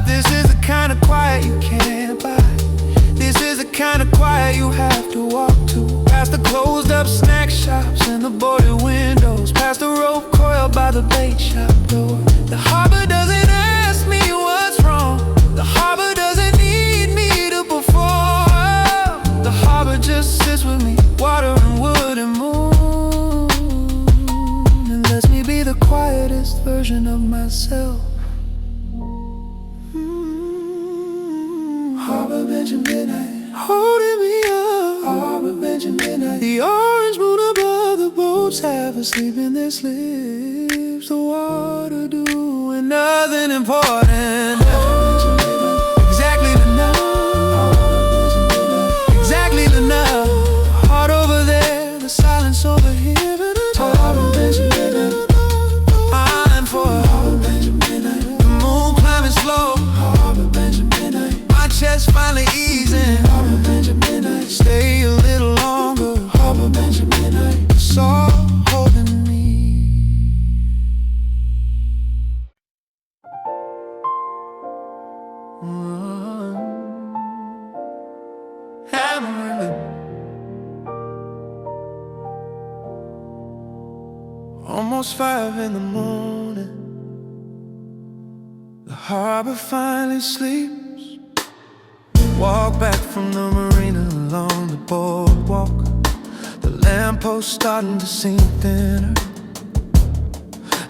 This is the kind of quiet you can't buy. This is the kind of quiet you have to walk to. Past the closed up snack shops and the boarded windows. Past the rope coiled by the bait shop door. The harbor doesn't ask me what's wrong. The harbor doesn't need me to perform. The harbor just sits with me, water and wood and moon, and lets me be the quietest version of myself. Harbor bench at midnight, holding me up. Harbor bench at midnight, the orange moon above. The boats half asleep in their slips. The water doing nothing important. Exactly enough. Exactly enough. Heart over there, the silence over here. Harbor bench at midnight, I'm for harbor bench at midnight. The moon climbing slow. Harbor bench at midnight, my chest finally easing. Harbor bench at midnight, stay a little longer. Harbor bench at midnight, it's all holding me. Almost 5 in the morning. The harbor finally sleeps. Walk back from the marina along the boardwalk. The lamppost starting to sink thinner.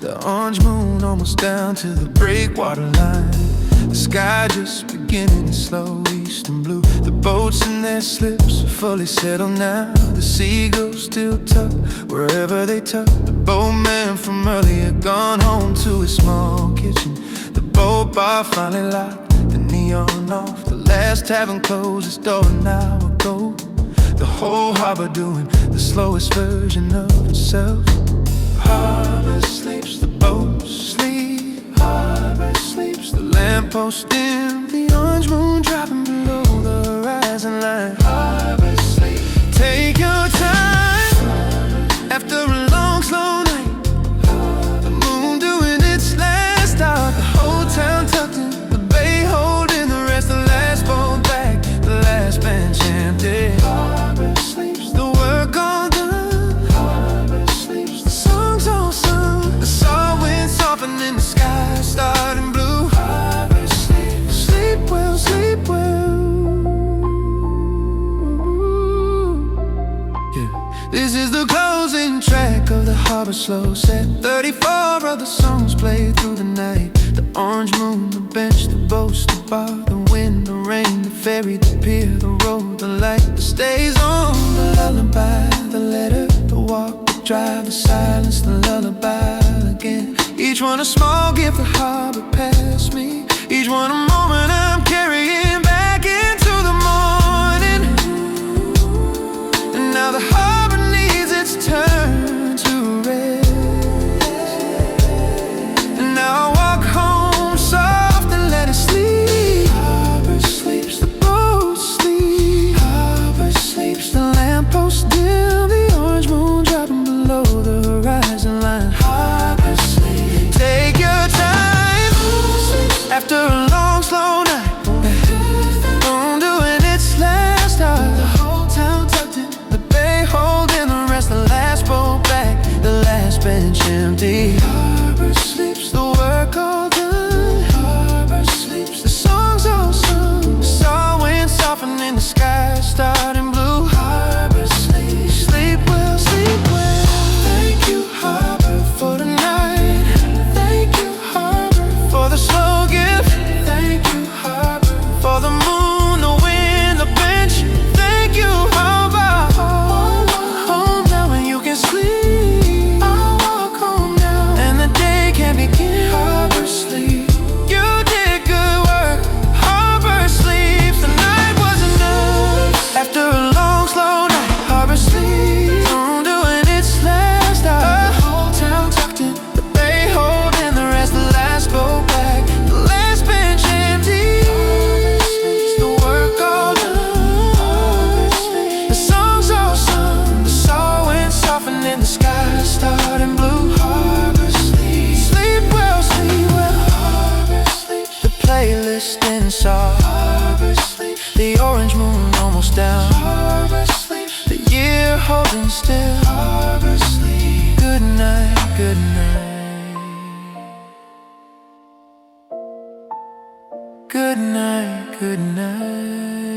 The orange moon almost down to the breakwater line. The sky just beginning to slow eastern blue. The boats in their slips are fully settled now. The seagulls still tuck wherever they tuck. The boatman from earlier gone home to his small kitchen. The boat bar finally locked the neon off. The last tavern closed its door an hour ago. The whole harbor doing the slowest version of itself. Harbor sleeps, the boat sleep. Harbor sleeps, the lamppost dim. The orange moon dropping below the horizon line. Harbor sleep. Take your time after a long slow night. The moon doing its last dark. The whole town tucked in the bay holding the rest. The last boat back, the last bench empty. Harbor sleeps, the work all done. Harbor sleeps, the songs all sung. The saw wind softening the sky starting blue. Harbor sleep, sleep well, sleep well. Yeah. This is the closing track of the harbor slow set. 34 other songs played through the night. The orange moon, the bench, the boats, the bar, the wind, the rain, the ferry, the pier, the road, the light that stays on. The lullaby, the letter, the walk, the drive, the silence, the lullaby again. Each one a small gift the harbor passed me. Each one a moment I'm carrying back into the morning. And now the harbor needs its turn to rest. And now I walk home soft and let it sleep. Harbor sleeps, the boat sleep. Harbor sleeps, the lamppost dim. The orange moon dropping below the horizon line. Harbor sleep. Take your time after a long slow night. Moon doing its last hour. The whole town tucked in the bay holding the rest. The last boat back, the last bench empty. Harbor sleeps, the work all done. Harbor sleeps, the songs all sung. The saw wind softening the sky starting blue. Harbor sleeps, sleep well, sleep well. Thank you, harbor, for the night. Thank you, harbor, for the slow gift. Thank you, harbor, for the moon, the wind, the bench. Thank you, harbor. Home now and you can sleep. I'll walk home now and the day can begin. Harbor sleep, you did good work. Harbor sleeps, the night was enough. After a long slow night, harbor sleeps. Moon doing its last hour. The whole town tucked in the bay holding the rest. The last boat back, the last bench empty. The work all done. The songs all sung. The saw wind softening the sky starting blue. Harbor sleep, sleep well, sleep well. Harbor sleep, the playlist inside. Harbor sleep, the orange moon almost down. Harbor sleep, the year holding still. Harbor sleep, good night, good night. Good night, good night.